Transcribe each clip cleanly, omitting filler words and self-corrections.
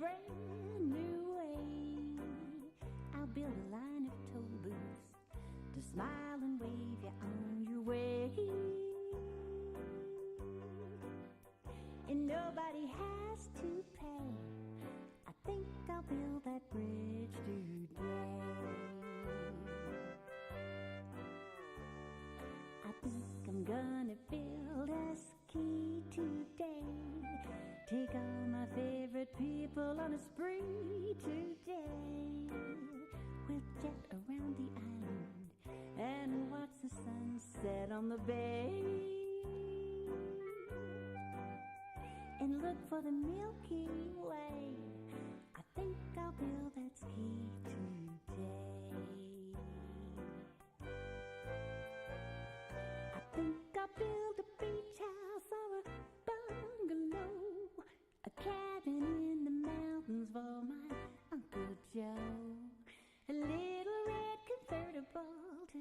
brand new way. I'll build a line of toll booths to smile and wave you on your way. And nobody has to pay. I think I'll build that bridge today. I think I'm gonna build a ski today. Take all my favorite people on a spree today. We'll jet around the island and watch the sunset on the bay. And look for the Milky Way. I think I'll build that ski today. I think I'll build a beach house or a bungalow, a cabin in the mountains for my Uncle Joe, a little red convertible to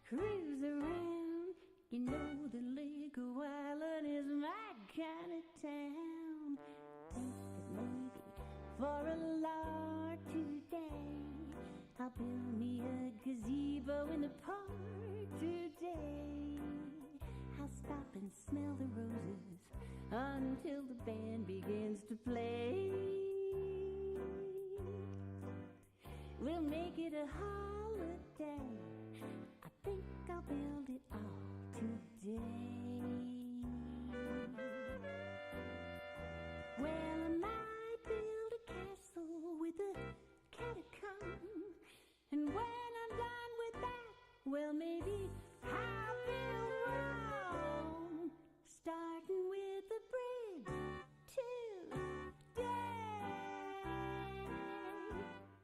cruise around. You know the Lake of Island is my kind of town. Think that maybe for a lark today, I'll build me a gazebo in the park today. I'll stop and smell the roses until the band begins to play. We'll make it a holiday. I think I'll build it all today. Well, I might build a castle with a catacomb, and when I'm done with that, well, maybe I'll build Rome, starting with the bridge today.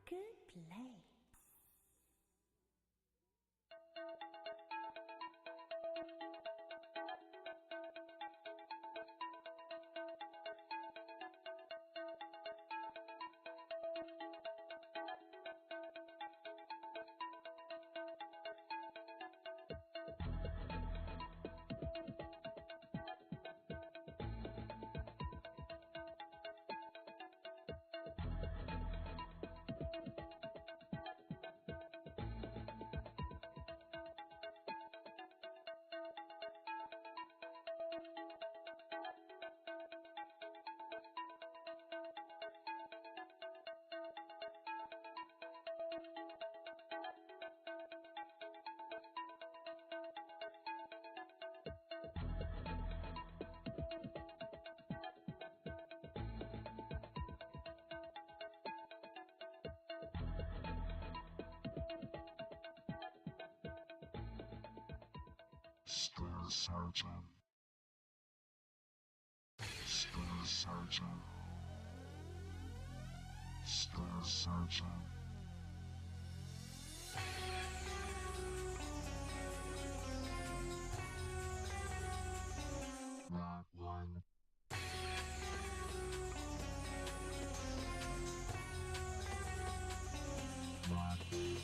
Good play. Stair Sergeant. Stair Sergeant. Stair Sergeant. Not one. Not two.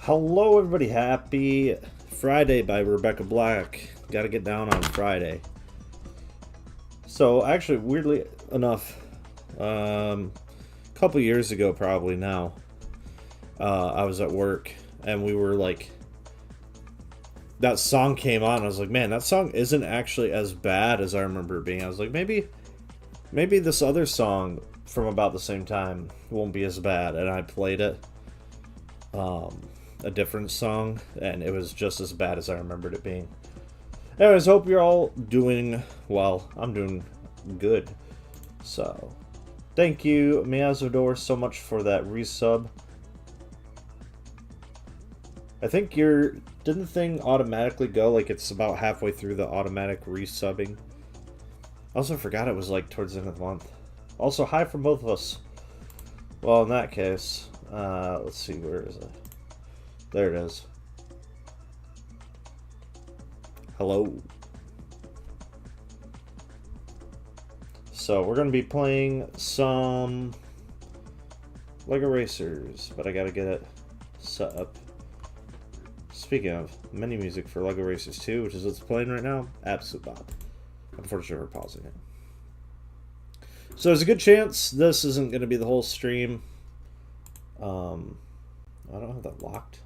Hello, everybody. Happy Friday by Rebecca Black. Got to get down on Friday. So, actually, weirdly enough, a couple years ago, probably now, I was at work and we were like, that song came on. I was like, man, that song isn't actually as bad as I remember it being. I was like, maybe this other song from about the same time won't be as bad. And I played it. A different song, and it was just as bad as I remembered it being. Anyways, hope you're all doing well. I'm doing good. So, thank you, Miazador, so much for that resub. I think didn't the thing automatically go, like it's about halfway through the automatic resubbing? I also forgot it was like towards the end of the month. Also, hi from both of us. Well, in that case, let's see, where is it? There it is. Hello. So we're going to be playing some Lego Racers, but I got to get it set up. Speaking of, menu music for Lego Racers 2, which is what's playing right now, absolute bop. Unfortunately, we're pausing it. So there's a good chance this isn't going to be the whole stream. I don't have that locked.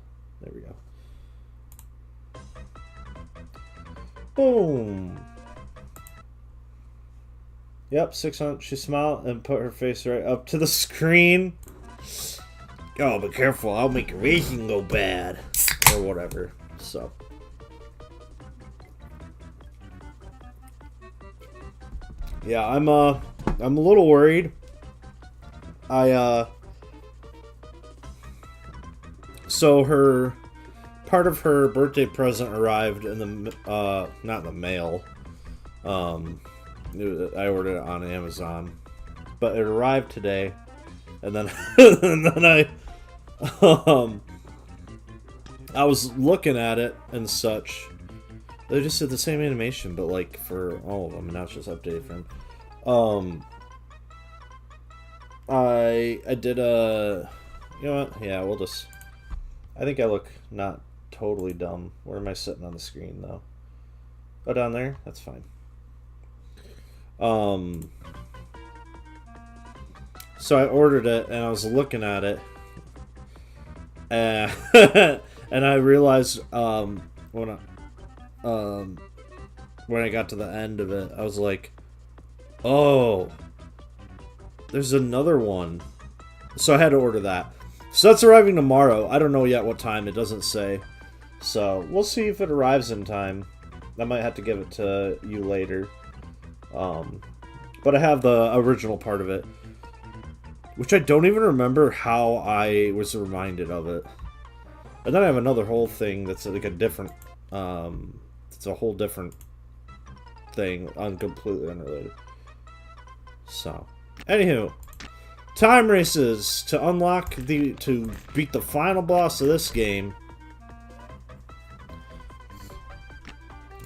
There we go. Boom. Yep, 600. She smiled and put her face right up to the screen. Oh, be careful. I'll make your racing go bad. Or whatever. So. Yeah, I'm a little worried. So part of her birthday present arrived in the, not in the mail. I ordered it on Amazon, but it arrived today, and then, I was looking at it and such. They just did the same animation, but like for all of them, and now it's just updated for them. I did a, you know what? Yeah, we'll just. I think I look not totally dumb. Where am I sitting on the screen, though? Oh, down there? That's fine. So I ordered it, and I was looking at it. And I realized, when I got to the end of it, I was like, oh, there's another one. So I had to order that. So that's arriving tomorrow. I don't know yet what time. It doesn't say. So we'll see if it arrives in time. I might have to give it to you later. But I have the original part of it, which I don't even remember how I was reminded of it. And then I have another whole thing that's like a different, it's a whole different thing, completely unrelated. So, anywho. Time races to unlock to beat the final boss of this game.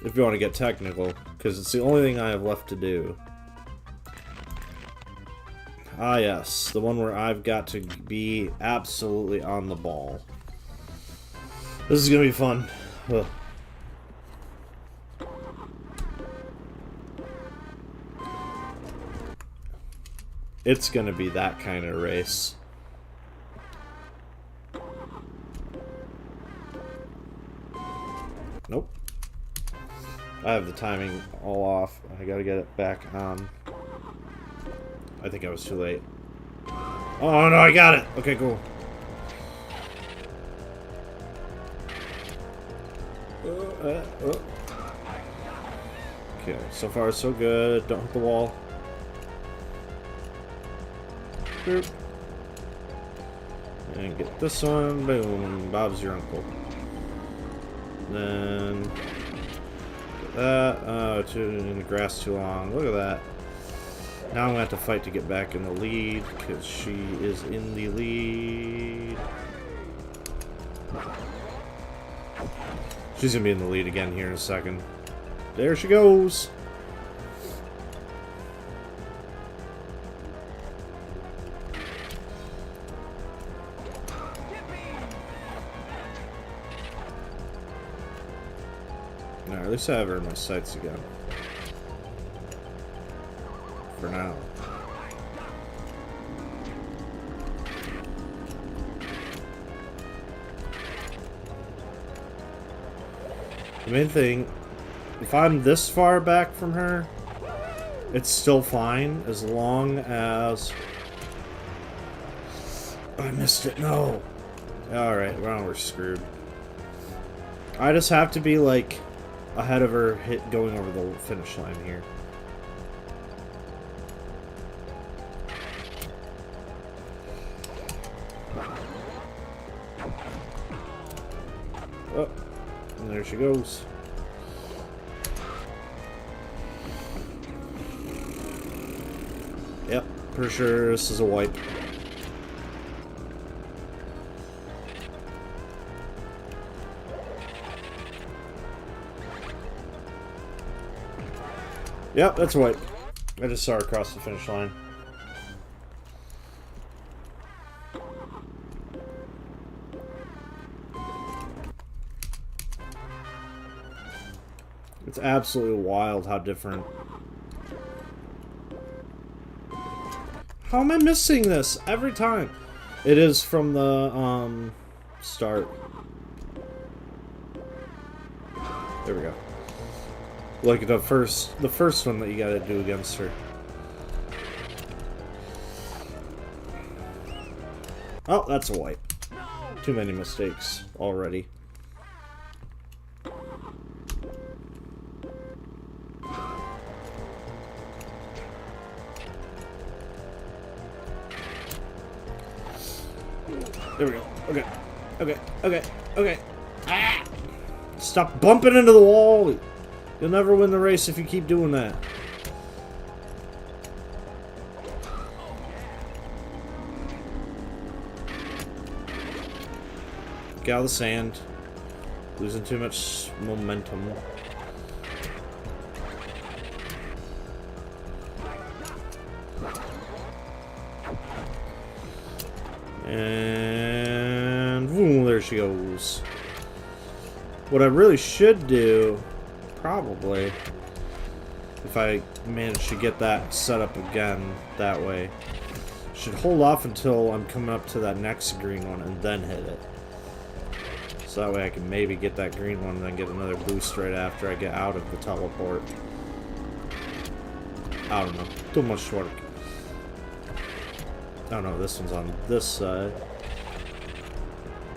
If you want to get technical, because it's the only thing I have left to do. Ah yes, the one where I've got to be absolutely on the ball. This is gonna be fun. Ugh. It's gonna be that kind of race. Nope. I have the timing all off. I gotta get it back on. I think I was too late. Oh no, I got it! Okay, cool. Okay, so far so good. Don't hit the wall. Boop. And get this one. Boom. Bob's your uncle. Then get that. Oh, in the grass too long. Look at that. Now I'm gonna have to fight to get back in the lead because she is in the lead. She's gonna be in the lead again here in a second. There she goes. Alright, at least I have her in my sights again. For now. The main thing, if I'm this far back from her, it's still fine as long as... Oh, I missed it, no! Alright, well, we're screwed. I just have to be, like, ahead of her going over the finish line here. Oh, and there she goes. Yep, pretty sure this is a wipe. Yep, that's a wipe. I just saw her across the finish line. It's absolutely wild how different. How am I missing this every time? It is from the start. There we go. Like the first one that you gotta do against her. Oh, that's a wipe. Too many mistakes already. There we go. Okay. Okay. Okay. Okay. Ah! Stop bumping into the wall! You'll never win the race if you keep doing that. Get out of the sand. Losing too much momentum. And boom, there she goes. What I really should do, probably, if I manage to get that set up again that way, should hold off until I'm coming up to that next green one and then hit it. So that way I can maybe get that green one and then get another boost right after I get out of the teleport. I don't know. Too much work. Oh no, this one's on this side.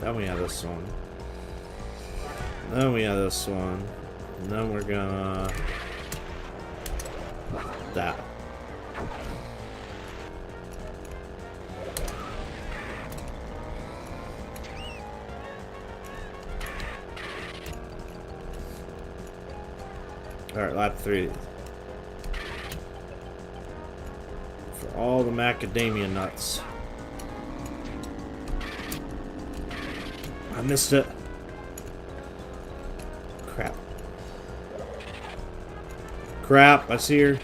Then we have this one. Then we have this one. And then we're gonna... that. Alright, lap 3. For all the macadamia nuts. I missed it. Crap. Crap, I see her.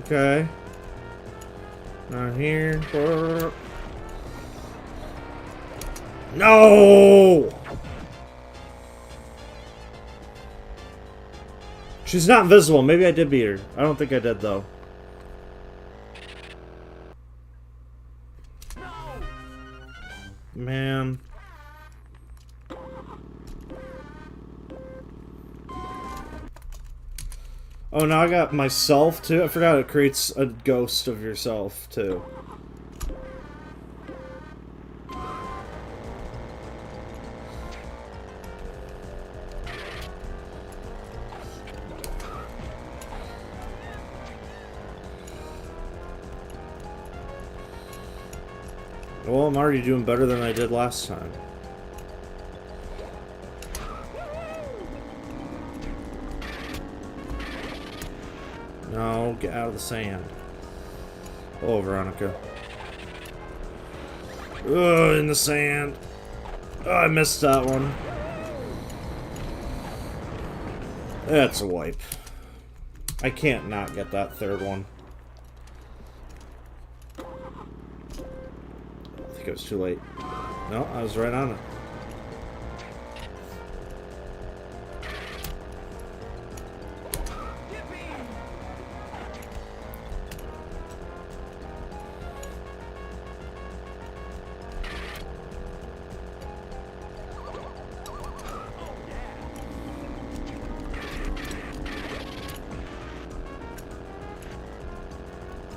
Okay. Not here. No! She's not invisible. Maybe I did beat her. I don't think I did, though. Man. Oh, now I got myself, too. I forgot it creates a ghost of yourself, too. Well, I'm already doing better than I did last time. No, get out of the sand. Oh, Veronica. Ugh, in the sand. Oh, I missed that one. That's a wipe. I can't not get that third one. I think it was too late. No, I was right on it.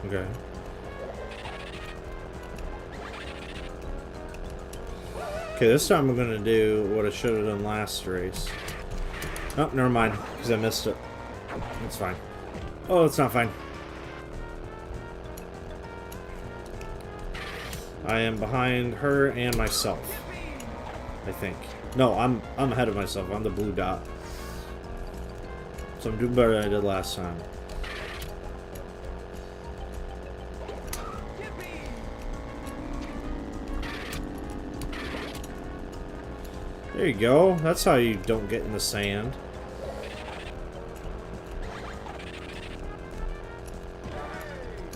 Okay. Okay, this time I'm gonna do what I should have done last race. Oh, never mind, because I missed it. It's fine. Oh, it's not fine. I am behind her and myself, I think. No, I'm ahead of myself. I'm the blue dot. So I'm doing better than I did last time. There you go. That's how you don't get in the sand.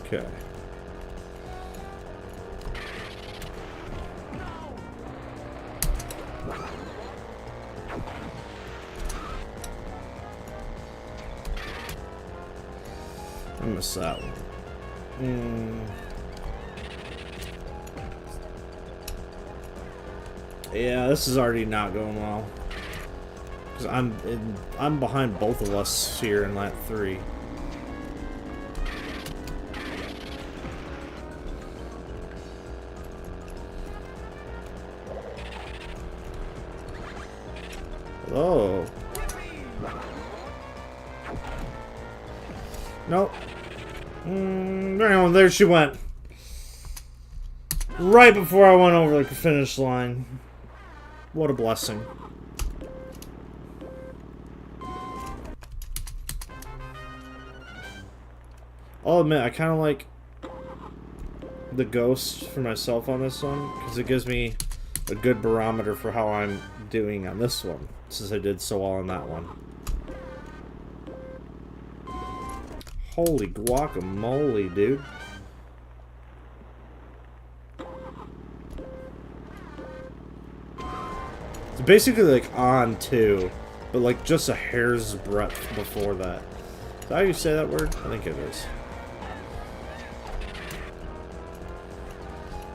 Okay. I missed that one. Yeah, this is already not going well. Cause I'm behind both of us here in lap 3. Oh. Nope. There she went. Right before I went over the finish line. What a blessing. I'll admit, I kind of like the ghost for myself on this one, because it gives me a good barometer for how I'm doing on this one, since I did so well on that one. Holy guacamole, dude. It's basically like on 2, but like just a hair's breadth before that. Is that how you say that word? I think it is.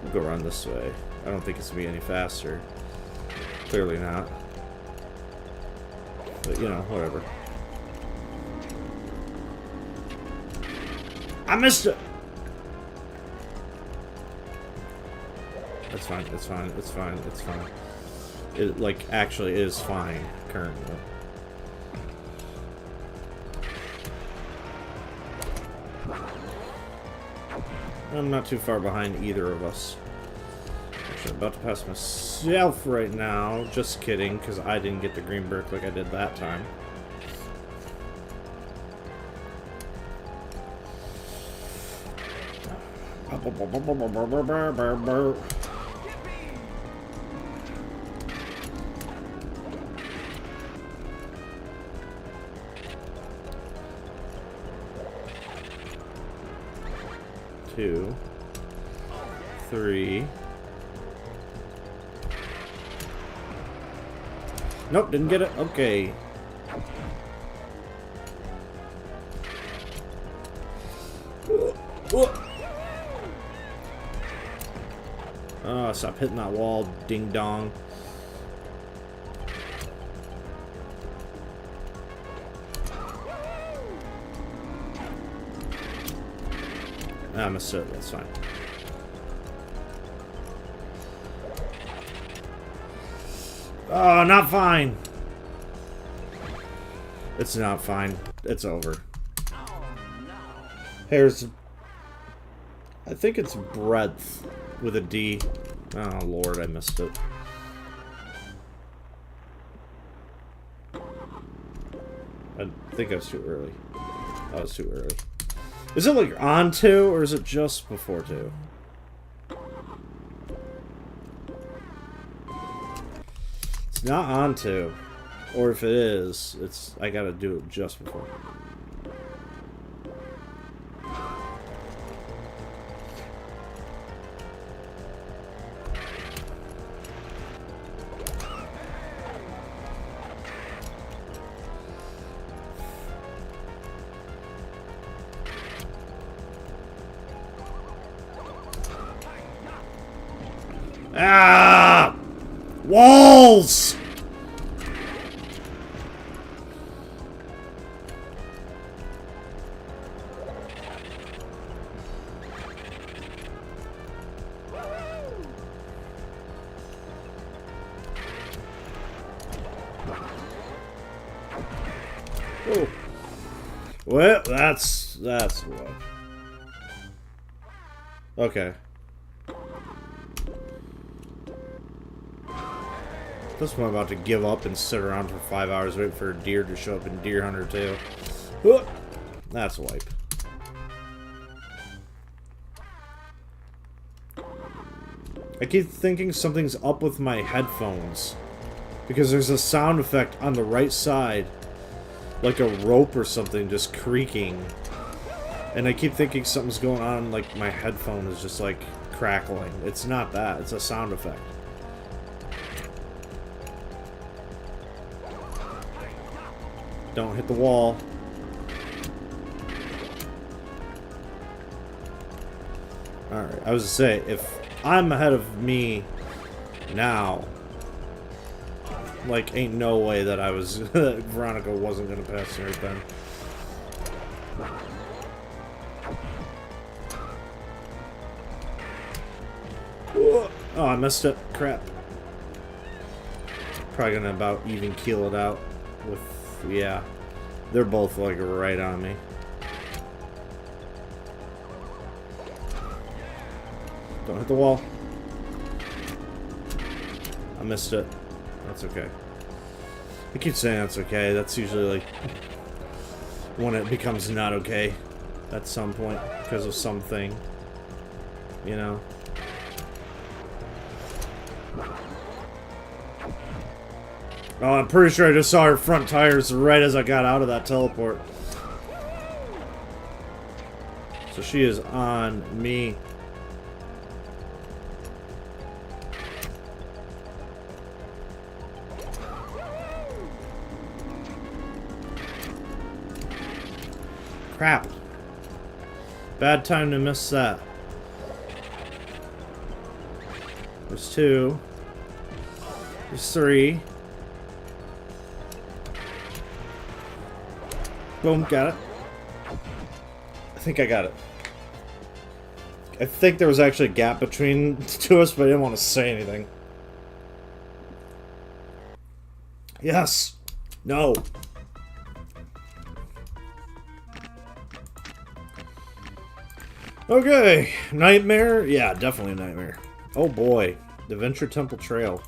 We'll go around this way. I don't think it's gonna be any faster. Clearly not. But you know, whatever. I missed it! It's fine, it's fine, it's fine, it's fine. It, like, actually is fine, currently. I'm not too far behind either of us. Actually, I'm about to pass myself right now. Just kidding, because I didn't get the green brick like I did that time. Two, 3. Nope, didn't get it. Okay. Oh, stop hitting that wall, ding dong. I missed it, that's fine. Oh, not fine. It's not fine. It's over. Here's... I think it's breadth with a D. Oh, Lord, I missed it. I think I was too early. I was too early. Is it like on 2, or is it just before 2? It's not on 2. Or if it is, it's I gotta do it just before. Ah! Walls! Oh. Well, that's what. Okay. This one I'm about to give up and sit around for 5 hours waiting for a deer to show up in Deer Hunter 2. That's a wipe. I keep thinking something's up with my headphones. Because there's a sound effect on the right side. Like a rope or something just creaking. And I keep thinking something's going on, like my headphone is just like crackling. It's not that, it's a sound effect. Don't hit the wall. Alright, I was gonna say, if I'm ahead of me now, like, ain't no way that I was, Veronica wasn't gonna pass me right then. Oh, I missed it. Crap. Probably gonna about even keel it out with, yeah. They're both, like, right on me. Don't hit the wall. I missed it. That's okay. I keep saying that's okay. That's usually, like, when it becomes not okay at some point because of something. You know? Oh, I'm pretty sure I just saw her front tires right as I got out of that teleport. So she is on me. Crap. Bad time to miss that. There's 2. There's 3. Boom, got it. I think I got it. I think there was actually a gap between the two of us, but I didn't want to say anything. Yes! No! Okay, nightmare? Yeah, definitely a nightmare. Oh boy, the Venture Temple Trail.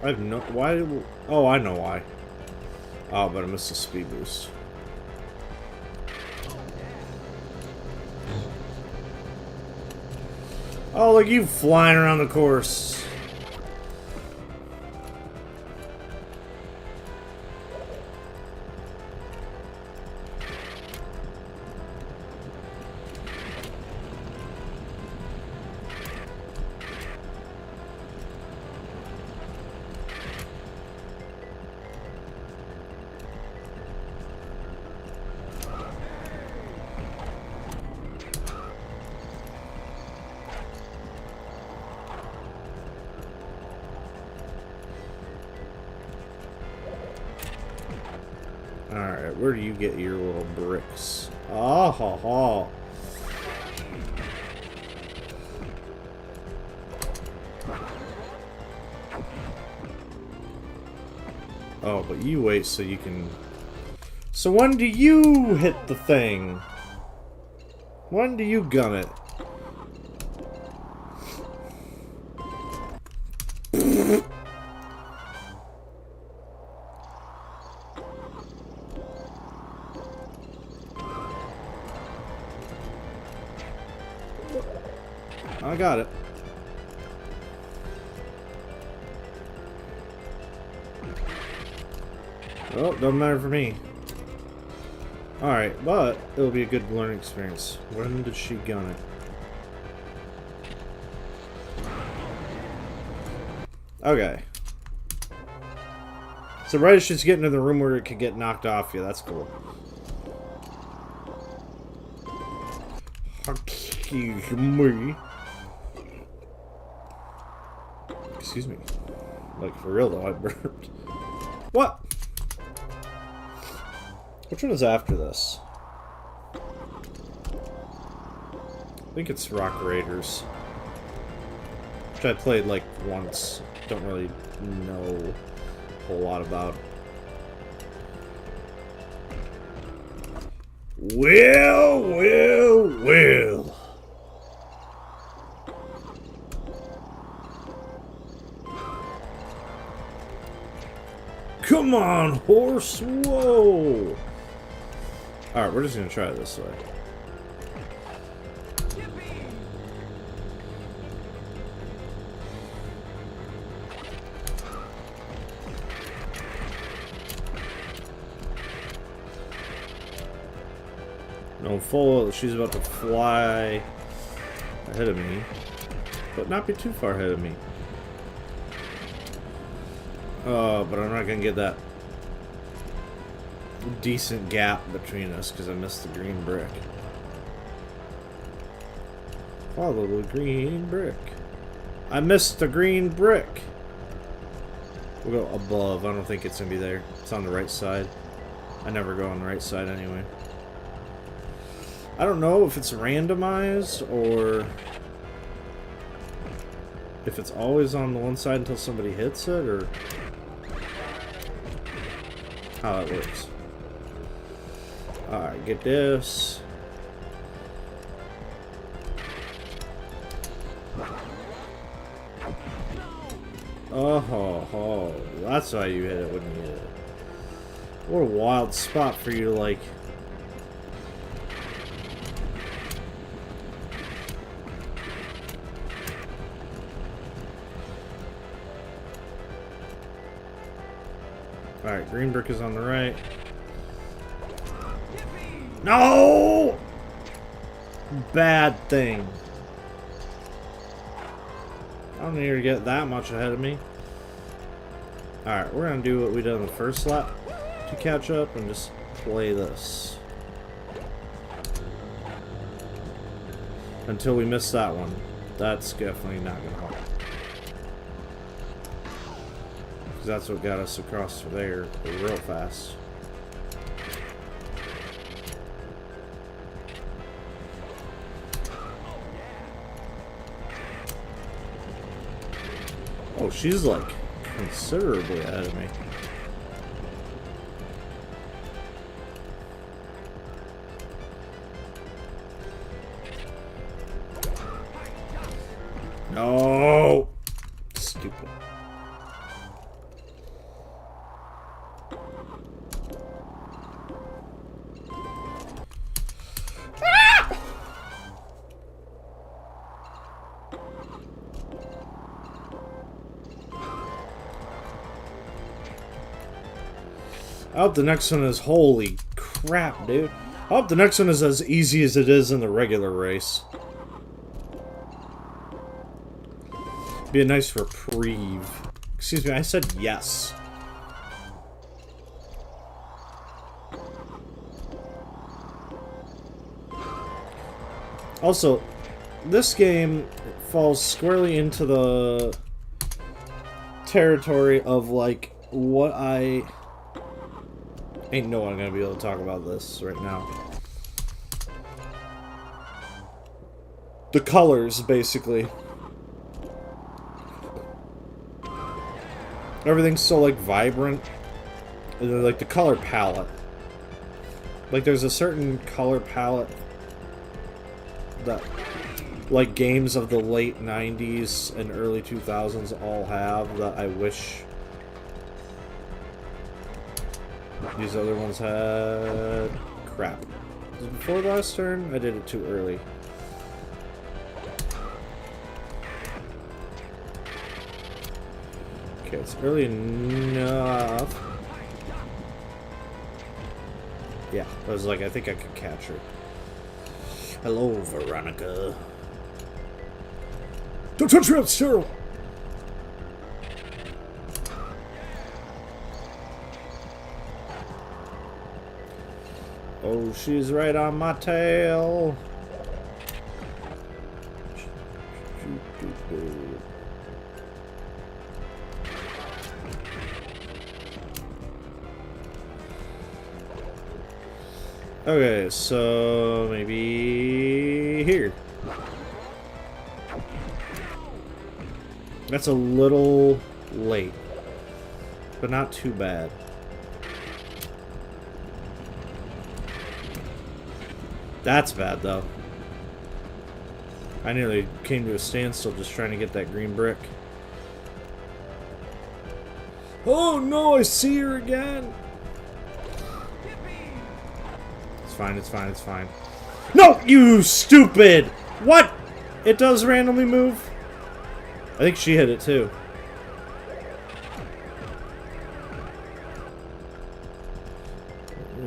I have no... Why... Oh, I know why. Oh, but I missed the speed boost. Oh, look, you flying around the course. Alright, where do you get your little bricks? Ah ha ha. Oh, but you wait so you can... So when do you hit the thing? When do you gun it? I got it. Well, doesn't matter for me. Alright, but it'll be a good learning experience. When did she gun it? Okay. So right as she's getting to the room where it could get knocked off, yeah, that's cool. Excuse me. Excuse me. Like, for real though, I burped. What? Which one is after this? I think it's Rock Raiders. Which I played like once. Don't really know a whole lot about. Well. Come on, horse. Whoa. Alright, we're just gonna try it this way. No, full. She's about to fly ahead of me, but not be too far ahead of me. But I'm not gonna get that decent gap between us because I missed the green brick. Follow the green brick. I missed the green brick. We'll go above. I don't think it's gonna be there. It's on the right side. I never go on the right side anyway. I don't know if it's randomized or if it's always on the one side until somebody hits it, or how it works. Alright, get this. Oh, that's why you hit it when you hit it. What a wild spot for you to like. Alright, green brick is on the right. No! Bad thing. I don't need her to get that much ahead of me. Alright, we're gonna do what we did on the first lap to catch up and just play this. Until we miss that one. That's definitely not gonna help. Because that's what got us across there real fast. Oh, she's like considerably ahead of me. No! Stupid. I hope the next one is... Holy crap, dude. I hope the next one is as easy as it is in the regular race. Be a nice reprieve. Excuse me, I said yes. Also, this game falls squarely into the territory of, like, what I... Ain't no one gonna be able to talk about this right now. The colors, basically. Everything's so, like, vibrant. And then, like, the color palette. Like, there's a certain color palette that, like, games of the late 90s and early 2000s all have that I wish these other ones had. Crap. Was it before the last turn? I did it too early. Okay, it's early enough. Yeah, I was like, I think I could catch her. Hello, Veronica. Don't touch me, it's terrible! Oh, she's right on my tail. Okay, so maybe here. That's a little late, but not too bad. That's bad, though. I nearly came to a standstill just trying to get that green brick. Oh no, I see her again! It's fine, it's fine, it's fine. No, you stupid! What? It does randomly move? I think she hit it too.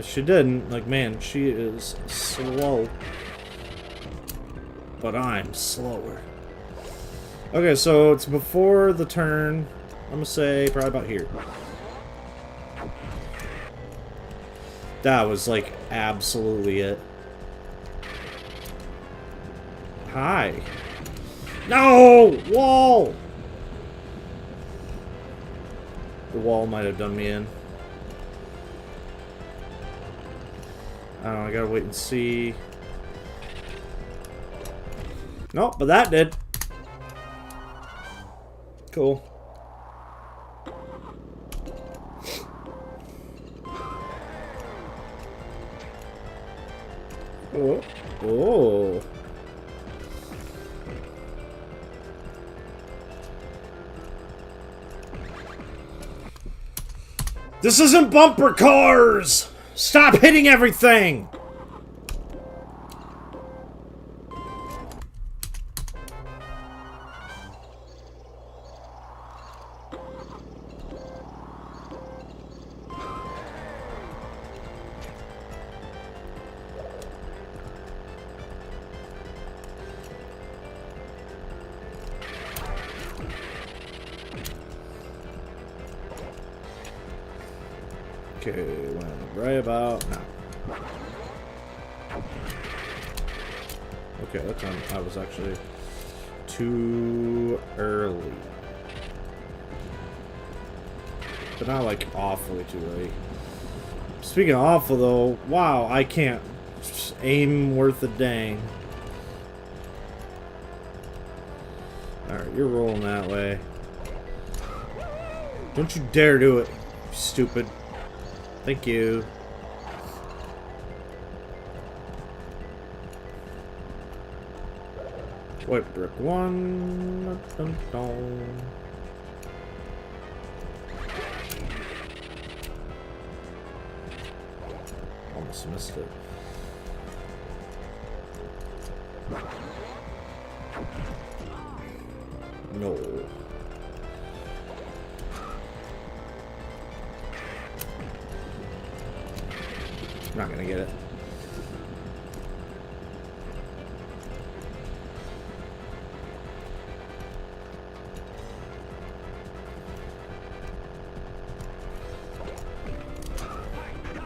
She didn't. Like, man, she is slow. But I'm slower. Okay, so it's before the turn. I'm gonna say probably about here. That was like absolutely it. Hi. No! Wall! The wall might have done me in. I don't know, I gotta wait and see. Nope, but that did. Cool. Oh. Oh. This isn't bumper cars! Stop hitting everything! Okay, when right about now. Okay, that time I was actually too early. But not like awfully too late. Speaking of awful though, wow, I can't aim worth a dang. Alright, you're rolling that way. Don't you dare do it, you stupid. Thank you. White brick one. Dun, dun. Almost missed it. No. Not gonna get it.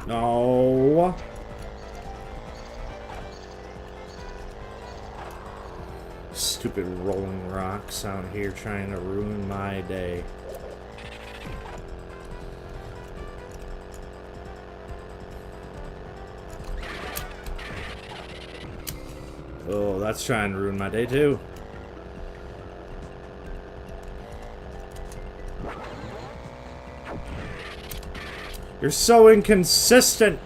No. Stupid rolling rocks out here trying to ruin my day. Oh, that's trying to ruin my day too. You're so inconsistent.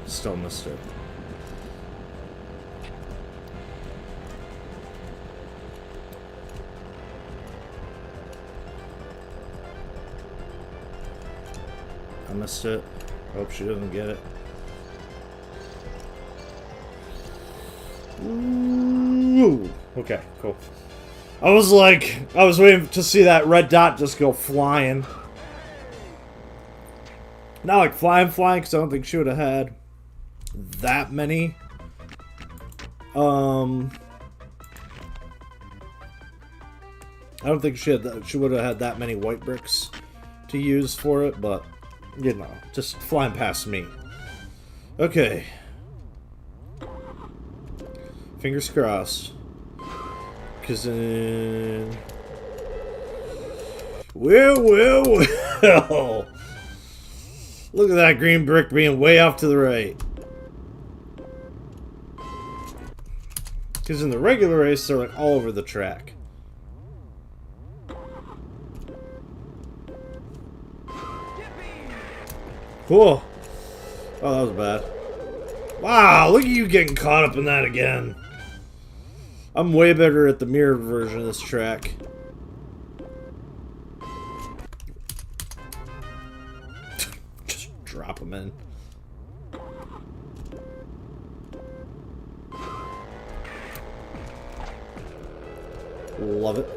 Still missed it. I missed it. Hope she doesn't get it. Ooh. Okay, cool. I was waiting to see that red dot just go flying. Not like flying, because I don't think she would have had that many. I don't think she would have had that many white bricks to use for it, but you know, just flying past me. Okay. Fingers crossed. Because ooh, Well, well, well. Look at that green brick being way off to the right. Because in the regular race, they're like all over the track. Cool. Oh, that was bad. Wow, look at you getting caught up in that again. I'm way better at the mirrored version of this track. Just drop them in. Love it.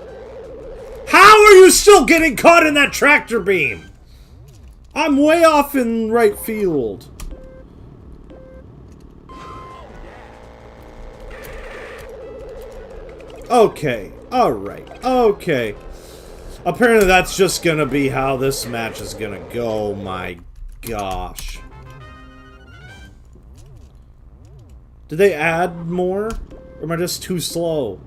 How are you still getting caught in that tractor beam? I'm way off in right field. Okay. Alright. Okay. Apparently that's just gonna be how this match is gonna go. My gosh. Did they add more? Or am I just too slow?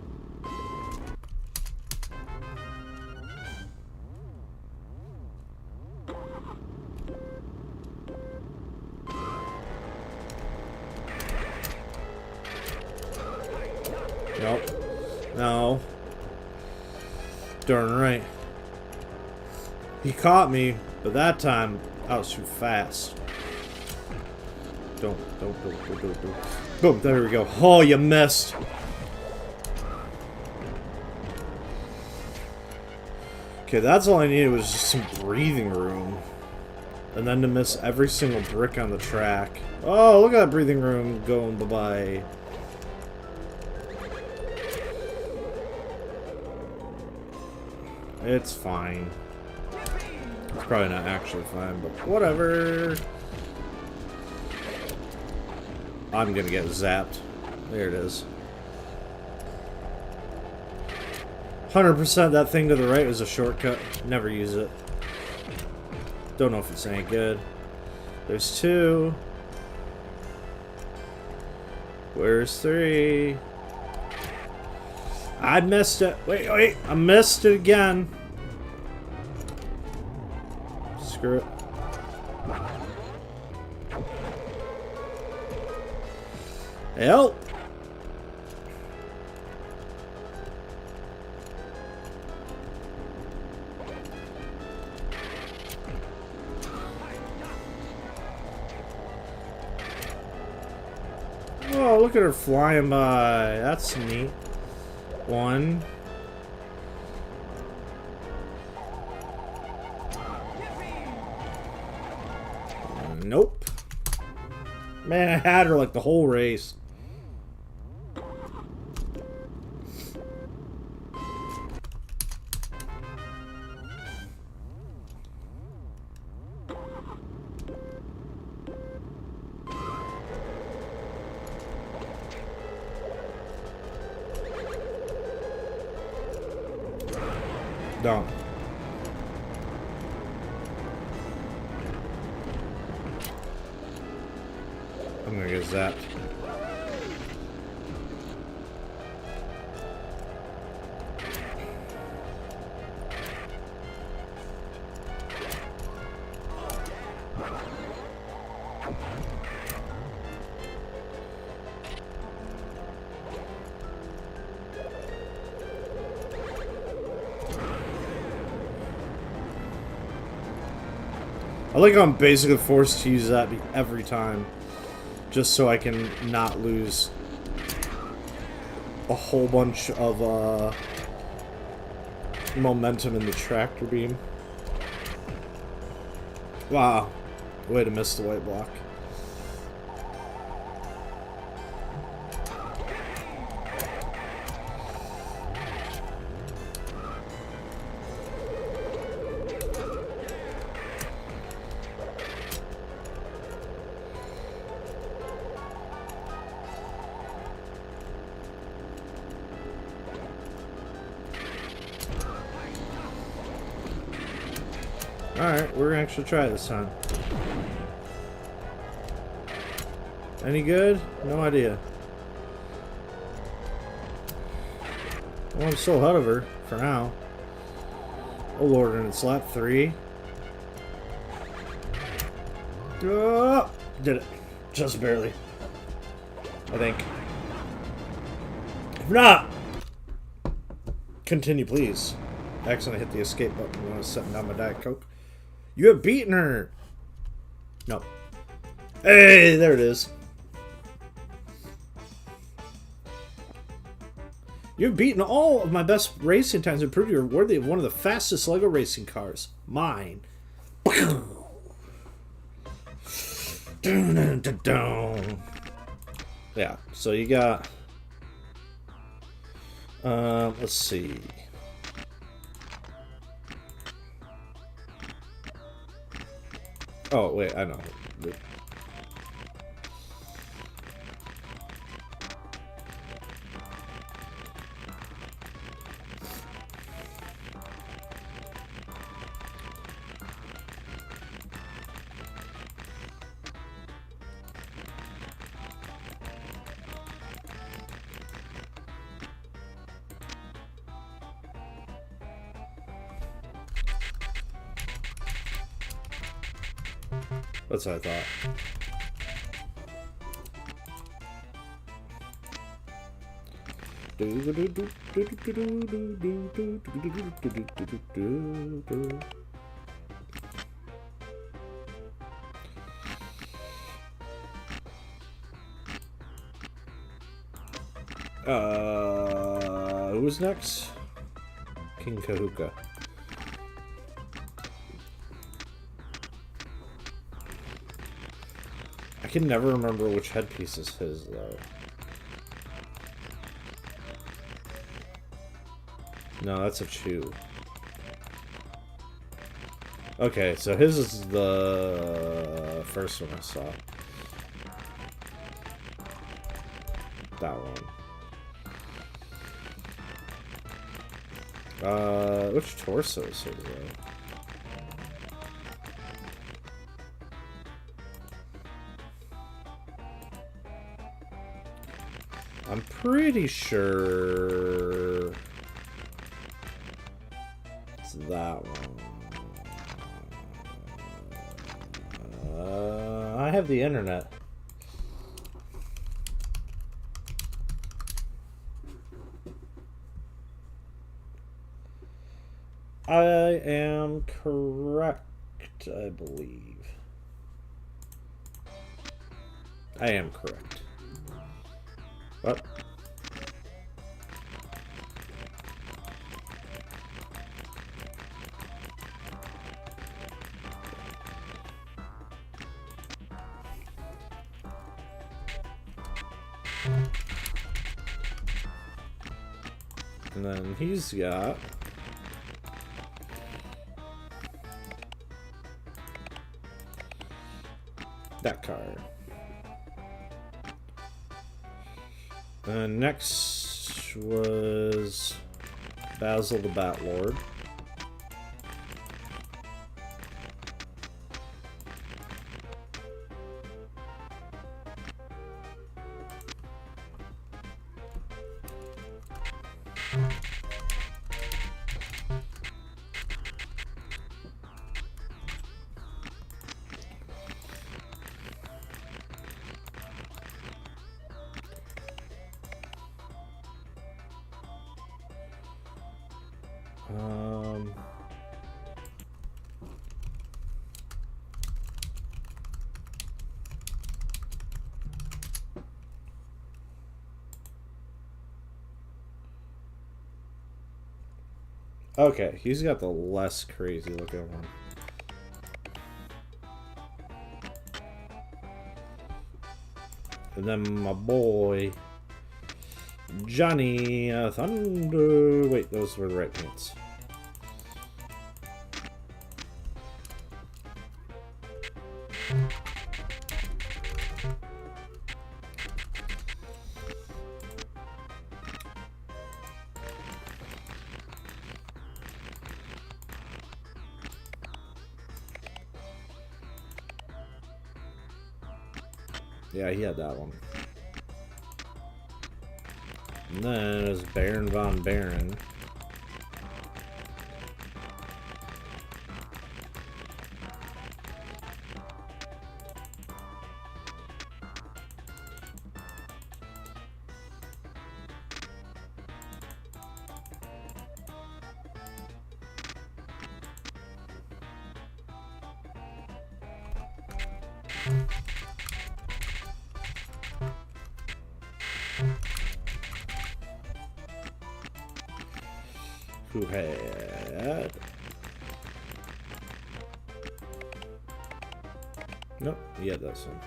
Nope. No. Darn right. He caught me, but that time I was too fast. Don't. Boom, there we go. Oh, you missed. Okay, that's all I needed was just some breathing room. And then to miss every single brick on the track. Oh, look at that breathing room going bye-bye. It's fine. It's probably not actually fine, but whatever. I'm gonna get zapped. There it is. 100% that thing to the right was a shortcut. Never use it. Don't know if it's any good. There's 2. Where's 3? I missed it. Wait. I missed it again. Screw it. Help! Oh, look at her flying by. That's neat. 1. Nope. Man, I had her like the whole race. Don't. I'm gonna get zapped. I like how I'm basically forced to use that every time. Just so I can not lose a whole bunch of momentum in the tractor beam. Wow. Way to miss the white block. Alright, we're gonna actually try this time. Any good? No idea. Well, I'm still ahead of her, for now. Oh lord, and it's lap 3. Did it. Just barely. I think. If not, continue please. I accidentally hit the escape button when I was setting down my Diet Coke. You have beaten her! No. Hey, there it is. You've beaten all of my best racing times and proved you're worthy of one of the fastest LEGO racing cars. Mine. Yeah, so you got... let's see. Oh, wait, I know. That's what I thought. Who's next? King Kahuka. I can never remember which headpiece is his, though. No, that's a Chew. Okay, so his is the first one I saw. That one. Which torso is his, though? I'm pretty sure it's that one. I have the internet. I am correct, I believe. I am correct. What? And then he's got that card. And next was Basil the Batlord. Okay, he's got the less crazy looking one. And then my boy, Johnny Thunder. Wait, those were the right pants. Yeah, he had that one. And then it was Baron von Baron. Who had... Nope, yeah, that's him.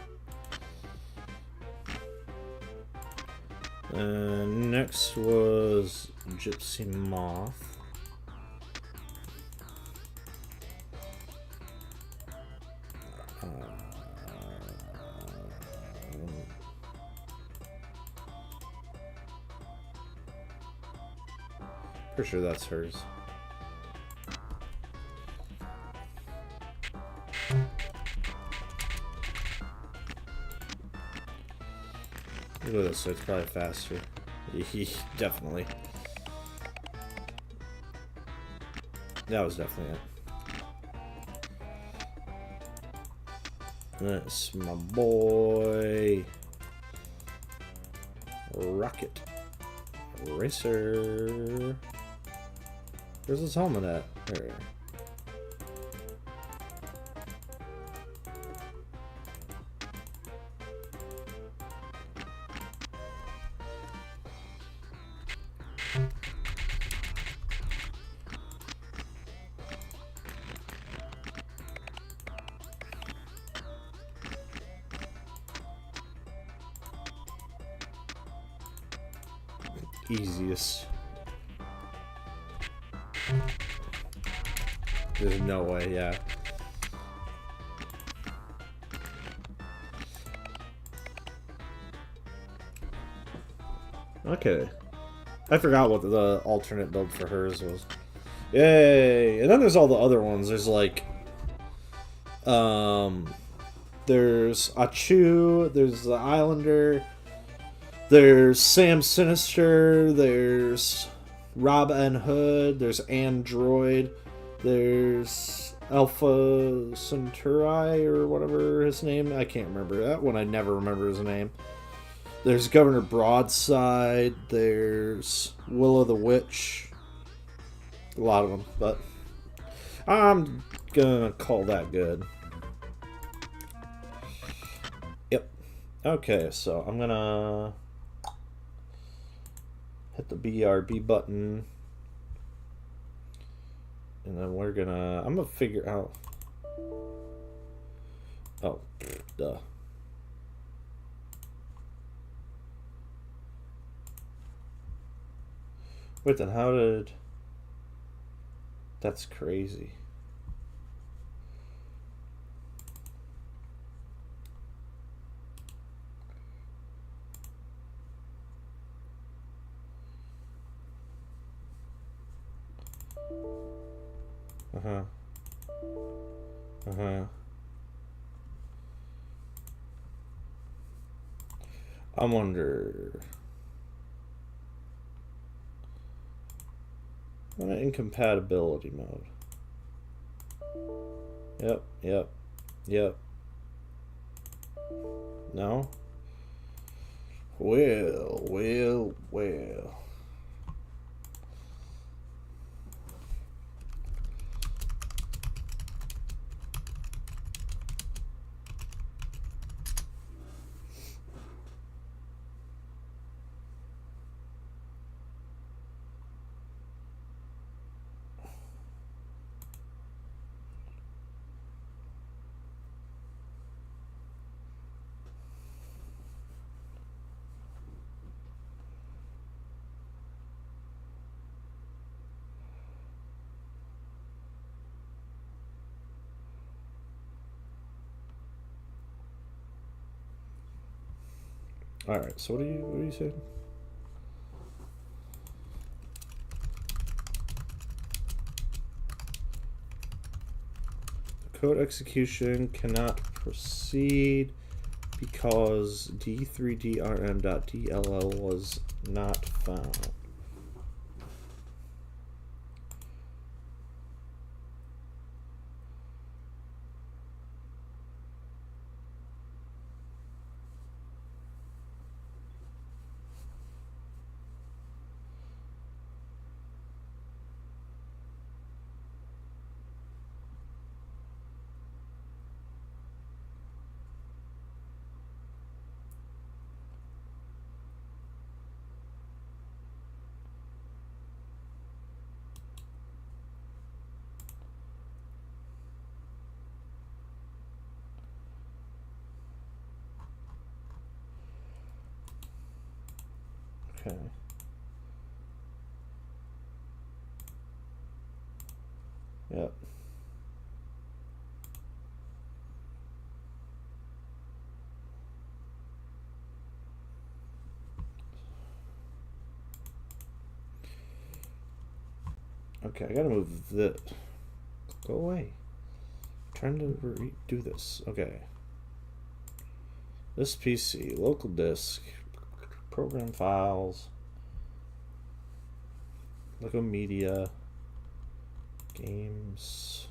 Next was Gypsy Moth. Pretty sure that's hers. Look at this, so it's probably faster. Definitely. That was definitely it. That's my boy Rocket Racer. Where's his helmet at? There. Easiest. There's no way, yeah. Okay. I forgot what the alternate build for hers was. Yay! And then there's all the other ones. There's like... There's Achu, there's the Islander, there's Sam Sinister, there's Rob N. Hood, there's Android, there's Alpha Centauri or whatever his name. I can't remember. That one I never remember his name. There's Governor Broadside, there's Willow the Witch. A lot of them, but I'm gonna call that good. Yep. Okay, so I'm gonna hit the BRB button. And then I'm gonna figure out. Oh, duh. Wait, then how did... That's crazy. Uh-huh. Uh-huh. I wonder... I'm in incompatibility mode. Yep. No? Well. Alright, so what are you saying? The code execution cannot proceed because d3drm.dll was not found. Okay. Yep. Okay, I gotta move the. Go away. I'm trying to redo this. Okay. This PC, local disk, program files, Lego media, games.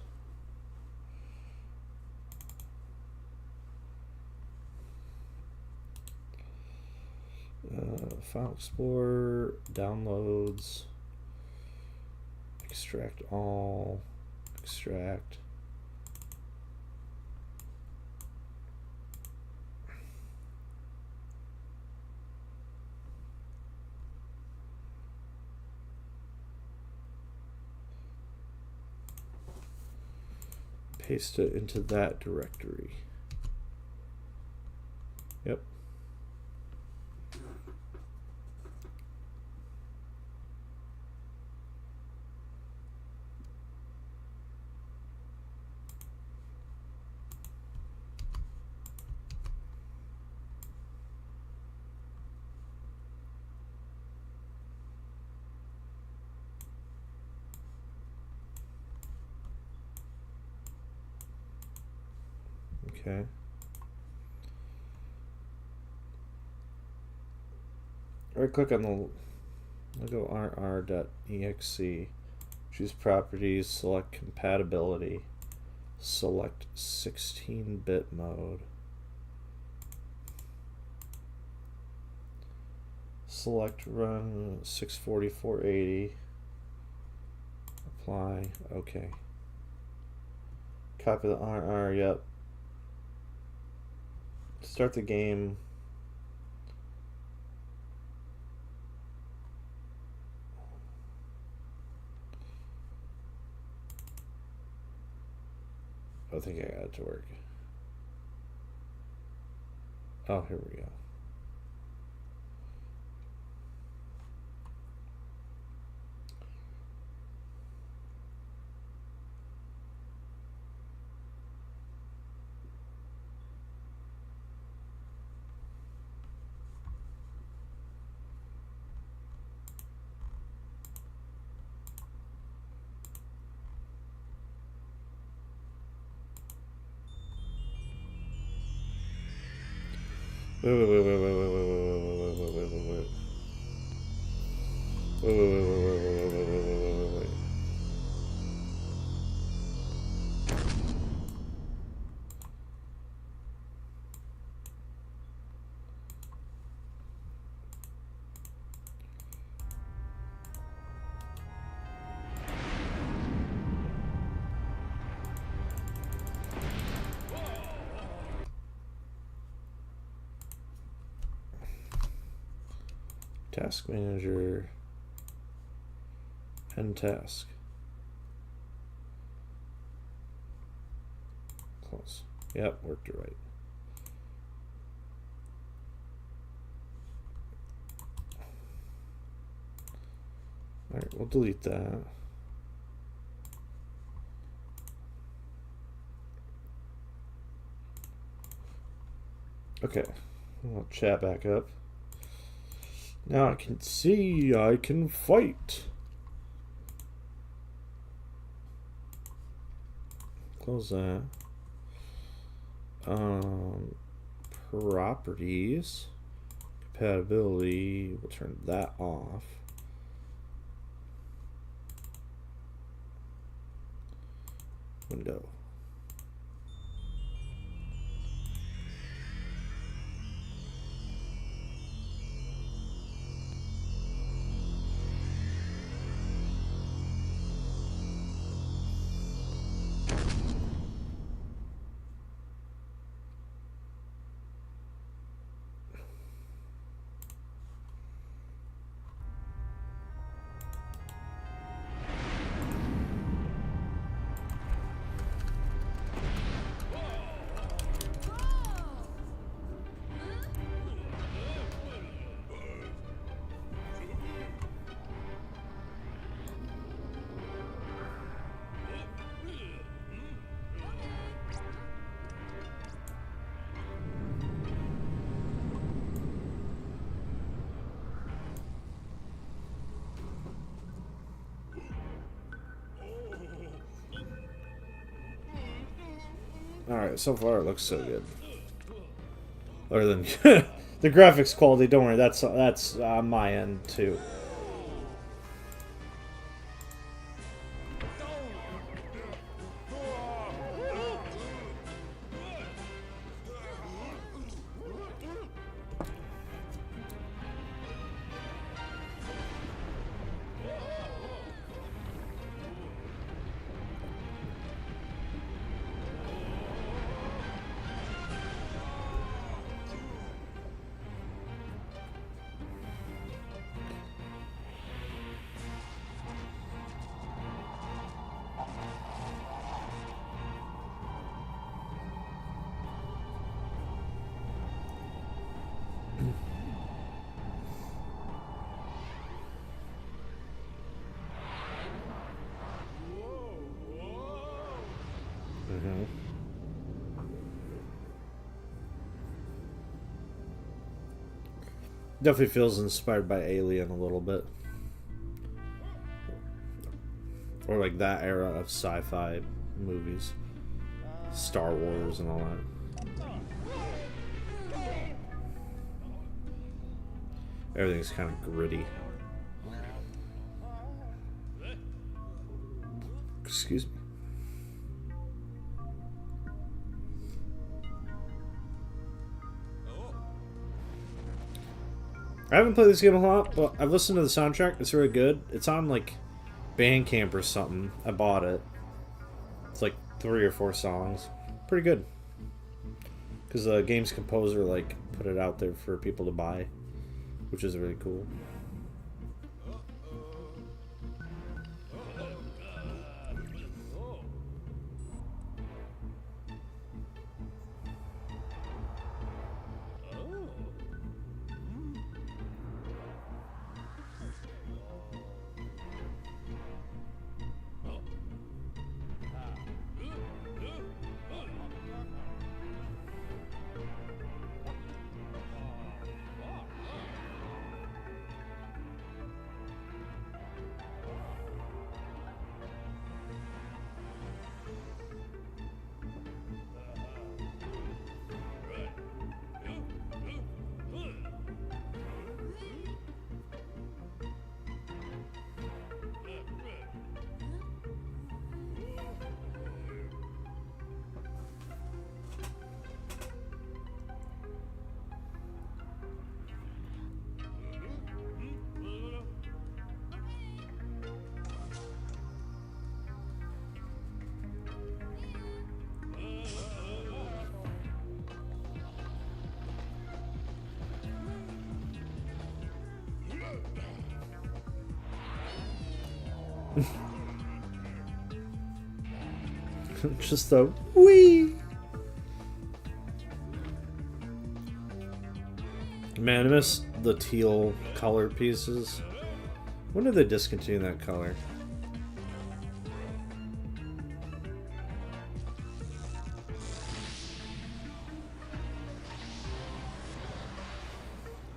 File Explorer, downloads, extract all, extract. Paste it into that directory. Yep. Okay. Right click on the Lego rr.exe, choose properties, select compatibility, select 16-bit mode, select run 640-480, apply, okay. Copy the RR, yep. Start the game. I think I got it to work. Oh, here we go. Wait. Task manager, end task. Close. Yep, worked it right. Alright, we'll delete that. Okay, I'll chat back up. Now I can see I can fight. Close that. Properties, compatibility, we'll turn that off. Window. Alright, so far it looks so good. Other than the graphics quality, don't worry, that's on my end too. Definitely feels inspired by Alien a little bit. Or like that era of sci-fi movies. Star Wars and all that. Everything's kind of gritty. Excuse me. I haven't played this game a lot, but I've listened to the soundtrack. It's really good. It's on like Bandcamp or something. I bought it. It's like 3 or 4 songs. Pretty good. Because the game's composer like put it out there for people to buy, which is really cool. Just a wee. Man, I miss the teal color pieces. When did they discontinue that color?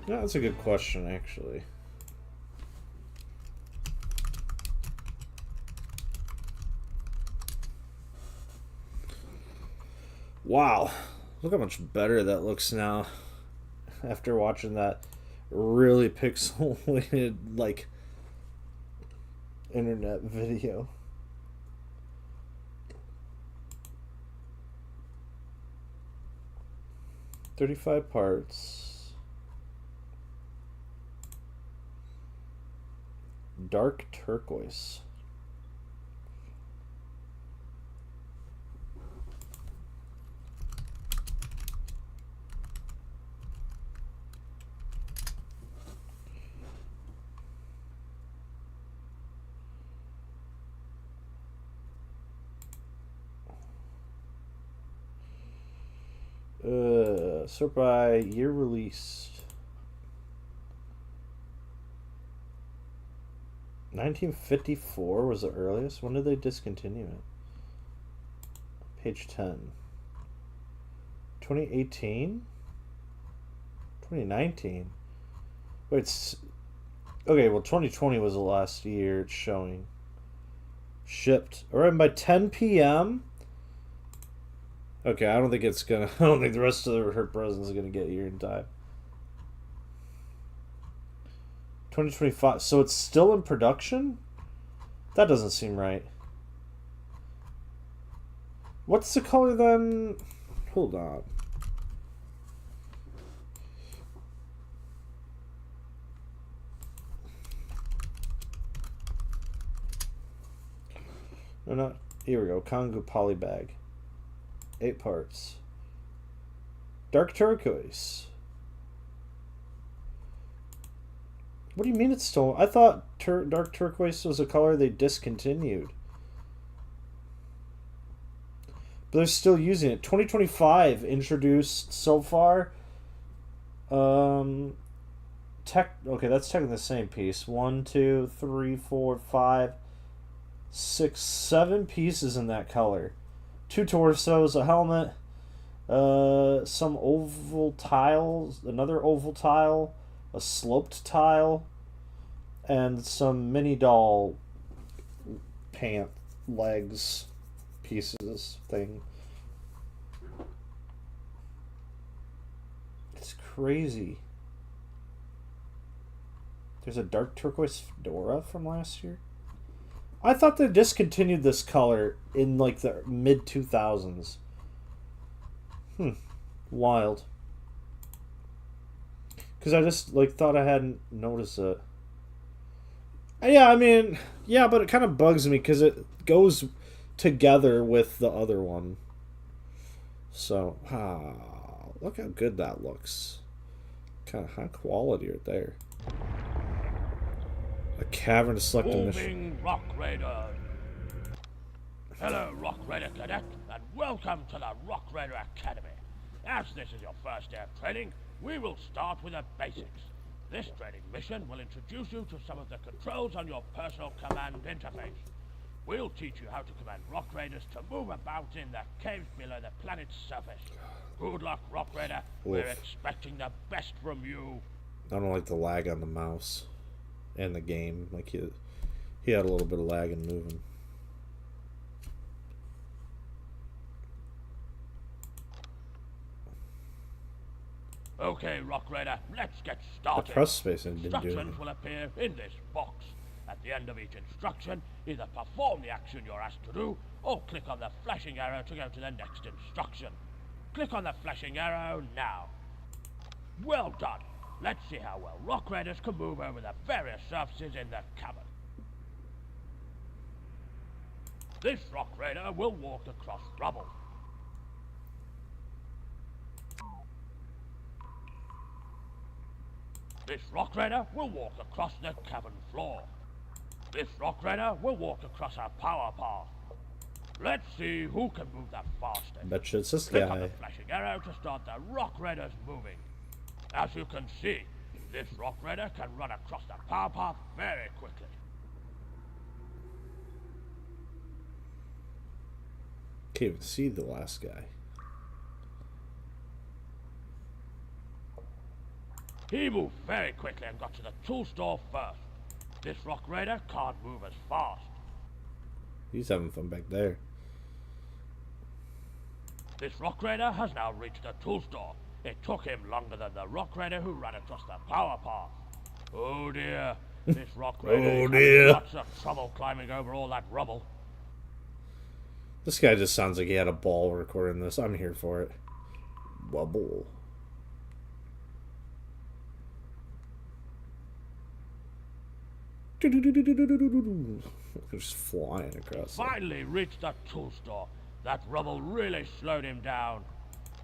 Yeah, that's a good question, actually. Wow, look how much better that looks now after watching that really pixelated, like, internet video. "35 parts. Dark turquoise. Sort by year released. 1954 was the earliest. When did they discontinue it? Page 10. 2018? 2019? Wait, it's... Okay, well, 2020 was the last year it's showing. Shipped. Alright, by 10 p.m.? Okay, I don't think it's gonna. I don't think the rest of her presents is gonna get here in time. 2025. So it's still in production? That doesn't seem right. What's the color then? Hold on. No, not. Here we go. Congo poly bag. 8 parts. Dark turquoise. What do you mean it's still? I thought dark turquoise was a color they discontinued. But they're still using it. 2025 introduced so far. Okay, that's technically the same piece. 1, 2, 3, 4, 5, 6, 7 pieces in that color. 2 torsos, a helmet, some oval tiles, another oval tile, a sloped tile, and some mini doll pant legs pieces thing. It's crazy. There's a dark turquoise fedora from last year. I thought they discontinued this color in like the mid 2000s. Wild. Because I just like thought I hadn't noticed it. Yeah, I mean, yeah, but it kind of bugs me because it goes together with the other one. So, look how good that looks. Kind of high quality right there. A cavern to select a mission. Rock Raider. Hello, Rock Raider Cadet, and welcome to the Rock Raider Academy. As this is your first day of training, we will start with the basics. This training mission will introduce you to some of the controls on your personal command interface. We'll teach you how to command Rock Raiders to move about in the caves below the planet's surface. Good luck, Rock Raider. We're expecting the best from you. I don't like the lag on the mouse and the game. Like he had a little bit of lag in moving. Okay, Rock Raider, let's get started. The press space didn't do it. Instructions will appear in this box. At the end of each instruction, either perform the action you're asked to do, or click on the flashing arrow to go to the next instruction. Click on the flashing arrow now. Well done. Let's see how well Rock Raiders can move over the various surfaces in the cavern. This Rock Raider will walk across rubble. This Rock Raider will walk across the cavern floor. This Rock Raider will walk across our power path. Let's see who can move the fastest. Bet you it's this Click on guy. the flashing arrow to start the Rock Raiders moving. As you can see, this Rock Raider can run across the power path very quickly. Can't even see the last guy. He moved very quickly and got to the tool store first. This Rock Raider can't move as fast. He's having fun back there. This Rock Raider has now reached the tool store. It took him longer than the Rock Raider who ran across the power path. Oh dear, this Rock Raider is having lots of trouble climbing over all that rubble. This guy just sounds like he had a ball recording this. I'm here for it. Wubble. Just flying across. Finally reached the tool store. That rubble really slowed him down.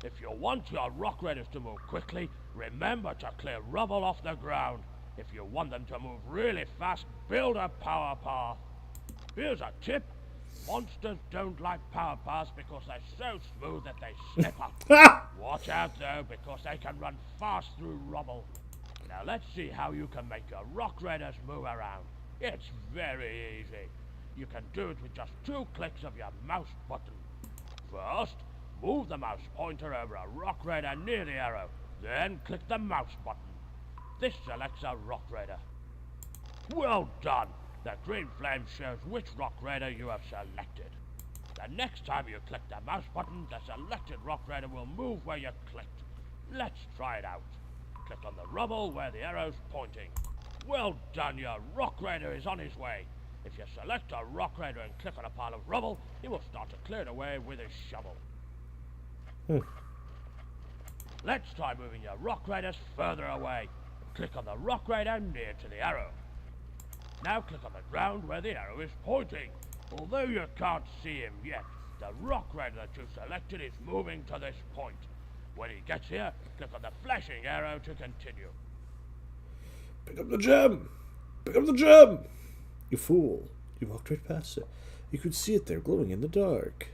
If you want your Rock Raiders to move quickly, remember to clear rubble off the ground. If you want them to move really fast, build a power path. Here's a tip. Monsters don't like power paths because they're so smooth that they slip up. Watch out though, because they can run fast through rubble. Now let's see how you can make your Rock Raiders move around. It's very easy. You can do it with just 2 clicks of your mouse button. First, move the mouse pointer over a Rock Raider near the arrow. Then click the mouse button. This selects a Rock Raider. Well done! The green flame shows which Rock Raider you have selected. The The next time you click the mouse button, the selected rock raider will move where you clicked. Let's try it out. Click on the rubble where the arrow's pointing. Well done, your rock raider is on his way. If you select a rock raider and click on a pile of rubble, he will start to clear it away with his shovel. Let's try moving your rock raiders further away. Click on the rock raider near to the arrow. Now click on the ground where the arrow is pointing. Although you can't see him yet, the rock raider that you selected is moving to this point. When he gets here, click on the flashing arrow to continue. Pick up the gem! Pick up the gem! You fool. You walked right past it. You could see it there glowing in the dark.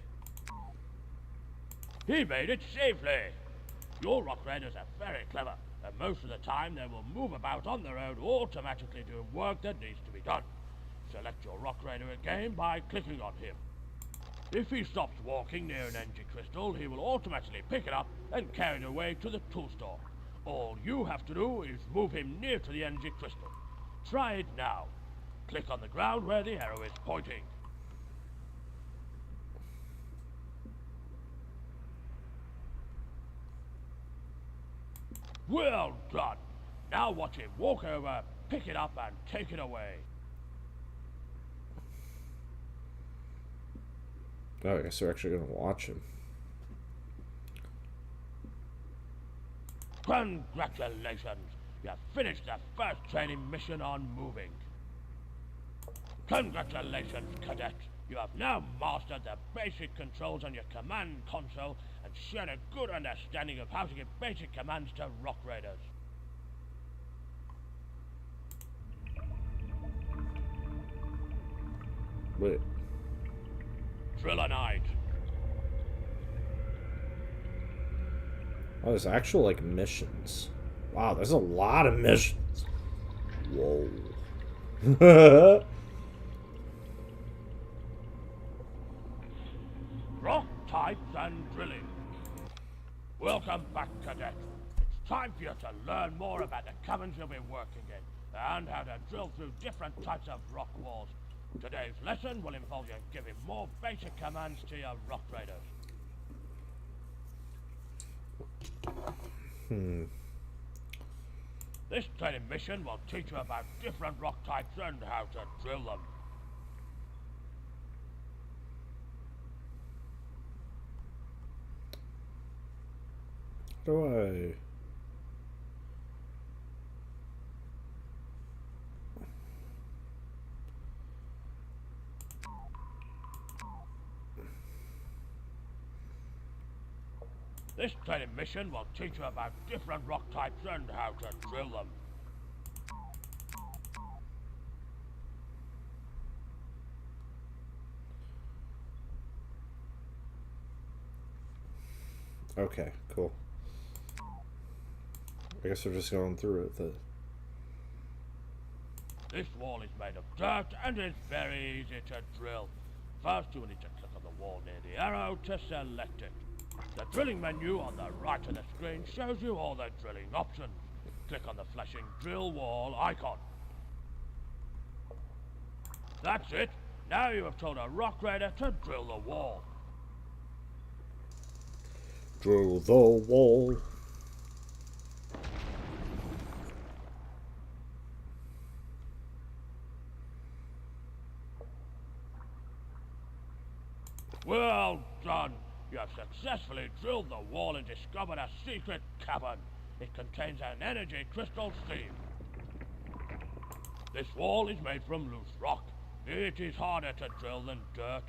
He made it safely. Your rock raiders are very clever, and most of the time they will move about on their own, automatically doing work that needs to be done. Select your rock raider again by clicking on him. If he stops walking near an energy crystal, he will automatically pick it up and carry it away to the tool store. All you have to do is move him near to the energy crystal. Try it now. Click on the ground where the arrow is pointing. Well done. Now watch him walk over, pick it up and take it away. Oh, I guess we're actually going to watch him. Congratulations! You have finished the first training mission on moving. Congratulations, Cadet! You have now mastered the basic controls on your command console and shown a good understanding of how to give basic commands to rock raiders. Wait. Drillonite. Oh, there's actual, like, missions. Wow, there's a lot of missions. Whoa. Rock types and drilling. Welcome back, Cadet. It's time for you to learn more about the caverns you'll be working in, and how to drill through different types of rock walls. Today's lesson will involve you giving more basic commands to your rock raiders. This training mission will teach you about different rock types and how to drill them. How do I... This training mission will teach you about different rock types and how to drill them. Okay, cool. I guess we're just going through it. This wall is made of dirt and is very easy to drill. First, you will need to click on the wall near the arrow to select it. The drilling menu on the right of the screen shows you all the drilling options. Click on the flashing drill wall icon. That's it. Now you have told a rock raider to drill the wall. Drill the wall. Well done. You have successfully drilled the wall and discovered a secret cavern. It contains an energy crystal seam. This wall is made from loose rock. It is harder to drill than dirt.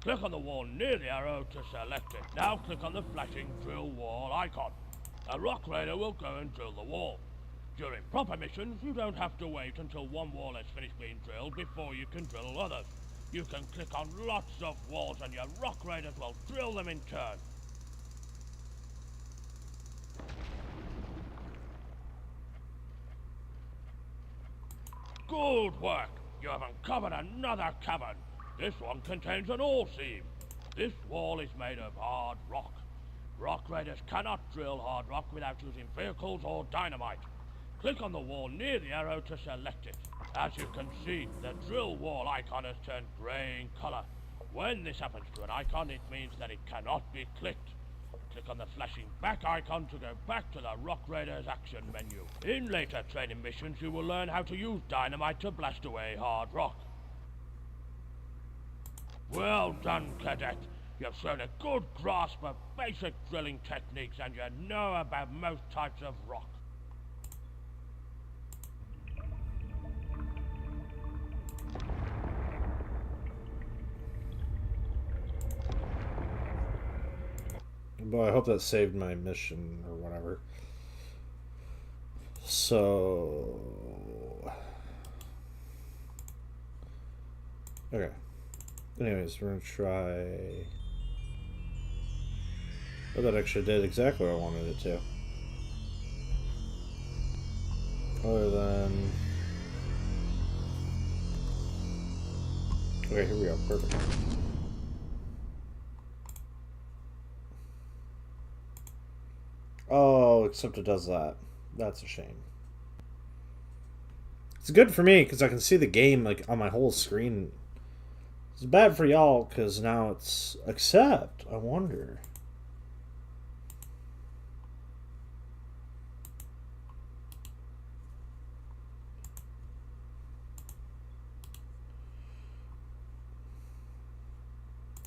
Click on the wall near the arrow to select it. Now click on the flashing drill wall icon. A rock raider will go and drill the wall. During proper missions, you don't have to wait until one wall has finished being drilled before you can drill others. You can click on lots of walls and your rock raiders will drill them in turn. Good work! You have uncovered another cavern. This one contains an ore seam. This wall is made of hard rock. Rock raiders cannot drill hard rock without using vehicles or dynamite. Click on the wall near the arrow to select it. As you can see, the drill wall icon has turned grey in color. When this happens to an icon, it means that it cannot be clicked. Click on the flashing back icon to go back to the Rock Raiders action menu. In later training missions, you will learn how to use dynamite to blast away hard rock. Well done, Cadet. You've shown a good grasp of basic drilling techniques and you know about most types of rock. Boy, I hope that saved my mission or whatever. So... Okay. Anyways, we're gonna try... Oh, that actually did exactly what I wanted it to. Other than... Okay, here we go. Perfect. Oh, except it does that. That's a shame. It's good for me because I can see the game like on my whole screen. It's bad for y'all because now it's accept. I wonder.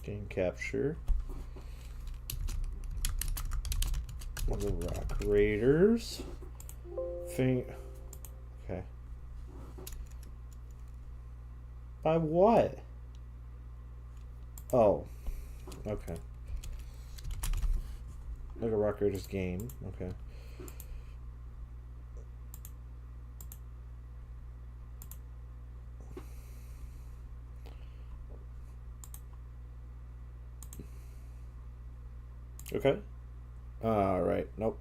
Game capture. The Rock Raiders. Okay. By what? Oh. Okay. Like a Rock Raiders game. Okay. Okay. Right. Nope.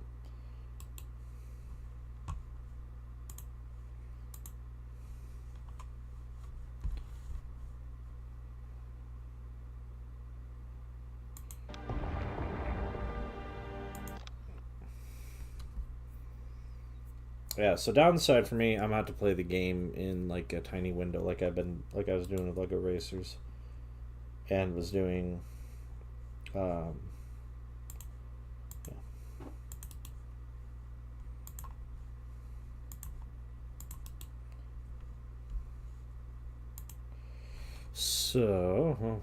Yeah, so downside for me, I'm gonna have to play the game in like a tiny window like I was doing with Lego Racers. And was doing yeah. So,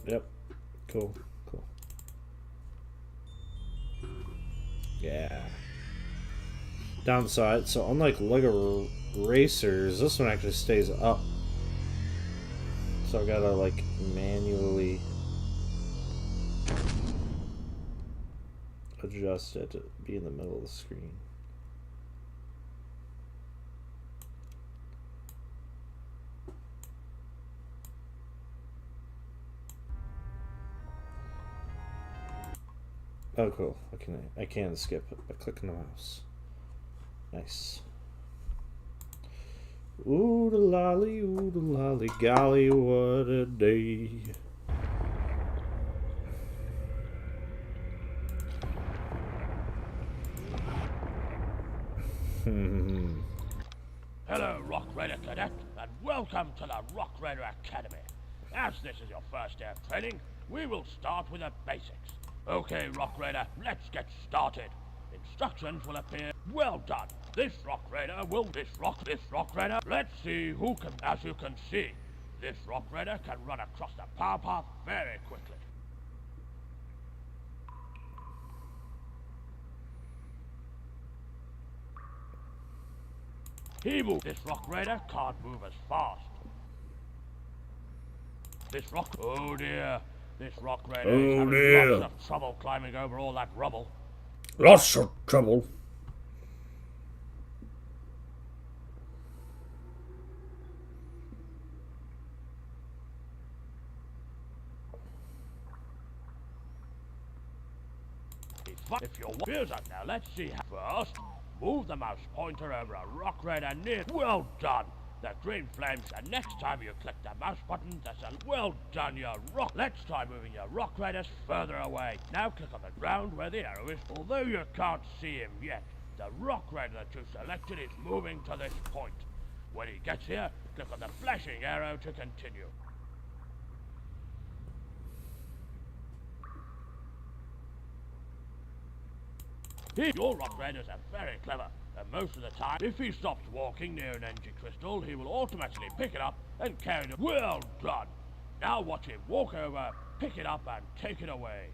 yep, cool. Yeah. Downside, so unlike Lego Racers, this one actually stays up. So I gotta like manually adjust it to be in the middle of the screen. Oh, cool. I can skip it by clicking the mouse. Nice. Ooh the lolly, golly, what a day. Hello, Rock Raider Cadet, and welcome to the Rock Raider Academy. As this is your first day of training, we will start with the basics. Okay, Rock Raider, let's get started. Instructions will appear. Well done. This Rock Raider, let's see who can, as you can see, this Rock Raider can run across the power path very quickly. This Rock Raider can't move as fast. Oh dear. This Rock Raider is having lots of trouble climbing over all that rubble. Lots of trouble. If you're now, let's see how. First, move the mouse pointer over a Rock Raider near. Well done. The green flames, and next time you click the mouse button, there's a well done, your rock. Let's try moving your rock raiders further away. Now click on the ground where the arrow is. Although you can't see him yet, the rock raider that you selected is moving to this point. When he gets here, click on the flashing arrow to continue. Your rock raiders are very clever, and most of the time, if he stops walking near an energy crystal, he will automatically pick it up and carry it. Well done! Now watch him walk over, pick it up, and take it away.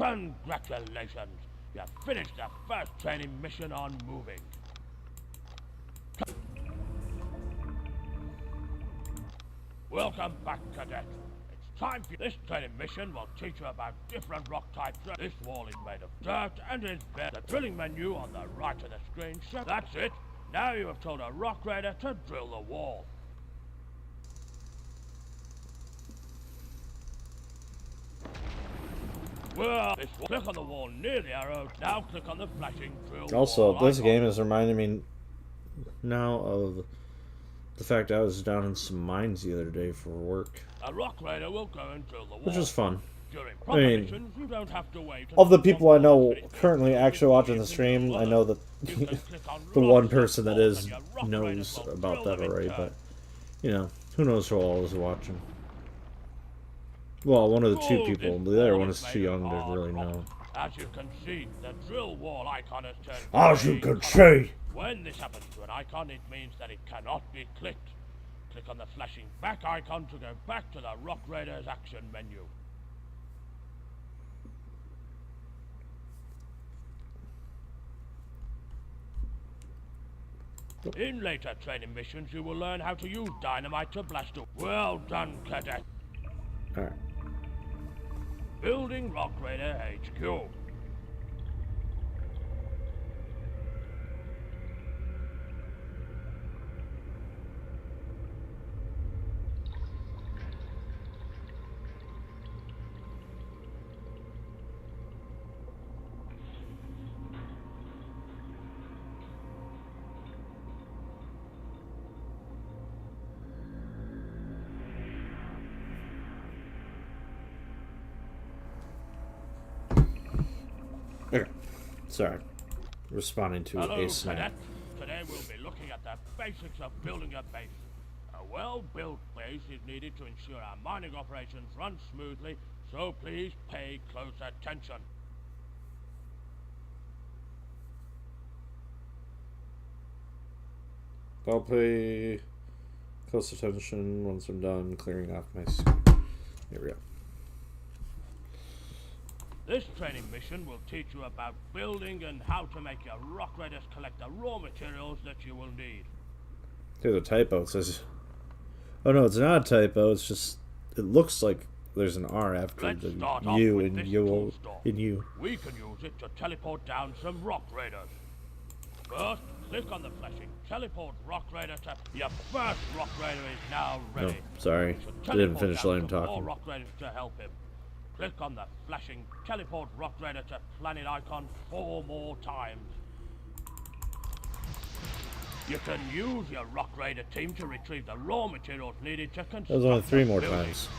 Congratulations! You finished the first training mission on moving. Welcome back, Cadet. It's time for this training mission will teach you about different rock types. This wall is made of dirt and is bare. The drilling menu on the right of the screen shows. That's it. Now you have told a rock raider to drill the wall. Well, click on the wall near the arrow. Now click on the flashing drill Also, wall this icon. game is reminding me now of the fact I was down in some mines the other day for work, A rock raider will go and drill the wall. which was fun. During I proper mean, missions, you don't have to wait of the until people I know someone else currently finishes actually watching the before you can stream, do I know that You can click on the rocks one and person that walls, is and your rock knows raiders will about drill that them in already, turn. but you know, who knows who all is watching. Well, one of the two Oh, people, this the other wall one is is too made of young to hard really rock. know. As you can see, the drill wall icon has turned As you grey can colour. see. When this happens to an icon, it means that it cannot be clicked. Click on the flashing back icon to go back to the Rock Raiders action menu. In later training missions, you will learn how to use dynamite to blast a... Well done, Cadet. Alright. Building Rock Raider HQ. Okay. Sorry. Responding to Hello, a snap. Cadet. Today we'll be looking at the basics of building a base. A well-built base is needed to ensure our mining operations run smoothly, so please pay close attention. I'll pay close attention once I'm done clearing off my screen. Here we go. This training mission will teach you about building and how to make your rock raiders collect the raw materials that you will need. There's a typo. It says... Oh no, it's not a typo. It's just... It looks like there's an R after Let's the start off U with and this you tool store. in you. We can use it to teleport down some rock raiders. First, click on the flashing teleport rock raider to... Your first rock raider is now Oh, ready. sorry. You should I didn't teleport finish down letting him some more talk. rock raiders to help him. Click on the flashing teleport rock raider to planet icon 4 more times. You can use your rock raider team to retrieve the raw materials needed to construct That was only 3 the more building. times.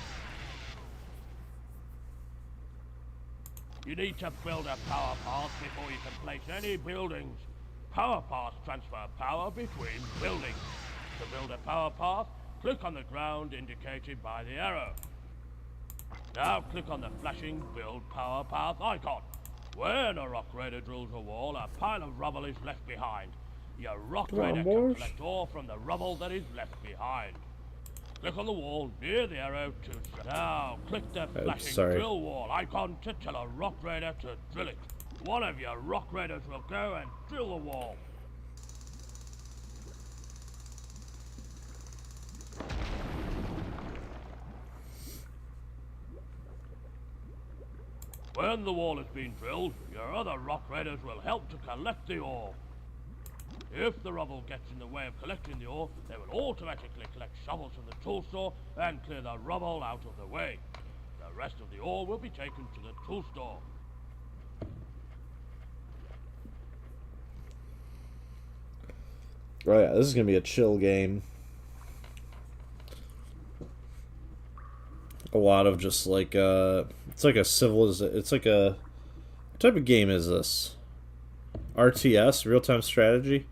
You need to build a power path before you can place any buildings. Power paths transfer power between buildings. To build a power path, click on the ground indicated by the arrow. Now click on the flashing build power path icon. When a rock raider drills a wall, a pile of rubble is left behind. Your rock Come on, raider can boys. collect ore from the rubble that is left behind. Click on the wall near the arrow to... Now click the flashing sorry. drill wall icon to tell a rock raider to drill it. One of your rock raiders will go and drill the wall. When the wall has been drilled, your other rock raiders will help to collect the ore. If the rubble gets in the way of collecting the ore, they will automatically collect shovels from the tool store and clear the rubble out of the way. The rest of the ore will be taken to the tool store. Oh yeah, this is gonna be a chill game. A lot of just like it's like a it's like a what type of game is this? RTS, real time strategy.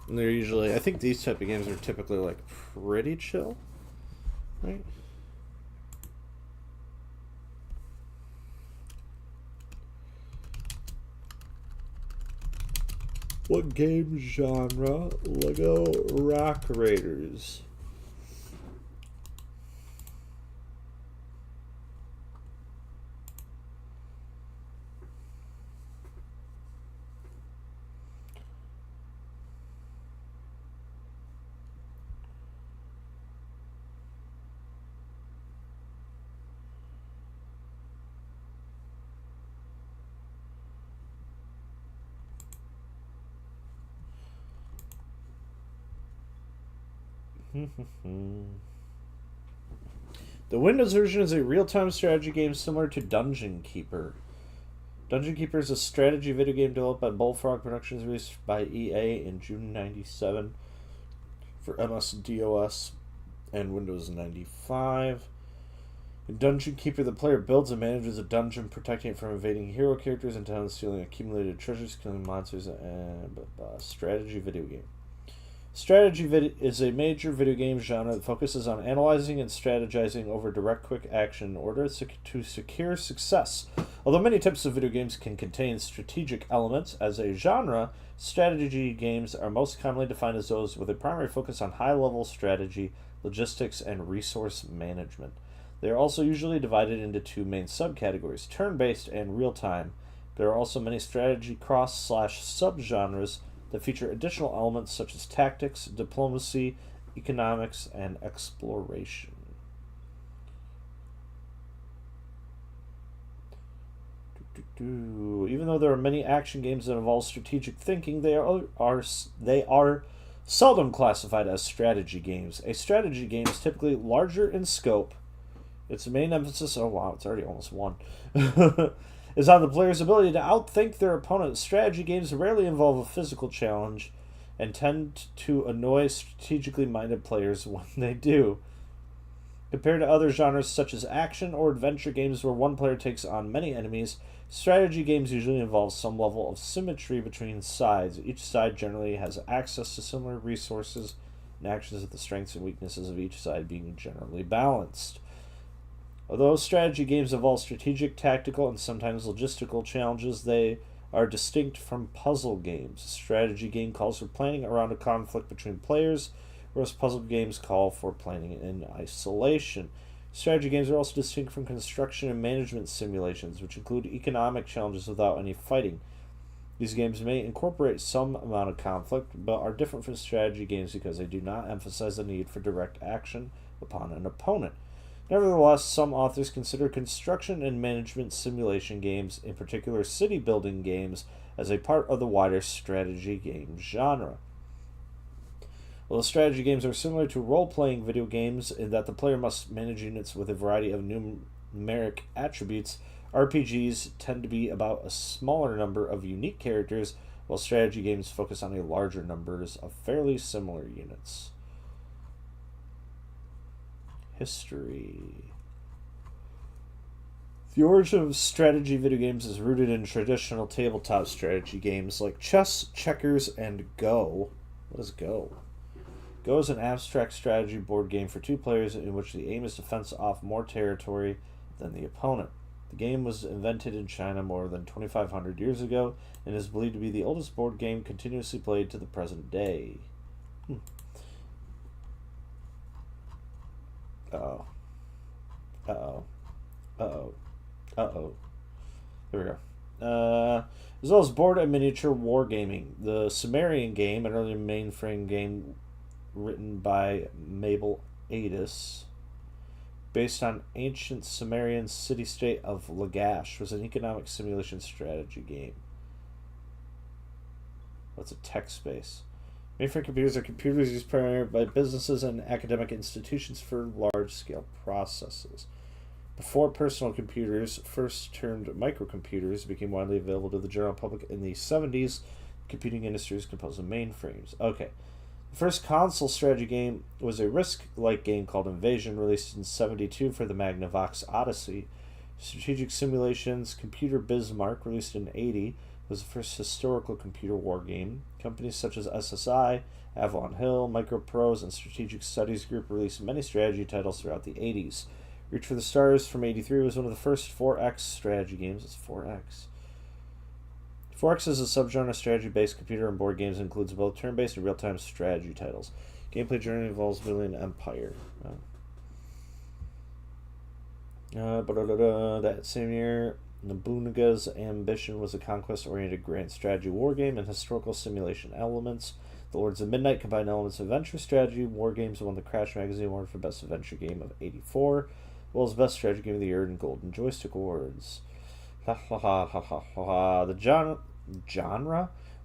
And they're usually, I think these type of games are typically like pretty chill, right? What game genre? Lego Rock Raiders. The Windows version is a real-time strategy game similar to Dungeon Keeper. Dungeon Keeper is a strategy video game developed by Bullfrog Productions, released by EA in June '97 for MS-DOS and Windows 95. In Dungeon Keeper, the player builds and manages a dungeon, protecting it from invading hero characters and towns, stealing accumulated treasures, killing monsters, and strategy video game. Strategy is a major video game genre that focuses on analyzing and strategizing over direct, quick action in order to secure success. Although many types of video games can contain strategic elements, as a genre, strategy games are most commonly defined as those with a primary focus on high-level strategy, logistics, and resource management. They are also usually divided into two main subcategories, turn-based and real-time. There are also many strategy cross/subgenres that feature additional elements such as tactics, diplomacy, economics, and exploration. Even though there are many action games that involve strategic thinking, they are seldom classified as strategy games. A strategy game is typically larger in scope. Its main emphasis, oh wow, it's already almost won, is on the player's ability to outthink their opponent. Strategy games rarely involve a physical challenge and tend to annoy strategically minded players when they do. Compared to other genres such as action or adventure games where one player takes on many enemies, strategy games usually involve some level of symmetry between sides. Each side generally has access to similar resources and actions, with the strengths and weaknesses of each side being generally balanced. Although strategy games involve strategic, tactical, and sometimes logistical challenges, they are distinct from puzzle games. A strategy game calls for planning around a conflict between players, whereas puzzle games call for planning in isolation. Strategy games are also distinct from construction and management simulations, which include economic challenges without any fighting. These games may incorporate some amount of conflict, but are different from strategy games because they do not emphasize the need for direct action upon an opponent. Nevertheless, some authors consider construction and management simulation games, in particular city building games, as a part of the wider strategy game genre. While strategy games are similar to role-playing video games in that the player must manage units with a variety of numeric attributes, RPGs tend to be about a smaller number of unique characters, while strategy games focus on a larger numbers of fairly similar units. History. The origin of strategy video games is rooted in traditional tabletop strategy games like chess, checkers, and Go. What is Go? Go is an abstract strategy board game for two players in which the aim is to fence off more territory than the opponent. The game was invented in China more than 2,500 years ago and is believed to be the oldest board game continuously played to the present day. Uh-oh. Uh-oh. Uh-oh. Uh-oh. Here we go. As well as board and miniature wargaming. The Sumerian game, an early mainframe game written by Mabel Adis, based on ancient Sumerian city-state of Lagash, was an economic simulation strategy game. What's a tech space? Mainframe computers are computers used primarily by businesses and academic institutions for large-scale processes. Before personal computers, first termed microcomputers, became widely available to the general public in the 70s, computing industry is composed of mainframes. Okay. The first console strategy game was a Risk-like game called Invasion, released in '72 for the Magnavox Odyssey. Strategic Simulations Computer Bismarck, released in '80, was the first historical computer war game. Companies such as SSI, Avalon Hill, Microprose, and Strategic Studies Group released many strategy titles throughout the '80s. Reach for the Stars from '83 was one of the first 4X strategy games. It's 4X. 4X is a subgenre strategy-based computer and board games and includes both turn-based and real-time strategy titles. Gameplay generally involves building an empire. That same year, Nobunaga's Ambition was a conquest-oriented grand strategy war game and historical simulation elements. The Lords of Midnight combined elements of adventure strategy. War games won the Crash Magazine Award for Best Adventure Game of '84, as well as Best Strategy Game of the Year and Golden Joystick Awards. The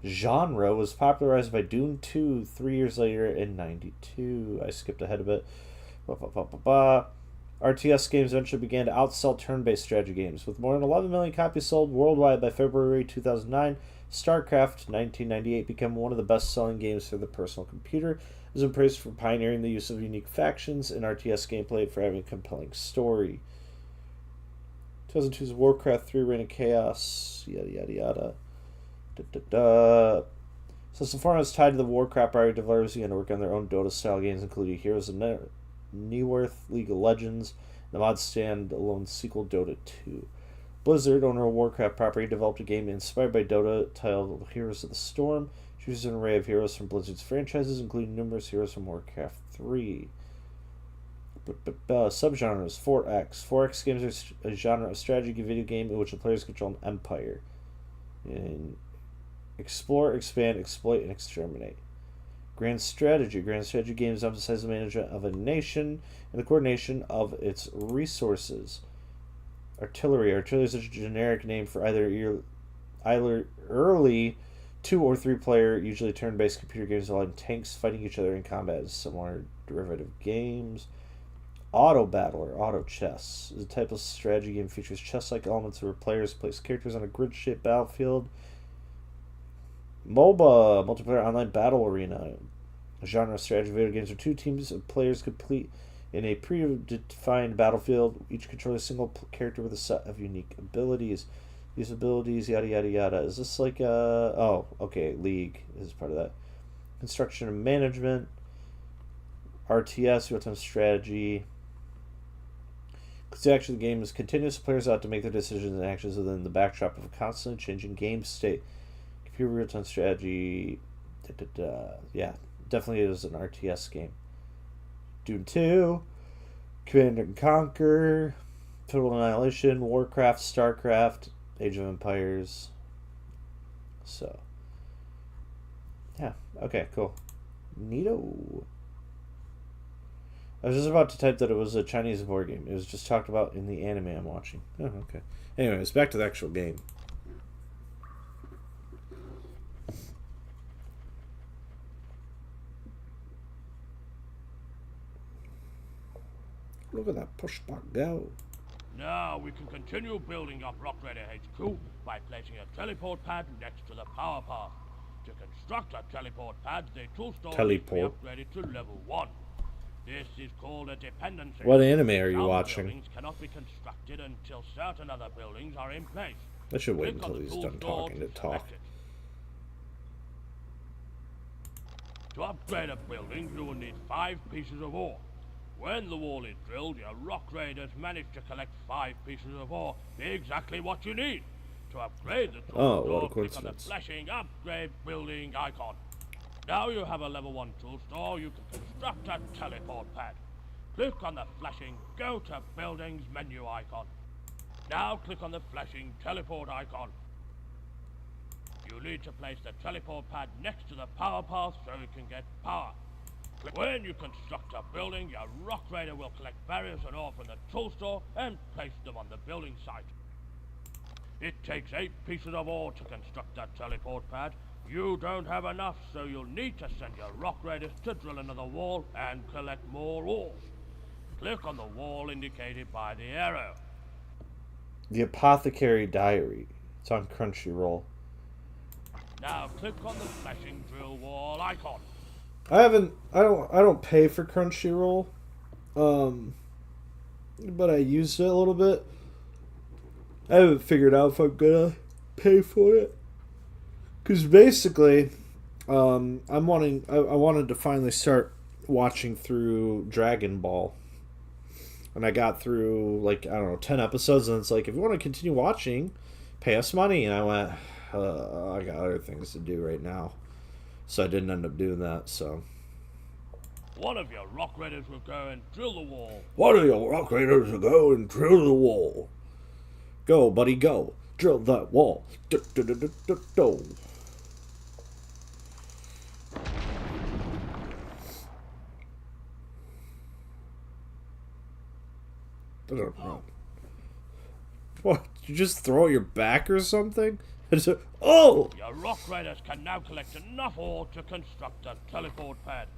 genre was popularized by Dune 2 3 years later in '92. I skipped ahead a bit. RTS games eventually began to outsell turn-based strategy games. With more than 11 million copies sold worldwide by February 2009, StarCraft 1998 became one of the best-selling games for the personal computer. It was praised for pioneering the use of unique factions in RTS gameplay and for having a compelling story. 2002's Warcraft 3 Reign of Chaos, yada yada yada. Since the format is tied to the Warcraft property, developers began to work on their own Dota-style games, including Heroes of Newerth, League of Legends, and the mod stand-alone sequel Dota 2. Blizzard, owner of Warcraft property, developed a game inspired by Dota titled Heroes of the Storm. It uses an array of heroes from Blizzard's franchises, including numerous heroes from Warcraft 3. Subgenres 4X. 4X games are a genre of strategy video game in which the players control an empire. And explore, expand, exploit, and exterminate. Grand strategy. Grand strategy games emphasize the management of a nation and the coordination of its resources. Artillery. Artillery is a generic name for either early 2 or 3 player, usually turn-based computer games allowing tanks fighting each other in combat as similar derivative games. Auto battle or auto chess is a type of strategy game features chess-like elements where players place characters on a grid-shaped battlefield. MOBA, multiplayer online battle arena. A genre of strategy video games where 2 teams of players complete in a predefined battlefield, each controlling a single character with a set of unique abilities. These abilities, yada yada yada. Is this like League is part of that. Construction and management. RTS, real-time strategy. Because the action of the game is continuous, players ought to make their decisions and actions within the backdrop of a constantly changing game state. Computer real-time strategy. Yeah, definitely is an RTS game. Dune 2, Command and Conquer, Total Annihilation, Warcraft, StarCraft, Age of Empires. So, yeah, okay, cool. Neato. I was just about to type that it was a Chinese board game. It was just talked about in the anime I'm watching. Oh, okay. Anyways, back to the actual game. Look at that pushback go. Now we can continue building up Rock Raider HQ by placing a teleport pad next to the power path. To construct a teleport pad, the tool store needs to be upgraded to level 1. This is called a dependency. What anime are you Some watching? Buildings cannot be constructed until certain other buildings are in place. I should wait Click on until the he's tool done store talking to talk. select it. To upgrade a building, you will need 5 pieces of ore. When the wall is drilled, your rock raiders manage to collect 5 pieces of ore, exactly what you need. To upgrade the tool store, click on the flashing upgrade building icon. Now you have a level 1 tool store, you can construct a teleport pad. Click on the flashing Go to Buildings menu icon. Now click on the flashing teleport icon. You need to place the teleport pad next to the power path so you can get power. When you construct a building, your rock raider will collect barriers and ore from the tool store and place them on the building site. It takes 8 pieces of ore to construct that teleport pad. You don't have enough, so you'll need to send your rock raiders to drill another wall and collect more ore. Click on the wall indicated by the arrow. The Apothecary Diary. It's on Crunchyroll. Now click on the flashing drill wall icon. I don't pay for Crunchyroll. But I used it a little bit. I haven't figured out if I'm gonna pay for it. Cause basically, I wanted to finally start watching through Dragon Ball. And I got through, like, I don't know, 10 episodes, and it's like, if you want to continue watching, pay us money. And I went, I got other things to do right now. So I didn't end up doing that, so. One of your rock raiders will go and drill the wall. One of your rock raiders will go and drill the wall. Go, buddy, go. Drill that wall. Do. What? You just throw it your back or something? Oh! Your rock raiders can now collect enough ore to construct a teleport pad.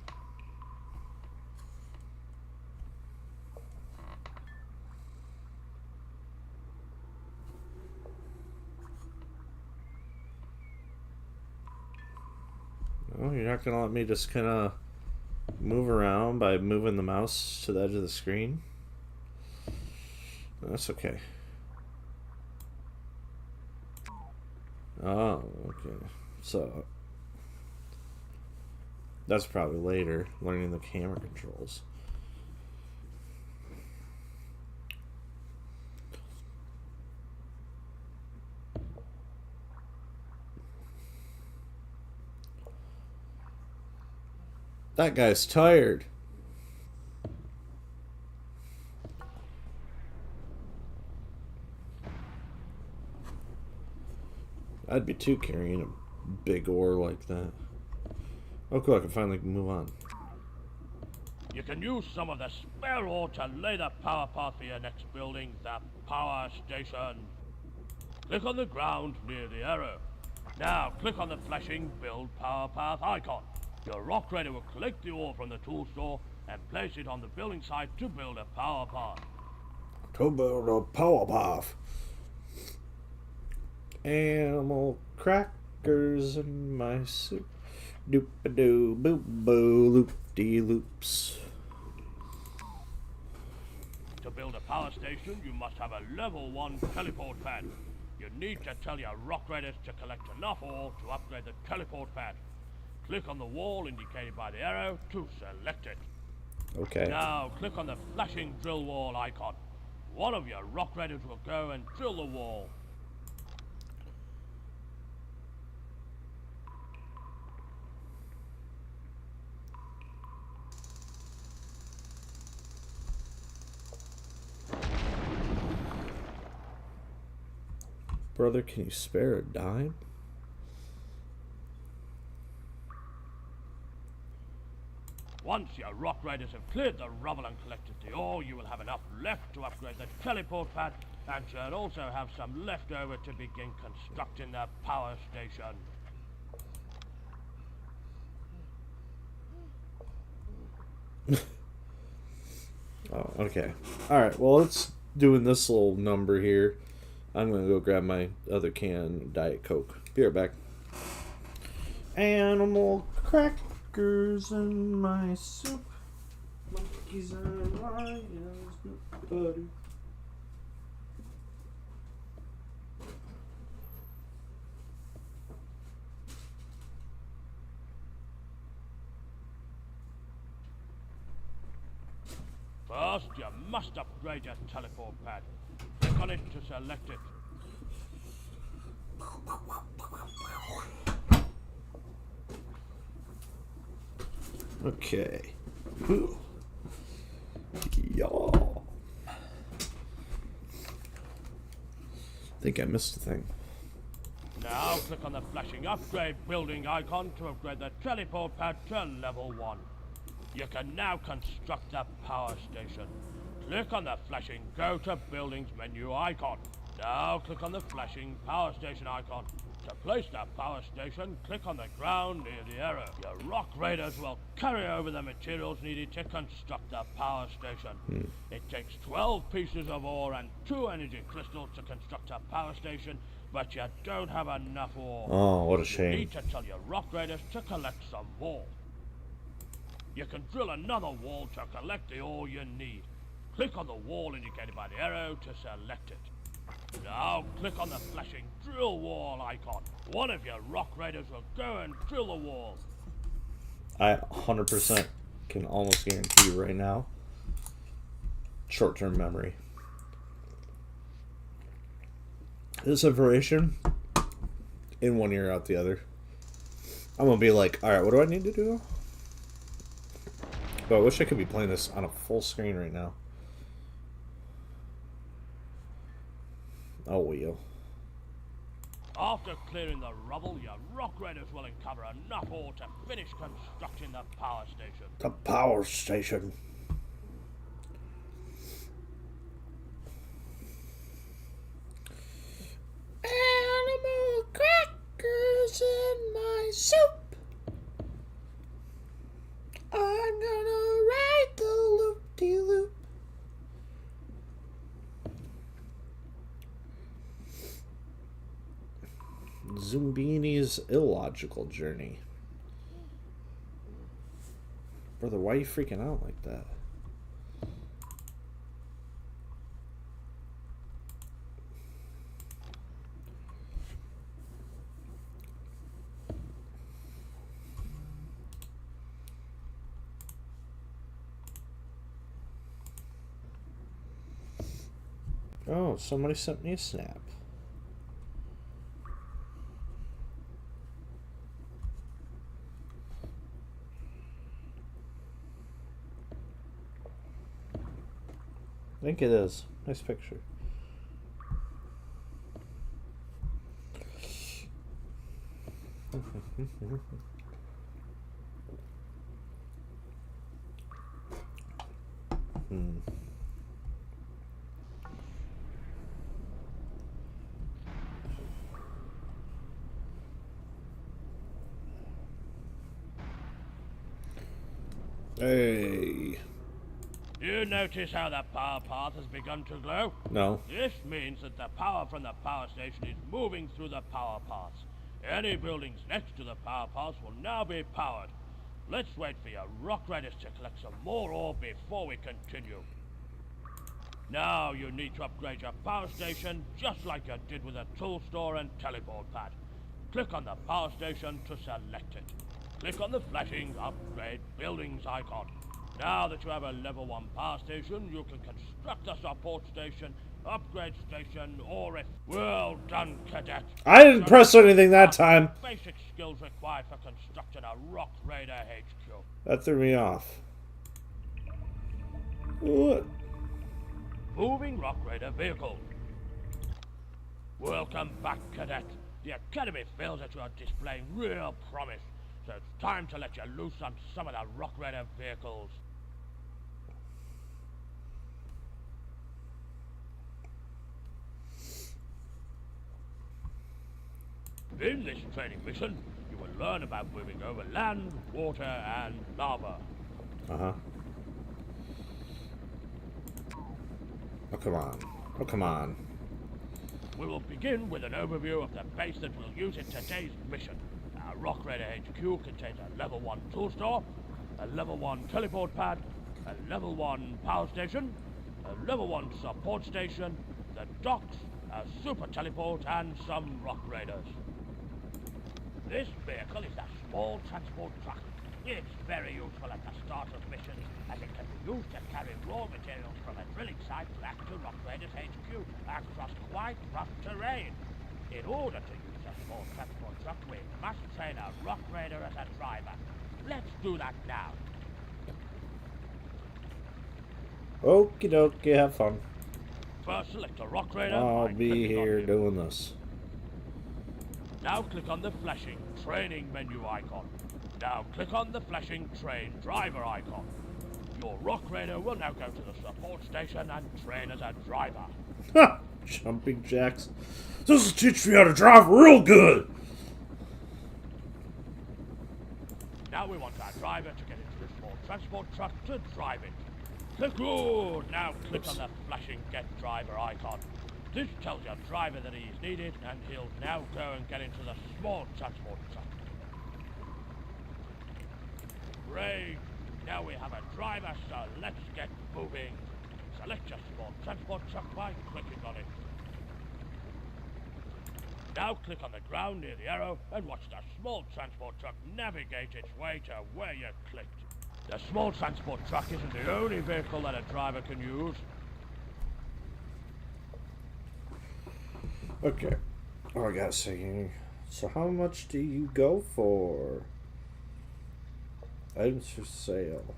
Oh, you're not gonna let me just kind of move around by moving the mouse to the edge of the screen? That's okay. Oh, okay. So that's probably later, learning the camera controls. That guy's tired. I'd be too carrying a big ore like that. Oh, cool, I can finally move on. You can use some of the spare ore to lay the power path for your next building, the power station. Click on the ground near the arrow. Now click on the flashing build power path icon. Your rock raider will collect the ore from the tool store and place it on the building site to build a power path. To build a power path. Animal crackers in my soup. Doop-a-doo, boop-boo, loop-de-loops. To build a power station, you must have a level 1 teleport pad. You need to tell your rock raiders to collect enough ore to upgrade the teleport pad. Click on the wall indicated by the arrow to select it. Okay. Now click on the flashing drill wall icon. One of your rock raiders will go and drill the wall. Brother, can you spare a dime? Once your rock raiders have cleared the rubble and collected the ore, you will have enough left to upgrade the teleport pad, and should also have some left over to begin constructing the power station. Oh, okay. Alright, well, let's doing this little number here. I'm gonna go grab my other can of Diet Coke. Be right back. Animal crackers in my soup. Monkeys and lions, buddy. First, you must upgrade your teleport pad. Click on it to select it. Okay. Y'all. Think I missed a thing. Now click on the flashing upgrade building icon to upgrade the teleport pad to level 1. You can now construct the power station. Click on the flashing go to buildings menu icon. Now click on the flashing power station icon. To place the power station, click on the ground near the arrow. Your rock raiders will carry over the materials needed to construct the power station. It takes 12 pieces of ore and 2 energy crystals to construct a power station, but you don't have enough ore. Oh, what a You shame. need to tell your rock raiders to collect some more. You can drill another wall to collect the ore you need. Click on the wall indicated by the arrow to select it. Now click on the flashing drill wall icon. One of your rock raiders will go and drill the wall. I 100% can almost guarantee right now. Short-term memory. This information in one ear, out the other. I'm gonna be like, all right, what do I need to do? But I wish I could be playing this on a full screen right now. Oh, well. After clearing the rubble, your rock raiders will uncover enough ore to finish constructing the power station. The power station. Animal crackers in my soup. I'm gonna ride the loop-de-loop. Zumbini's illogical journey. Brother, why are you freaking out like that? Oh, somebody sent me a snap. I think it is. Nice picture. Hey. You notice how the power path has begun to glow? No. This means that the power from the power station is moving through the power paths. Any buildings next to the power paths will now be powered. Let's wait for your rock raiders to collect some more ore before we continue. Now you need to upgrade your power station just like you did with the tool store and teleport pad. Click on the power station to select it. Click on the flashing upgrade buildings icon. Now that you have a level 1 power station, you can construct a support station, upgrade station, or if... Well done, cadet. I didn't press anything that time. Basic skills required for constructing a Rock Raider HQ. That threw me off. What? Moving Rock Raider vehicle. Welcome back, cadet. The Academy feels that you are displaying real promise, so it's time to let you loose on some of the Rock Raider vehicles. In this training mission, you will learn about moving over land, water, and lava. Uh-huh. Oh, come on. Oh, come on. We will begin with an overview of the base that we'll use in today's mission. Our Rock Raider HQ contains a level 1 tool store, a level 1 teleport pad, a level 1 power station, a level 1 support station, the docks, a super teleport, and some Rock Raiders. This vehicle is a small transport truck. It's very useful at the start of missions, as it can be used to carry raw materials from a drilling site back to Rock Raiders HQ across quite rough terrain. In order to use a small transport truck, we must train a Rock Raider as a driver. Let's do that now. Okie dokie, have fun. First, select a Rock Raider. I'll by be clicking on here him. doing this. Now click on the flashing training menu icon. Now click on the flashing train driver icon. Your Rock Raider will now go to the support station and train as a driver. Ha! Jumping jacks. This will teach me how to drive real good. Now we want our driver to get into the small transport truck to drive it. Click good. Now click on the flashing get driver icon. This tells your driver that he is needed, and he'll now go and get into the small transport truck. Great! Now we have a driver, so let's get moving. Select your small transport truck by clicking on it. Now click on the ground near the arrow and watch the small transport truck navigate its way to where you clicked. The small transport truck isn't the only vehicle that a driver can use. Okay. Oh, I gotta say, so how much do you go for? Items for sale.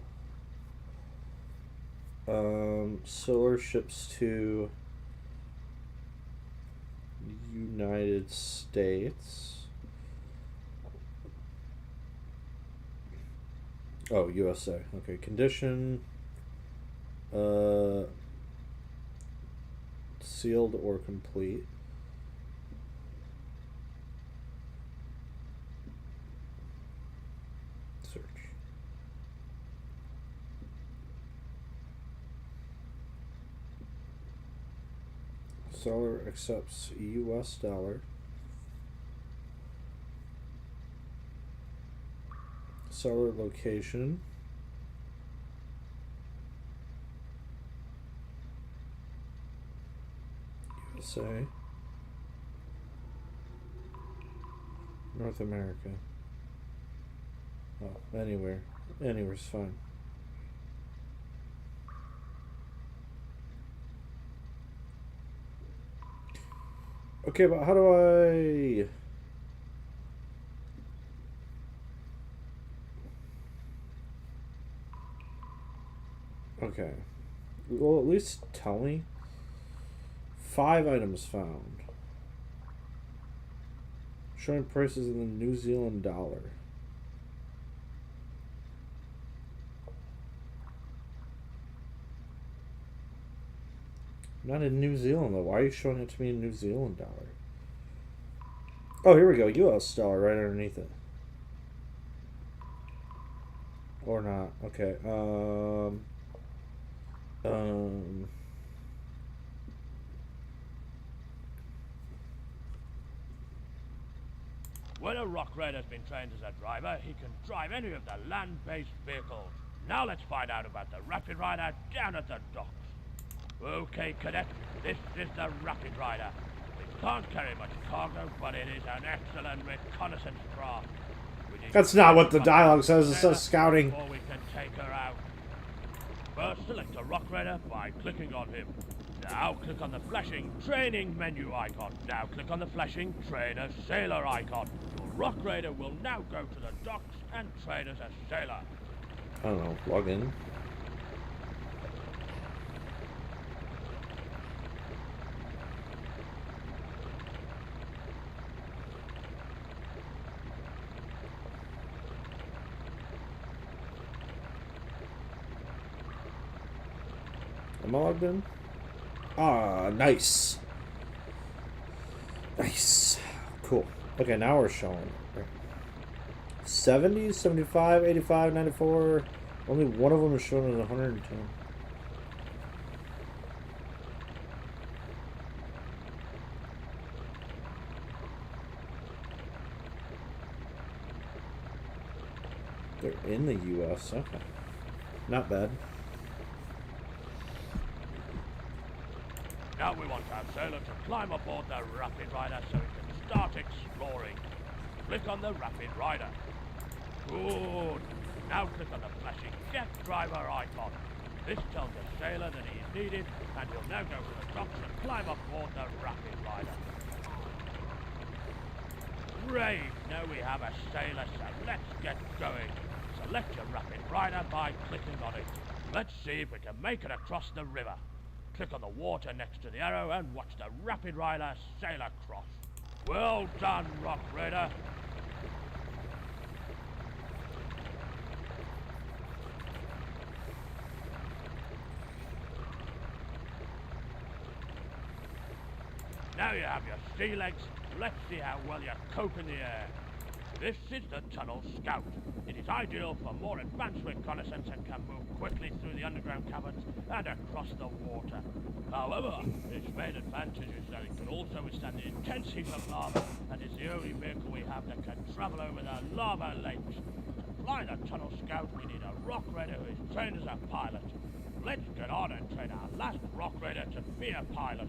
Solar ships to United States. Oh, USA. Okay, condition. Sealed or complete. Search. Seller accepts US dollar. Seller location. USA. North America. Oh, anywhere. Anywhere's fine. Okay, but how do I... Okay. Well, at least tell me. 5 items found. Showing prices in the New Zealand dollar. Not in New Zealand though. Why are you showing it to me in New Zealand dollar? Oh, here we go. US dollar right underneath it. Or not. Okay. When a rock raider has been trained as a driver, he can drive any of the land-based vehicles. Now let's find out about the Rapid Rider down at the docks. Okay, cadet, this is the Rapid Rider. It can't carry much cargo, but it is an excellent reconnaissance craft. That's not what the dialogue says. It says scouting. Before we can take her out. First, select a rock raider by clicking on him. Now click on the flashing training menu icon. Now click on the flashing trainer sailor icon. Your rock raider will now go to the docks and train as a sailor. I don't know. Log in. Am I logged in? Ah, nice. Nice. Cool. Okay, now we're showing. 70, 75, 85, 94. Only one of them is shown as 110. They're in the US. Okay. Not bad. Now we want our sailor to climb aboard the Rapid Rider so he can start exploring. Click on the Rapid Rider. Good. Now click on the flashing Get Driver icon. This tells the sailor that he is needed, and he'll now go to the docks and climb aboard the Rapid Rider. Great. Now we have a sailor, so let's get going. Select your Rapid Rider by clicking on it. Let's see if we can make it across the river. Click on the water next to the arrow and watch the Rapid Rider sail across. Well done, Rock Raider. Now you have your sea legs. Let's see how well you cope in the air. This is the Tunnel Scout. It is ideal for more advanced reconnaissance and can move quickly through the underground caverns and across the water. However, its main advantage is that it can also withstand the intense heat of lava and is the only vehicle we have that can travel over the lava lakes. To fly the Tunnel Scout, we need a Rock Raider who is trained as a pilot. Let's get on and train our last Rock Raider to be a pilot.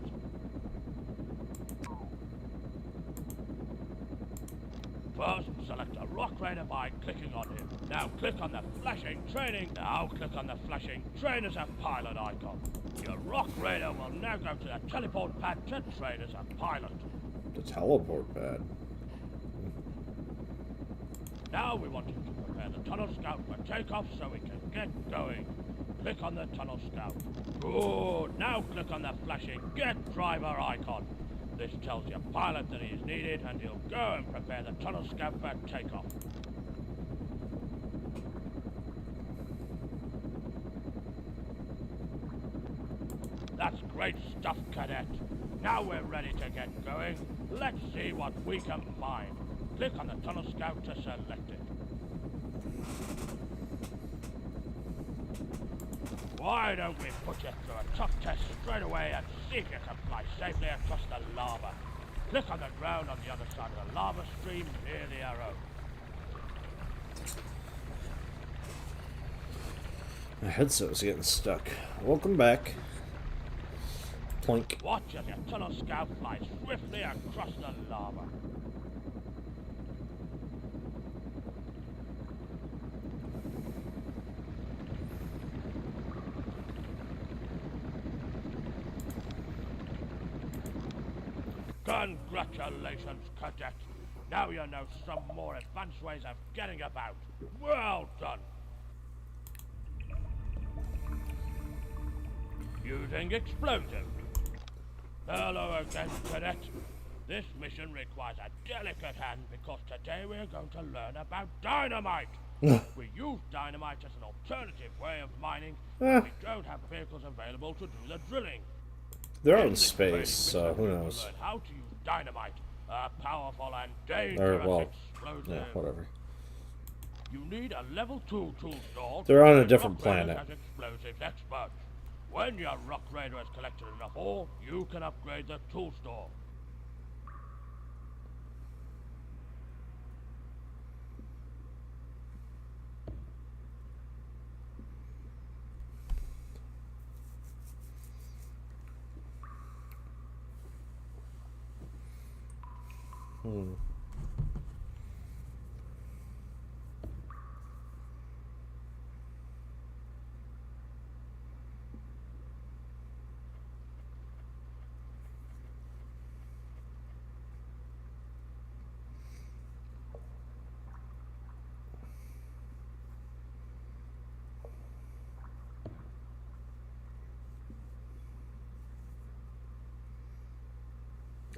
First, select a Rock Raider by clicking on him. Now click on the flashing training. Now click on the flashing train as a pilot icon. Your Rock Raider will now go to the teleport pad to train as a pilot. The teleport pad. Now we want you to prepare the Tunnel Scout for takeoff so we can get going. Click on the Tunnel Scout. Good. Now click on the flashing Get Driver icon. This tells your pilot that he is needed and he'll go and prepare the Tunnel Scout for takeoff. That's great stuff, Cadet. Now we're ready to get going. Let's see what we can find. Click on the Tunnel Scout to select it. Why don't we put you through a tough test straight away and see if you can fly safely across the lava. Click on the ground on the other side of the lava stream near the arrow. My headset was getting stuck. Welcome back. Plink. Watch as your Tunnel Scout flies swiftly across the lava. Congratulations, Cadet. Now you know some more advanced ways of getting about. Well done. Using explosives. Hello again, Cadet. This mission requires a delicate hand because today we're going to learn about dynamite. We use dynamite as an alternative way of mining, but we don't have vehicles available to do the drilling. They're out in space, so who knows? Learn how to use dynamite, a powerful and dangerous explosive. Yeah, whatever. You need a level 2 tool store. They're on a to different Rock Raiders planet. as explosives experts. When your Rock Raider has collected enough ore, you can upgrade the tool store.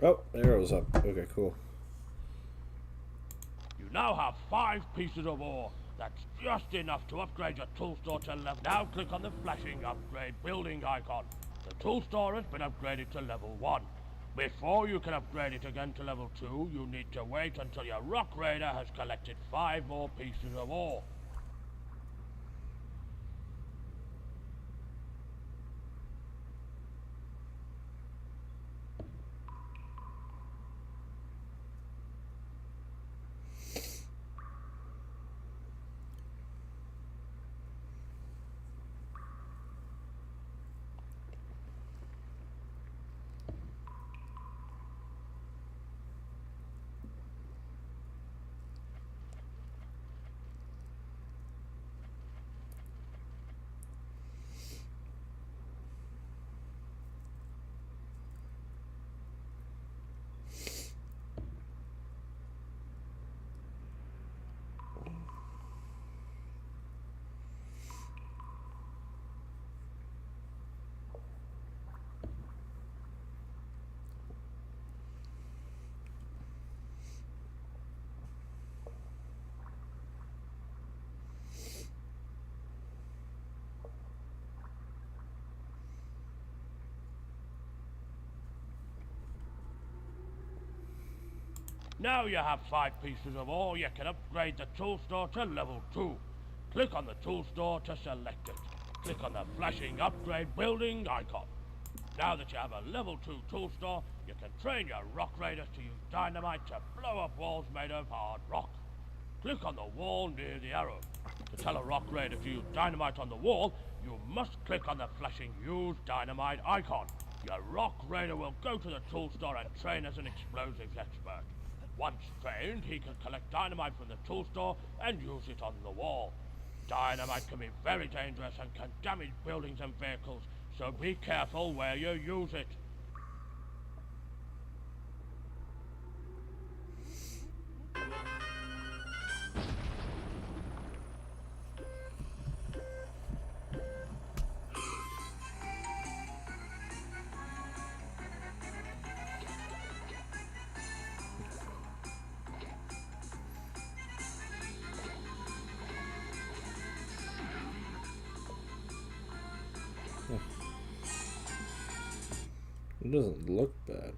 Oh, the arrow's up. Okay, cool. You now have 5 pieces of ore. That's just enough to upgrade your tool store to level. Now click on the flashing upgrade building icon. The tool store has been upgraded to level 1. Before you can upgrade it again to level 2, you need to wait until your Rock Raider has collected 5 more pieces of ore. Now you have 5 pieces of ore, you can upgrade the tool store to level 2. Click on the tool store to select it. Click on the flashing upgrade building icon. Now that you have a level 2 tool store, you can train your rock raiders to use dynamite to blow up walls made of hard rock. Click on the wall near the arrow. To tell a rock raider to use dynamite on the wall, you must click on the flashing use dynamite icon. Your rock raider will go to the tool store and train as an explosives expert. Once trained, he can collect dynamite from the tool store and use it on the wall. Dynamite can be very dangerous and can damage buildings and vehicles, so be careful where you use it. It doesn't look bad.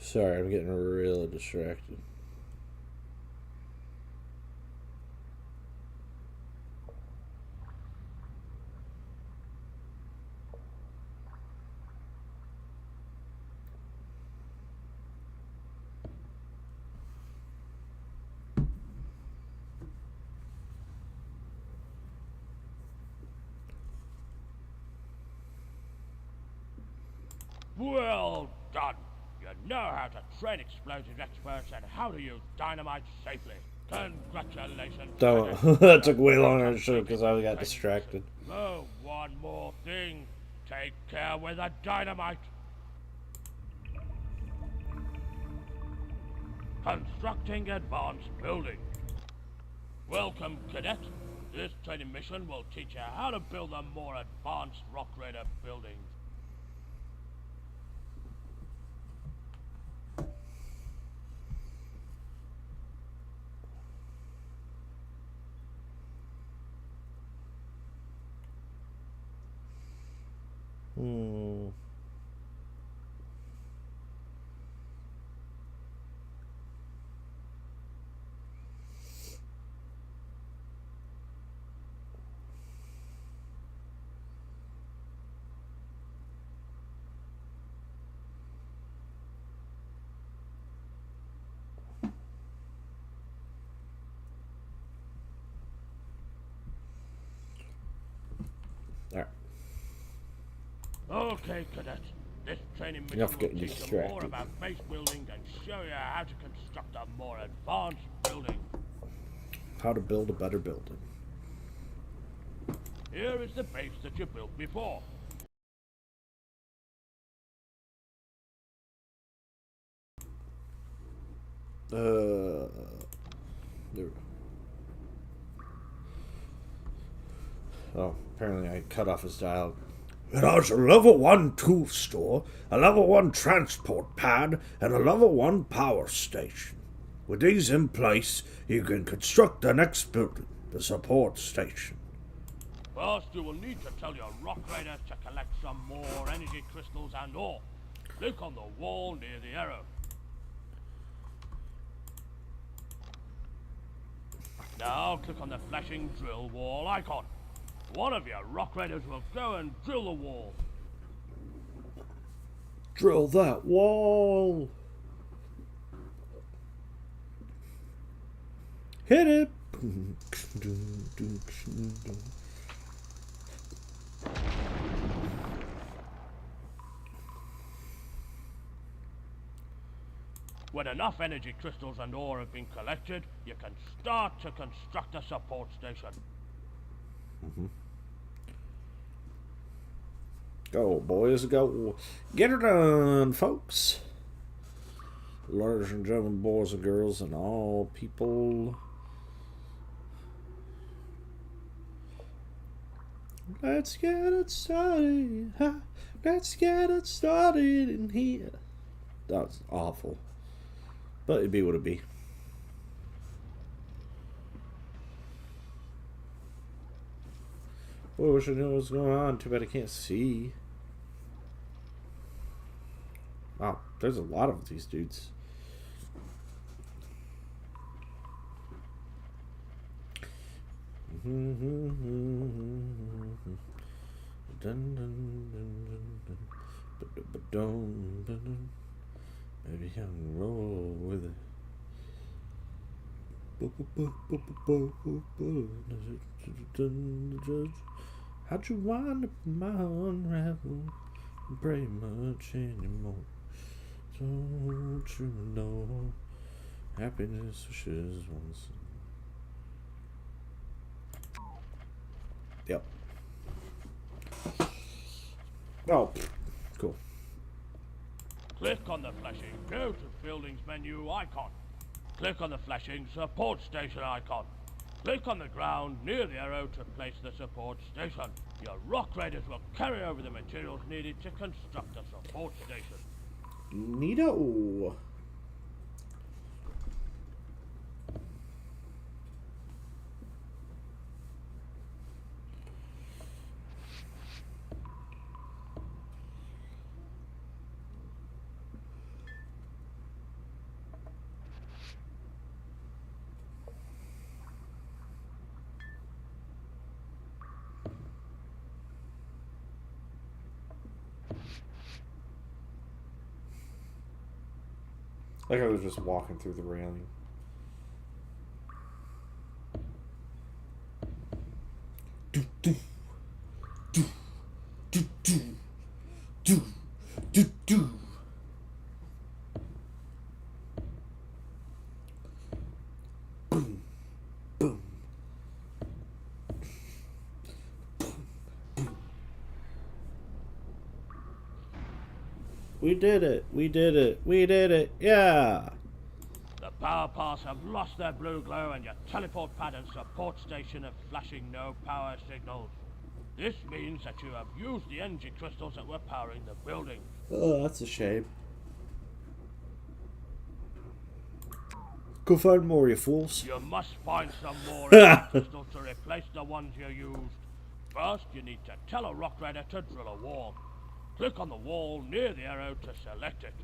Sorry, I'm getting really distracted. Well done! You know how to train explosives experts and how to use dynamite safely. Congratulations! That took way longer than it should because I got distracted. Oh, one more thing. Take care with the dynamite. Constructing advanced building. Welcome, cadet. This training mission will teach you how to build a more advanced rock raider building. Alright. Okay, cadet. This training mission Enough will getting teach you distracted. more about base building and show you how to construct a more advanced building. How to build a better building. Here is the base that you built before. There we go. Oh, apparently I cut off his dialogue. It has a level 1 tool store, a level 1 transport pad, and a level 1 power station. With these in place, you can construct the next building, the support station. First, you will need to tell your rock raiders to collect some more energy crystals and ore. Click on the wall near the arrow. Now click on the flashing drill wall icon. One of your rock raiders will go and drill the wall. Drill that wall! Hit it! When enough energy crystals and ore have been collected, you can start to construct a support station. Go, boys, go. Get her done, folks. Ladies and gentlemen, boys and girls, and all people. Let's get it started. Let's get it started in here. That was awful. But it'd be what it'd be. Boy, I wish I knew what was going on. Too bad I can't see. Wow, there's a lot of these dudes. Maybe I can roll with it. How'd you wind up in my unravel? Pray much anymore. Don't you know happiness wishes once. Yep. Oh, cool. Click on the flashing Go to Buildings menu icon. Click on the flashing Support Station icon. Click on the ground near the arrow to place the support station. Your rock raiders will carry over the materials needed to construct a support station. Neato. Like I was just walking through the railing. Boom, boom. We did it. We did it. We did it. Yeah. The power paths have lost their blue glow and your teleport pad and support station are flashing no power signals. This means that you have used the energy crystals that were powering the building. Oh, that's a shame. Go find more, you fools. You must find some more energy crystals to replace the ones you used. First, you need to tell a rock raider to drill a wall. Click on the wall near the arrow to select it.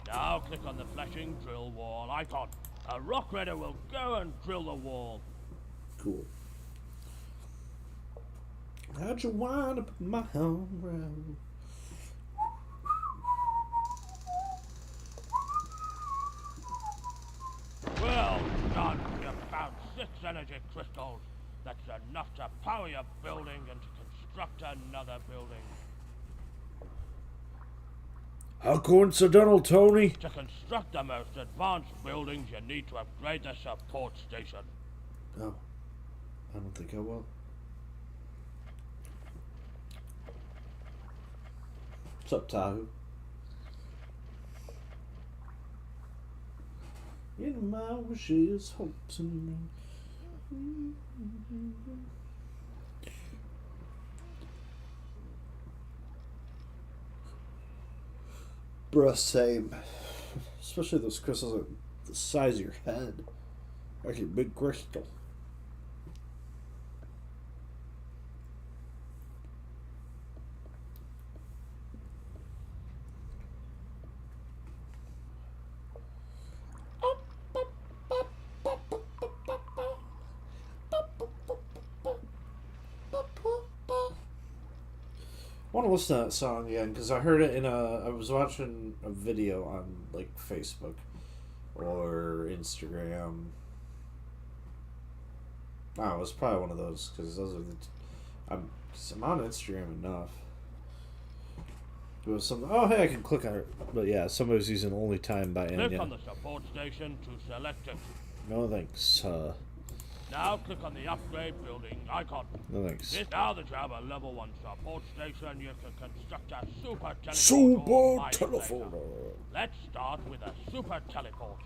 Now click on the flashing drill wall icon. A rock raider will go and drill the wall. Cool. How'd you wind up in my home road? Well done. You found 6 energy crystals. That's enough to power your building and to construct another building. How coincidental, Tony. To construct the most advanced buildings, you need to upgrade the support station. Oh, I don't think I will. What's up, Tahu? In my wishes, hopes, and bruh, same. Especially those crystals are the size of your head. Like a big crystal. I want to listen to that song again because I heard it in I was watching a video on like Facebook or Instagram. Oh, it was probably one of those because those are I'm on Instagram enough. It was some. Oh, hey, I can click on it. But yeah, somebody's using only time by Click on Anya. the support station to select it. No thanks. Now click on the upgrade building icon. No thanks. Now that you have a level 1 support station, you can construct a super teleport or Super mining telephone. laser. Let's start with a super teleport.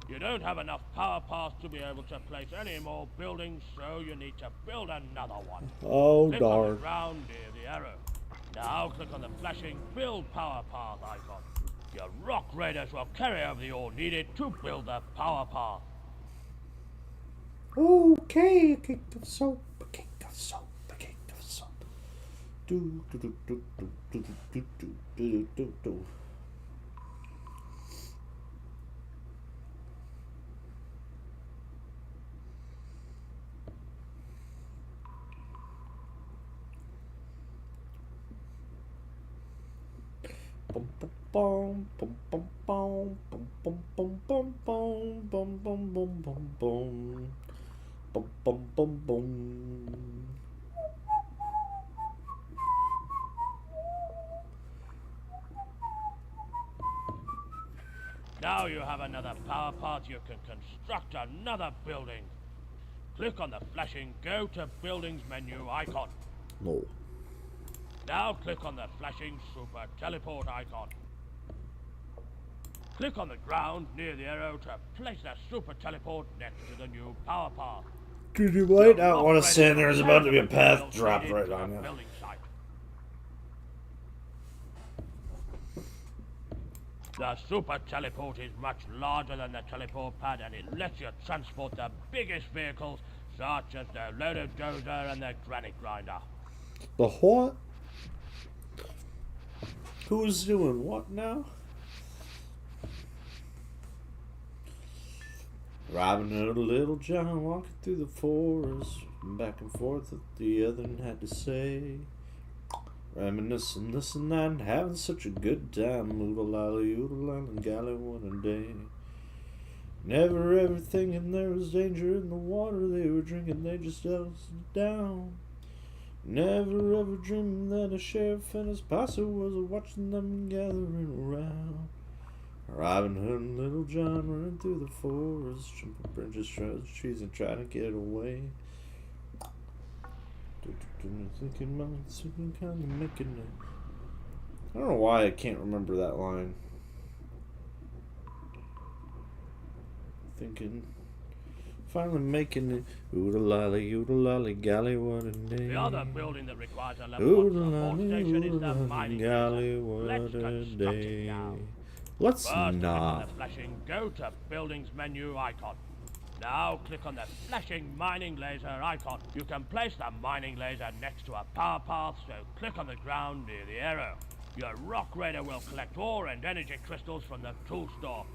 You don't have enough power paths to be able to place any more buildings, so you need to build another one. Oh, Click on the darn. ground near the arrow. Now click on the flashing build power path icon. Your rock raiders will carry over the ore needed to build the power path. Okay, a cake of soap, a cake of soap, a cake of soap. Do do do do do do do do do do do. Bum bum bum bum bum bum bum bum bum bum bum bum bum bum bum bum bum bum bum. Now you have another power path, you can construct another building. Click on the flashing Go to Buildings menu icon. No. Now click on the flashing Super Teleport icon. Click on the ground near the arrow to place the Super Teleport next to the new power path. Dude, you might not want to stand there. There's about to be a path dropped right on you. Building site. The Super Teleport is much larger than the teleport pad, and it lets you transport the biggest vehicles, such as the loader dozer and the granite grinder. The what? Who's doing what now? Robin Hood and Little John walking through the forest, back and forth what the other had to say. Reminiscing, this and that, and having such a good time. Oodle-lally, oodle-lally, golly, what a day. Never ever thinking there was danger in the water they were drinking, they just doused it down. Never ever dreaming that a sheriff and his posse was watching them gathering around. Robin Hood and Little John running through the forest, jumping branches, trees, and trying to get away. Thinking about something kind of making it. I don't know why I can't remember that line. Thinking, finally making it. Oodle-lally, golly, what a day. The other building that requires a level 1 support station is the mining golly, laser. what Let's a construct it day. now. Let's First, click on not. the flashing Go to Buildings menu icon. Now click on the flashing mining laser icon. You can place the mining laser next to a power path, so click on the ground near the arrow. Your rock raider will collect ore and energy crystals from the tool store.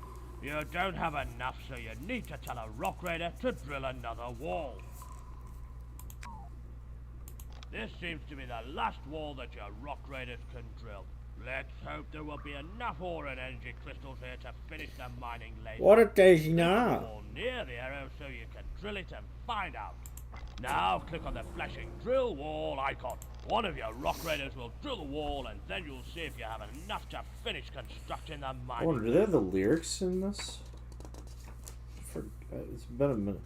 You don't have enough, so you need to tell a rock raider to drill another wall. This seems to be the last wall that your rock raiders can drill. Let's hope there will be enough ore and energy crystals here to finish the mining laser. What if there's Click on the not? wall near the arrow so you can drill it and find out. Now click on the flashing drill wall icon. One of your rock raiders will drill the wall, and then you'll see if you have enough to finish constructing the I mining wonder, do they have the lyrics in this? It's been a minute.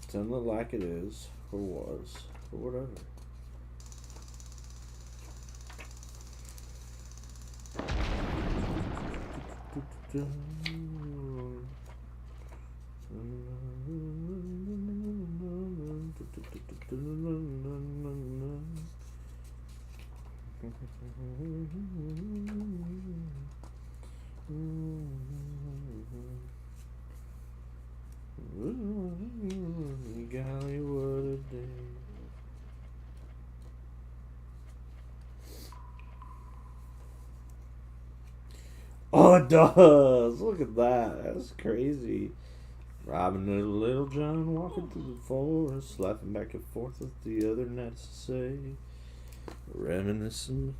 Doesn't look like it is, or was, or whatever. Golly, what a day. Oh, it does. Look at that. That's crazy. Robin Hood and Little John walking through the forest, laughing back and forth with the other gnats to say, reminiscing.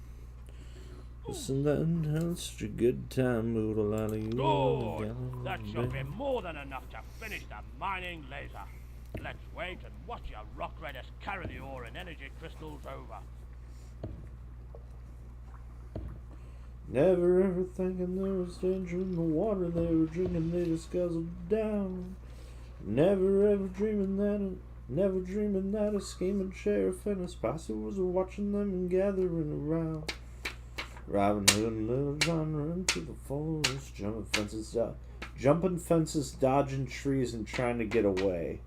Listen, that and having such a good time, oodle-lally, Good! That should be more than enough to finish the mining laser. Let's wait and watch your rock raiders carry the ore and energy crystals over. Never ever thinking there was danger in the water they were drinking, they just guzzled it down. Never ever dreaming that a scheming sheriff and his posse was watching them and gathering around. Robin Hood and Little John run through the forest, jumping fences, dodging trees, and trying to get away.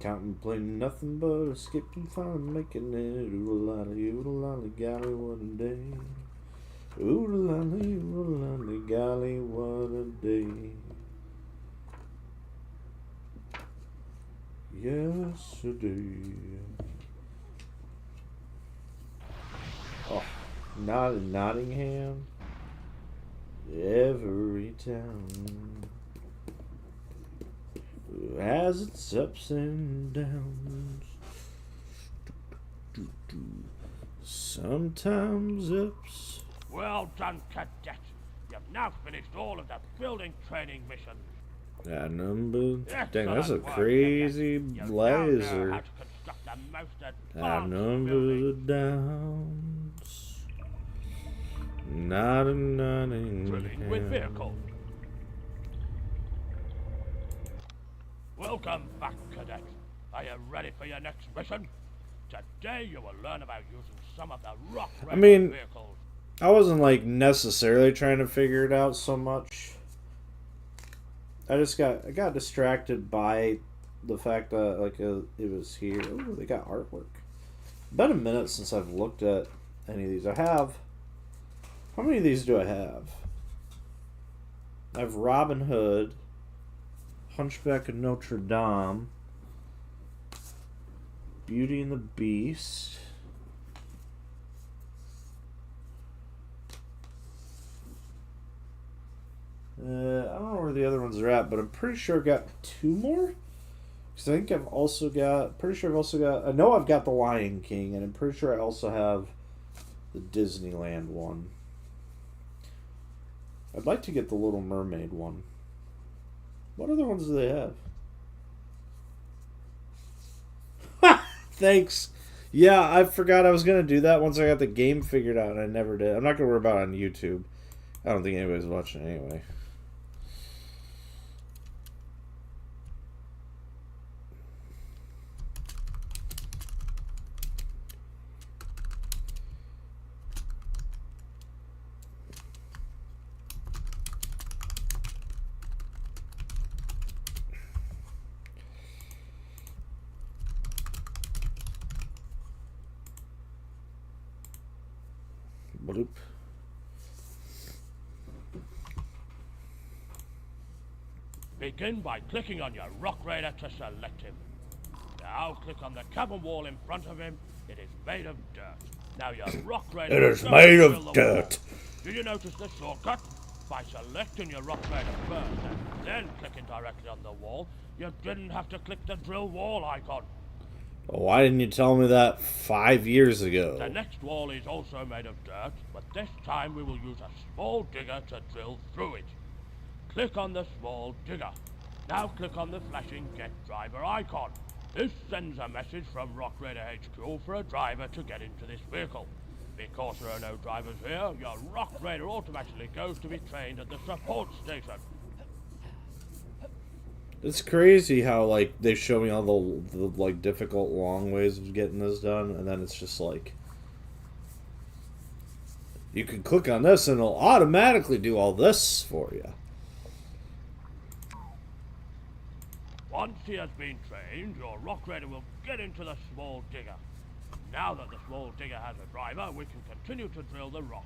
Contemplating nothing but escaping, finally making it. Oodle-lolly, golly, what a day. Oodle-lolly, golly, what a day. Yesterday. Oh, not in Nottingham. Every town has its ups and downs. Sometimes ups. Well done, cadet. You've now finished all of the building training missions. That number. Dang, that's a Excellent work, crazy cadet. You now know laser. how to construct the most That advanced number building. downs. Not a Drilling with Nottingham. vehicles. Welcome back, cadet. Are you ready for your next mission? Today you will learn about using some of the rock mean- vehicles. I wasn't like necessarily trying to figure it out so much. I got distracted by the fact that it was here. Oh, they got artwork. Been a minute since I've looked at any of these. I have. How many of these do I have? I have Robin Hood, Hunchback of Notre Dame, Beauty and the Beast. I don't know where the other ones are at, but I'm pretty sure I've got two more. Because I think I've also got. I know I've got the Lion King, and I'm pretty sure I also have the Disneyland one. I'd like to get the Little Mermaid one. What other ones do they have? Thanks. Yeah, I forgot I was going to do that once I got the game figured out, and I never did. I'm not going to worry about it on YouTube. I don't think anybody's watching anyway. Bloop. Begin by clicking on your Rock Raider to select him. Now click on the cabin wall in front of him. It is made of dirt. Now your Rock Raider It is will made go of drill the dirt. wall. Do you notice the shortcut? By selecting your Rock Raider first and then clicking directly on the wall, you didn't have to click the drill wall icon. Why didn't you tell me that 5 years ago? The next wall is also made of dirt, but this time we will use a small digger to drill through it. Click on the small digger. Now click on the flashing Get Driver icon. This sends a message from Rock Raider HQ for a driver to get into this vehicle. Because there are no drivers here, your Rock Raider automatically goes to be trained at the support station. It's crazy how like they show me all the like difficult long ways of getting this done, and then it's just like you can click on this and it'll automatically do all this for you. Once he has been trained, your Rock Raider will get into the small digger. Now that the small digger has a driver, we can continue to drill the rock.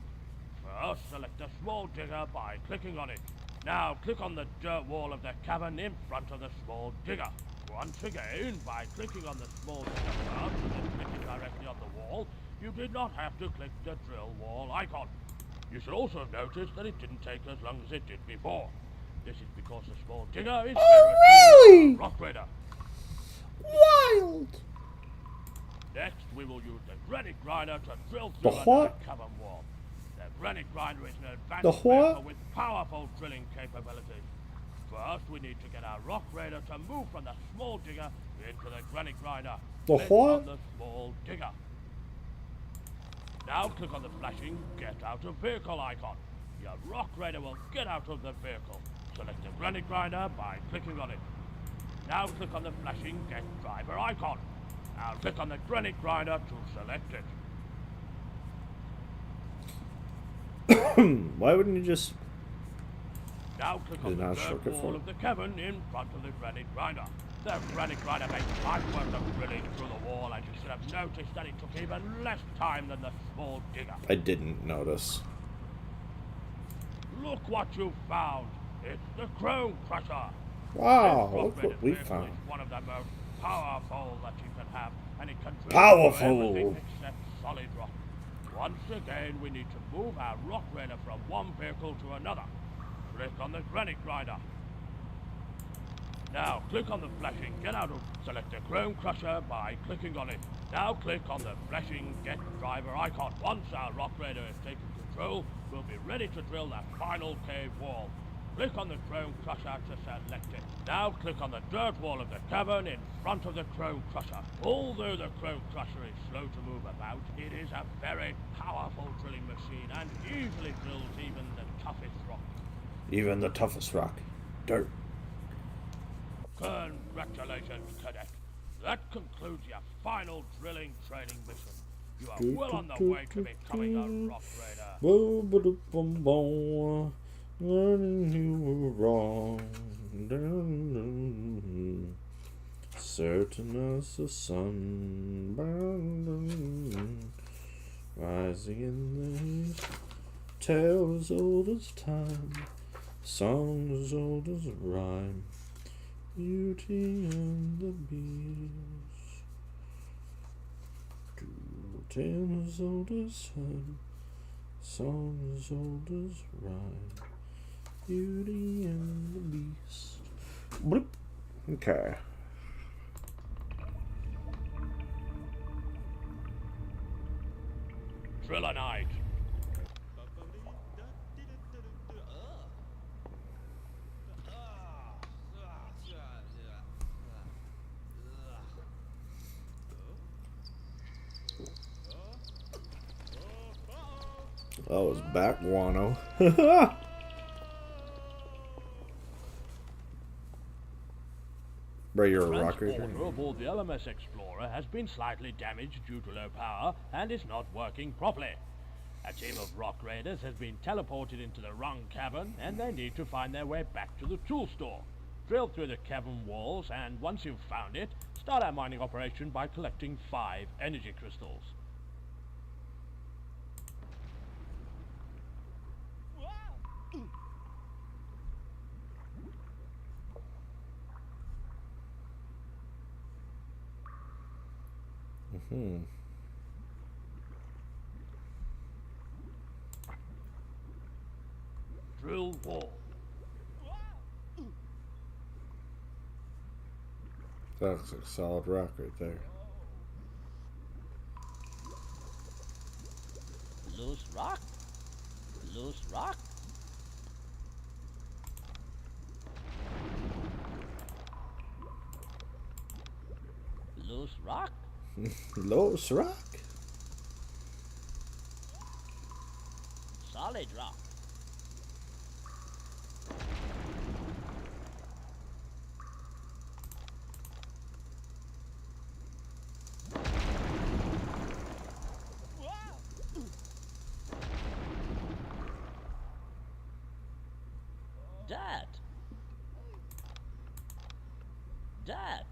First, select the small digger by clicking on it. Now, click on the dirt wall of the cavern in front of the small digger. Once again, by clicking on the small digger first and then clicking directly on the wall, you did not have to click the drill wall icon. You should also have noticed that it didn't take as long as it did before. This is because the small digger is really? Rock Raider. Wild. Next, we will use the granite grinder to drill through The what? the cavern wall. The granite grinder is an advanced The what? vehicle with powerful drilling capabilities. First, we need to get our Rock Raider to move from the small digger into the granite grinder. The Click what? on the small digger. Now click on the flashing Get Out of Vehicle icon. Your Rock Raider will get out of the vehicle. Select the granite grinder by clicking on it. Now click on the flashing Get Driver icon. Now click on the granite grinder to select it. Why wouldn't you just... Now click on Is it the not a third shortcut wall for it? of the cavern in front of the granite grinder. The granite grinder makes light work of drilling through the wall, and you should have noticed that it took even less time than the small digger. I didn't notice. Look what you found! It's the Chrome Crusher! Wow, This look what we vehicle found. is one of the most powerful that you can have, and it can drill Powerful. through everything except solid rock. Once again, we need to move our Rock Raider from one vehicle to another. Click on the granite grinder. Now click on the flashing Get Out of. Select the Chrome Crusher by clicking on it. Now click on the flashing Get Driver icon. Once our Rock Raider has taken control, we'll be ready to drill that final cave wall. Click on the Chrome Crusher to select it. Now click on the dirt wall of the cavern in front of the Chrome Crusher. Although the Chrome Crusher is slow to move about, it is a very powerful drilling machine and easily drills even the toughest rock. Even the toughest rock. Dirt. Congratulations, Cadet. That concludes your final drilling training mission. You are well on the way to becoming a Rock Raider. Learning you were wrong. Certain as the sun. Rising in the east. Tale as old as time. Song as old as rhyme. Beauty and the Beast. Tale as old as time. Song as old as rhyme. Beauty and the Beast. Bloop. Okay. Driller Knight. Oh, it's back, Guano. Bro, you're a rock raider? Transporter aboard the LMS Explorer has been slightly damaged due to low power and is not working properly. A team of Rock Raiders has been teleported into the wrong cavern and they need to find their way back to the tool store. Drill through the cavern walls and once you've found it, start our mining operation by collecting 5 energy crystals. Drill wall. That's a solid rock right there. Loose rock. Loose rock. Loose rock. Loose rock? Solid rock. Dad. Dad.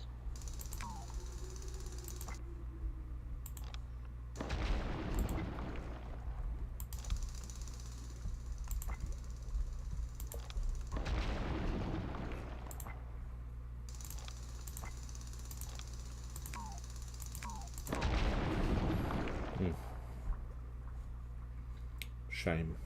Shame.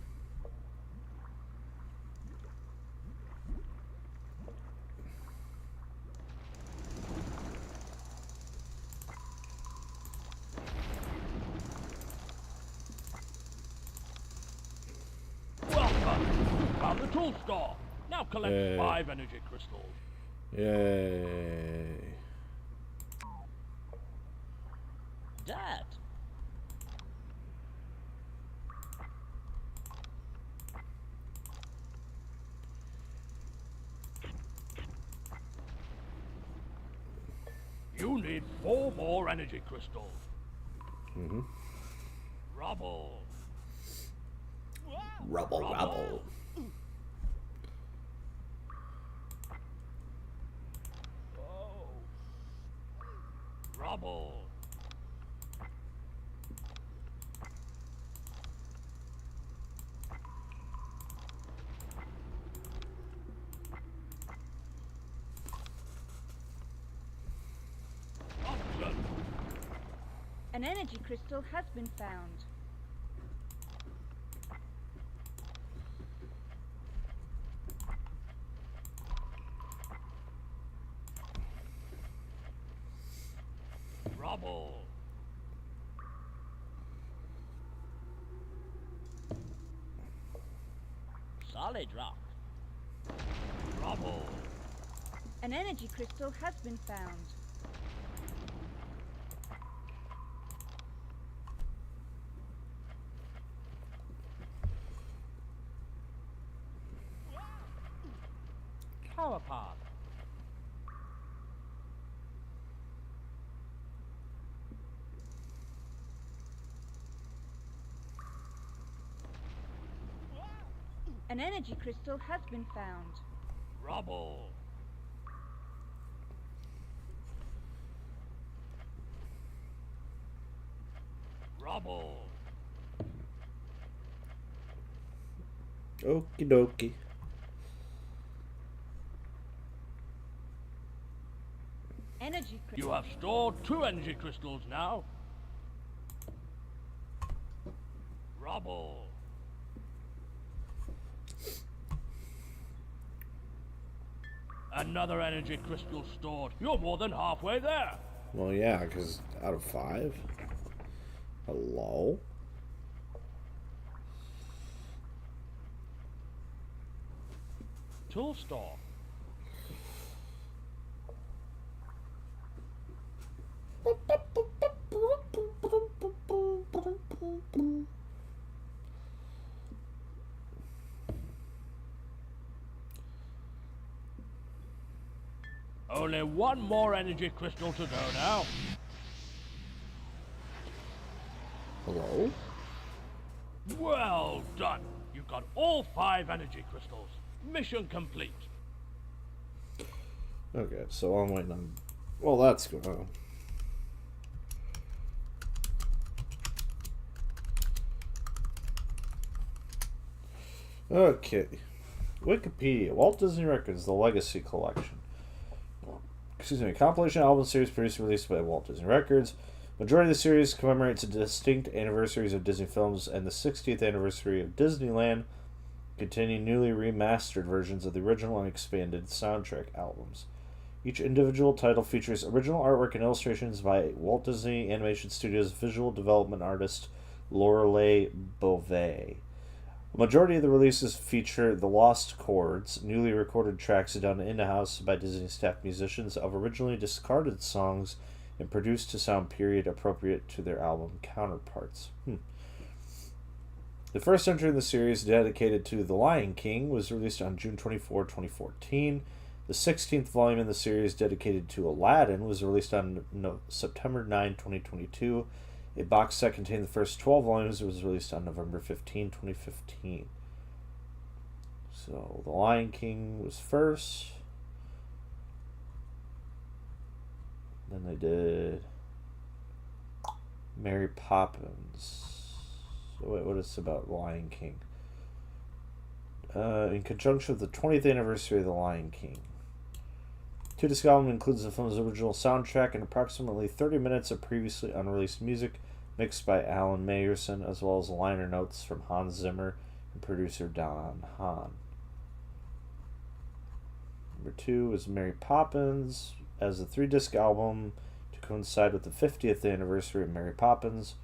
Well done. You found the tool store. Now collect Yay. 5 energy crystals. Yay. Dad. You need 4 more energy crystals. Mm-hmm. Rubble. Rubble, rubble. Rubble. Oxygen. An energy crystal has been found. Rubble. Solid rock. Rubble. An energy crystal has been found. Power pod. An energy crystal has been found. Rubble. Rubble. Okie dokie. Energy crystal. You have stored 2 energy crystals now. Rubble. Another energy crystal stored. You're more than halfway there. Well, yeah, because out of 5. Hello? Tool store. Only 1 more energy crystal to go now. Hello? Well done. You've got all 5 energy crystals. Mission complete. Okay, so I'm waiting on... Well, that's going on. Okay. Wikipedia. Walt Disney Records, The Legacy Collection. Excuse me. Compilation album series produced and released by Walt Disney Records. Majority of the series commemorates distinct anniversaries of Disney films and the 60th anniversary of Disneyland, containing newly remastered versions of the original and expanded soundtrack albums. Each individual title features original artwork and illustrations by Walt Disney Animation Studios visual development artist Lorelei Beauvais. A majority of the releases feature the lost chords, newly recorded tracks done in-house by Disney staff musicians of originally discarded songs and produced to sound period appropriate to their album counterparts. The first entry in the series, dedicated to The Lion King, was released on June 24, 2014. The 16th volume in the series, dedicated to Aladdin, was released on September 9, 2022. A box set containing the first 12 volumes was released on November 15, 2015. So, The Lion King was first. Then they did Mary Poppins. So wait, what is this about Lion King? In conjunction with the 20th anniversary of The Lion King. 2-disc album includes the film's original soundtrack and approximately 30 minutes of previously unreleased music mixed by Alan Mayerson, as well as liner notes from Hans Zimmer and producer Don Hahn. Number 2 is Mary Poppins, as a 3-disc album to coincide with the 50th anniversary of Mary Poppins.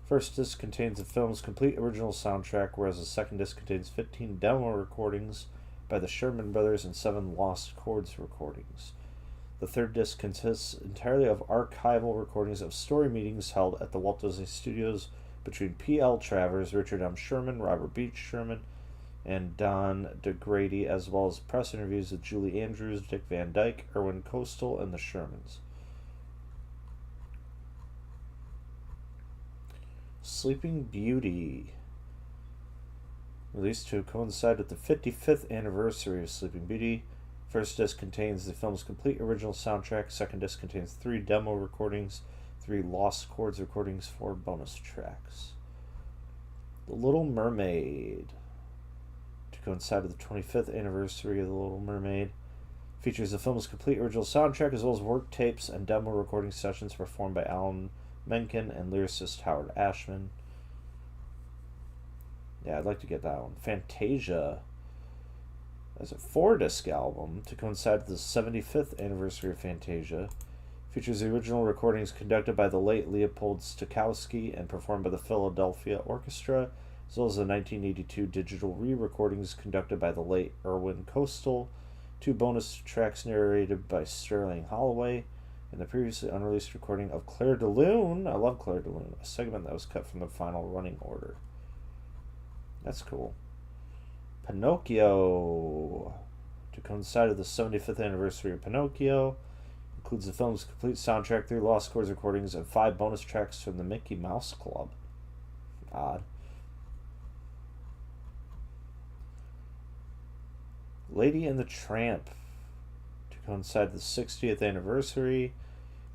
First disc contains the film's complete original soundtrack, whereas the second disc contains 15 demo recordings by the Sherman Brothers and 7 lost chords recordings. The third disc consists entirely of archival recordings of story meetings held at the Walt Disney Studios between P.L. Travers, Richard M. Sherman, Robert Beach Sherman, and Don DeGrady, as well as press interviews with Julie Andrews, Dick Van Dyke, Irwin Coastal, and the Shermans. Sleeping Beauty. Released to coincide with the 55th anniversary of Sleeping Beauty. First disc contains the film's complete original soundtrack. Second disc contains 3 demo recordings, 3 lost chords recordings, 4 bonus tracks. The Little Mermaid. To coincide with the 25th anniversary of The Little Mermaid. Features the film's complete original soundtrack as well as work tapes and demo recording sessions performed by Alan Menken and lyricist Howard Ashman. Yeah, I'd like to get that one. Fantasia. As a 4-disc album to coincide with the 75th anniversary of Fantasia. Features the original recordings conducted by the late Leopold Stokowski and performed by the Philadelphia Orchestra, as well as the 1982 digital re-recordings conducted by the late Irwin Coastal, 2 bonus tracks narrated by Sterling Holloway, and the previously unreleased recording of Claire de Lune. I love Claire de Lune, a segment that was cut from the final running order. That's cool. Pinocchio. To coincide with the 75th anniversary of Pinocchio. Includes the film's complete soundtrack, 3 lost chords recordings, and 5 bonus tracks from the Mickey Mouse Club. Odd. Lady and the Tramp. To coincide with the 60th anniversary.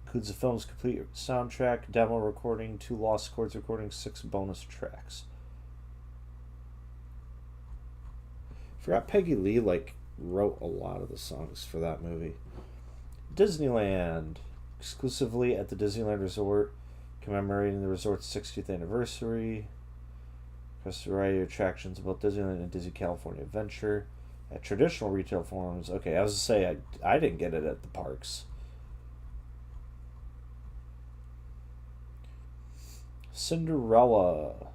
Includes the film's complete soundtrack, demo recording, 2 lost chords recordings, 6 bonus tracks. Forgot Peggy Lee wrote a lot of the songs for that movie. Disneyland, exclusively at the Disneyland Resort, commemorating the resort's 60th anniversary. Across a variety of attractions about Disneyland and Disney California Adventure. At traditional retail forums, okay, I was to say I didn't get it at the parks. Cinderella,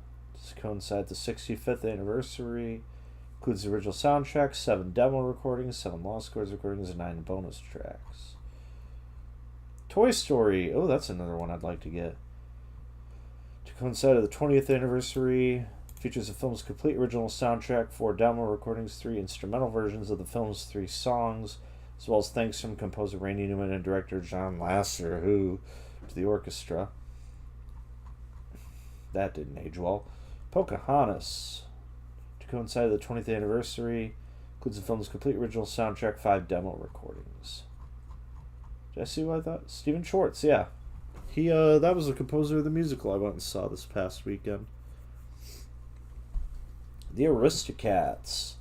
to coincide the 65th anniversary. Includes the original soundtrack, 7 demo recordings, 7 lost chords recordings, and 9 bonus tracks. Toy Story. Oh, that's another one I'd like to get. To coincide with the 20th anniversary, features the film's complete original soundtrack, 4 demo recordings, 3 instrumental versions of the film's 3 songs, as well as thanks from composer Randy Newman and director John Lasseter, to the orchestra. That didn't age well. Pocahontas. To coincide with the 20th anniversary, includes the film's complete original soundtrack, 5 demo recordings. Did I see what I thought? Stephen Schwartz, yeah. He that was the composer of the musical I went and saw this past weekend. The Aristocats.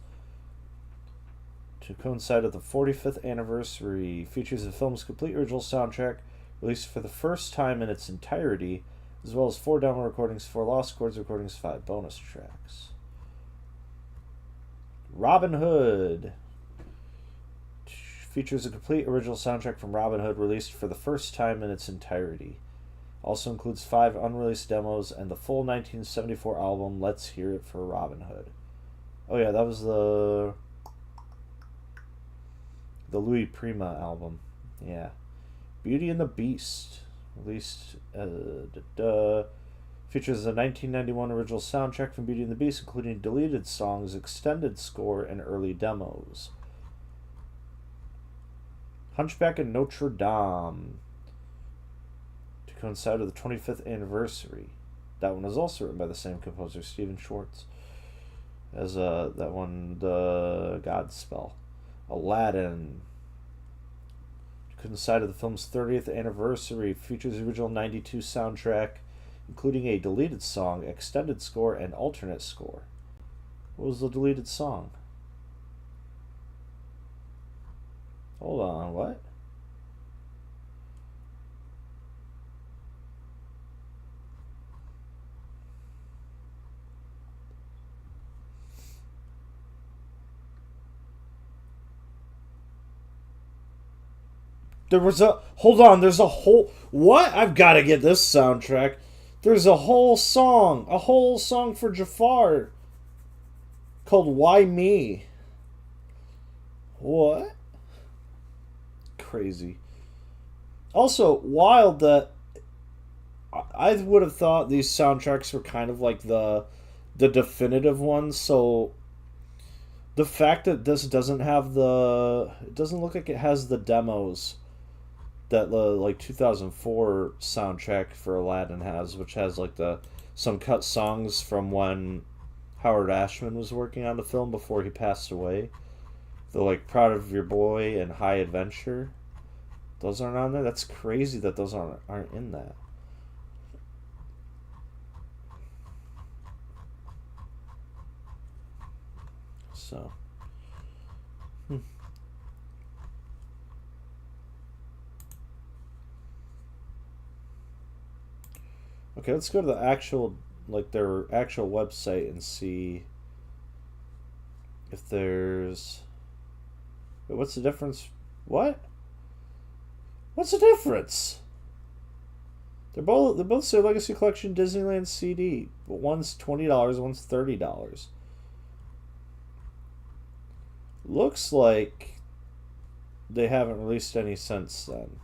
To coincide with the 45th anniversary, features the film's complete original soundtrack, released for the first time in its entirety, as well as 4 demo recordings, 4 lost chords recordings, 5 bonus tracks. Robin Hood. Features a complete original soundtrack from Robin Hood, released for the first time in its entirety. Also includes 5 unreleased demos and the full 1974 album Let's Hear It for Robin Hood. Oh yeah, that was the Louis Prima album. Yeah. Beauty and the Beast. Released features a 1991 original soundtrack from Beauty and the Beast, including deleted songs, extended score, and early demos. Hunchback of Notre Dame. To coincide with the 25th anniversary. That one was also written by the same composer, Stephen Schwartz, as that one, the Godspell. Aladdin. To coincide with the film's 30th anniversary, features the original 92 soundtrack, including a deleted song, extended score, and alternate score. What was the deleted song? Hold on, what? Hold on, there's a whole... What? I've got to get this soundtrack. There's a whole song for Jafar called Why Me? What? Crazy. Also, wild that I would have thought these soundtracks were kind of like the definitive ones, so the fact that this doesn't have it doesn't look like it has the demos that the 2004 soundtrack for Aladdin has, which has like the some cut songs from when Howard Ashman was working on the film before he passed away. The like Proud of Your Boy and High Adventure. Those aren't on there. That's crazy that those aren't in that. So. Okay, let's go to the actual, like their actual website and see if there's. Wait, what's the difference? What? What's the difference? They both say Legacy Collection Disneyland CD, but one's $20, one's $30. Looks like they haven't released any since then.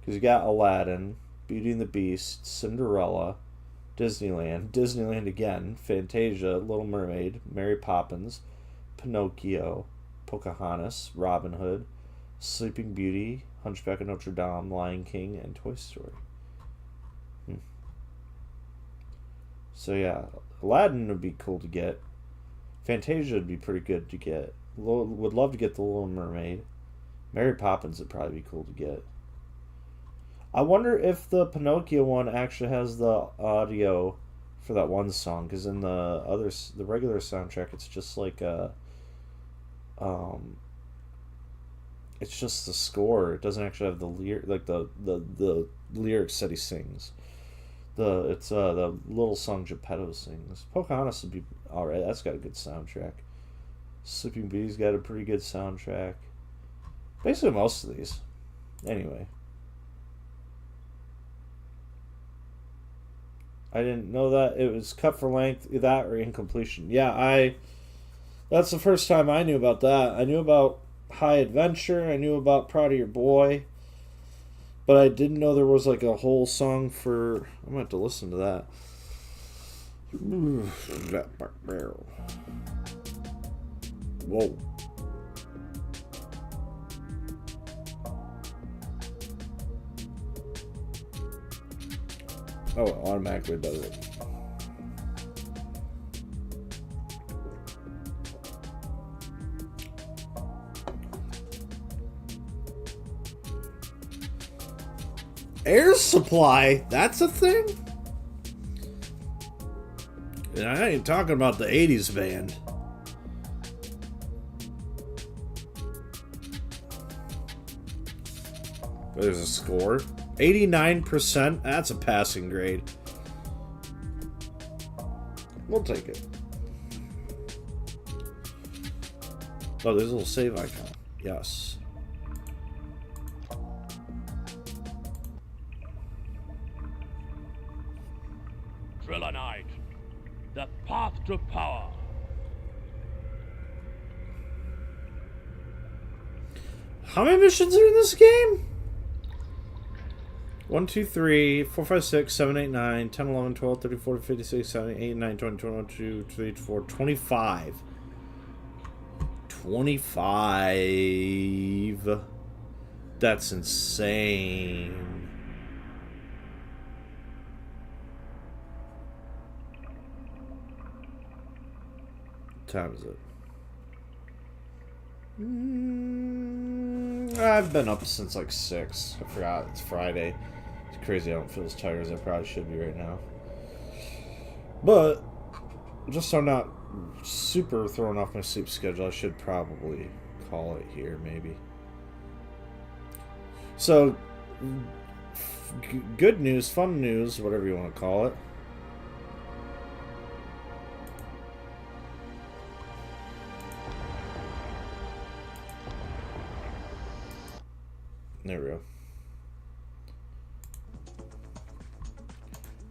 Because you got Aladdin, Beauty and the Beast, Cinderella, Disneyland, Disneyland again, Fantasia, Little Mermaid, Mary Poppins, Pinocchio, Pocahontas, Robin Hood, Sleeping Beauty, Hunchback of Notre Dame, Lion King, and Toy Story. So yeah, Aladdin would be cool to get. Fantasia would be pretty good to get. Would love to get the Little Mermaid. Mary Poppins would probably be cool to get. I wonder if the Pinocchio one actually has the audio for that one song, because in the regular soundtrack, it's just like it's just the score. It doesn't actually have the the lyrics that he sings. It's the little song Geppetto sings. Pocahontas would be alright. That's got a good soundtrack. Sleeping Beauty's got a pretty good soundtrack. Basically, most of these. Anyway. I didn't know that it was cut for length, that or incompletion. Yeah, that's the first time I knew about that. I knew about High Adventure, I knew about Proud of Your Boy, but I didn't know there was like a whole song for... I'm going to have to listen to that. Whoa. Oh, it automatically does it. Air Supply? That's a thing? And I ain't talking about the 80s band. There's a score. 89%? That's a passing grade. We'll take it. Oh, there's a little save icon. Yes. Trilonite, the path to power. How many missions are in this game? 1, 2, 3, 4, 5, 6, 7, 8, 9, 10, 11, 12, 13, 14, 15, 16, 17, 18, 19, 20, 21, 22, 23, 24, 25. 25. That's insane. What time is it? I've been up since like 6. I forgot it's Friday. It's crazy I don't feel as tired as I probably should be right now. But just so I'm not super thrown off my sleep schedule, I should probably call it here maybe. So good news, fun news, whatever you want to call it. There we go.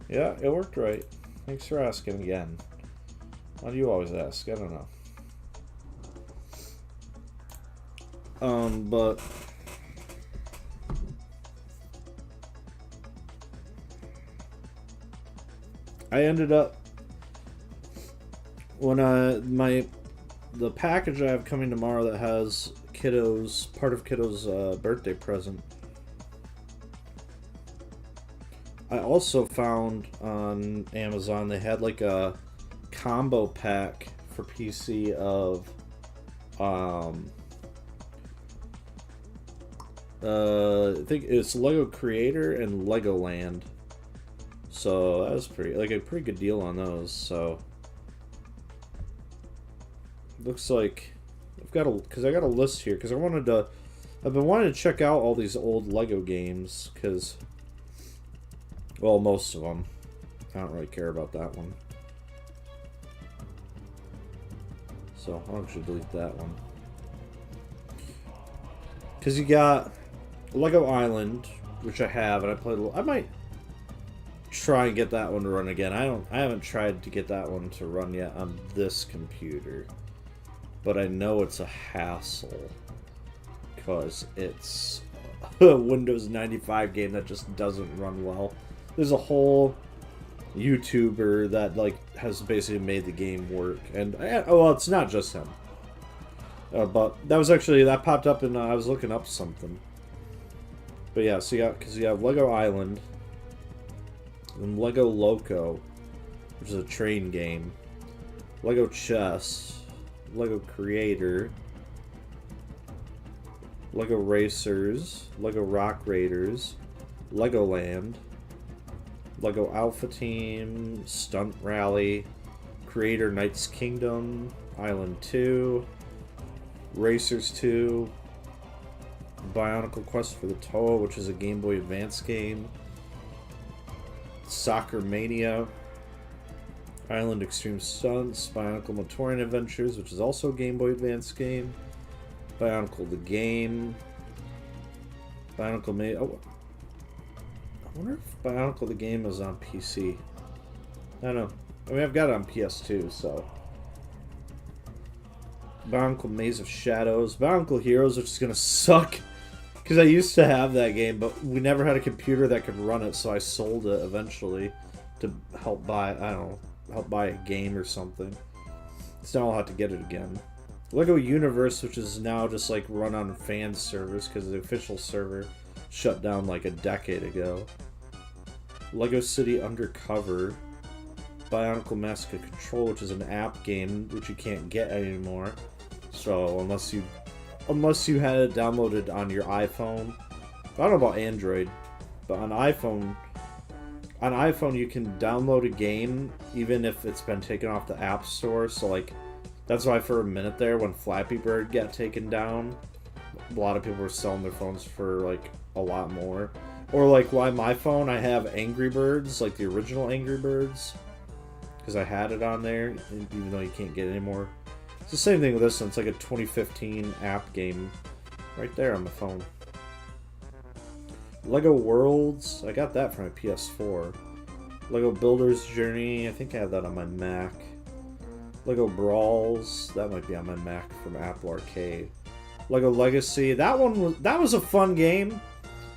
Yeah, it worked right. Thanks for asking again. Why do you always ask? I don't know. But I ended up when the package I have coming tomorrow that has part of Kiddo's birthday present. I also found on Amazon they had like a combo pack for PC of I think it's Lego Creator and Legoland. So that was a pretty good deal on those. So looks like I got a list here because I've been wanting to check out all these old Lego games because, well, most of them. I don't really care about that one. So I'll actually delete that one. Because you got Lego Island, which I have, and I played. I might try and get that one to run again. I haven't tried to get that one to run yet on this computer, but I know it's a hassle because it's a Windows 95 game that just doesn't run well. There's a whole YouTuber that has basically made the game work, and well, it's not just him. But that popped up and I was looking up something. But yeah, so you have Lego Island, and Lego Loco, which is a train game, Lego Chess, Lego Creator, Lego Racers, Lego Rock Raiders, Legoland, Lego Alpha Team, Stunt Rally, Creator Knights Kingdom, Island 2, Racers 2, Bionicle Quest for the Toe, which is a Game Boy Advance game, Soccer Mania, Island Extreme Stunts, Bionicle Motoring Adventures, which is also a Game Boy Advance game, Bionicle the Game, Bionicle Mania. Oh, I wonder if Bionicle the Game is on PC. I don't know. I mean, I've got it on PS2, so. Bionicle Maze of Shadows, Bionicle Heroes, which is gonna suck because I used to have that game, but we never had a computer that could run it, so I sold it eventually to help buy a game or something. So now I'll have to get it again. Lego Universe, which is now just run on fan servers because the official server shut down a decade ago. Lego City Undercover, Bionicle Massacre Control, which is an app game which you can't get anymore. So unless you had it downloaded on your iPhone, I don't know about Android, but on iPhone you can download a game even if it's been taken off the App Store. So that's why for a minute there when Flappy Bird got taken down, a lot of people were selling their phones for a lot more. Or why my phone, I have Angry Birds, the original Angry Birds, because I had it on there, even though you can't get it anymore. It's the same thing with this one. It's a 2015 app game right there on the phone. Lego Worlds, I got that from my PS4. Lego Builder's Journey, I think I have that on my Mac. Lego Brawls, that might be on my Mac from Apple Arcade. Lego Legacy, that was a fun game,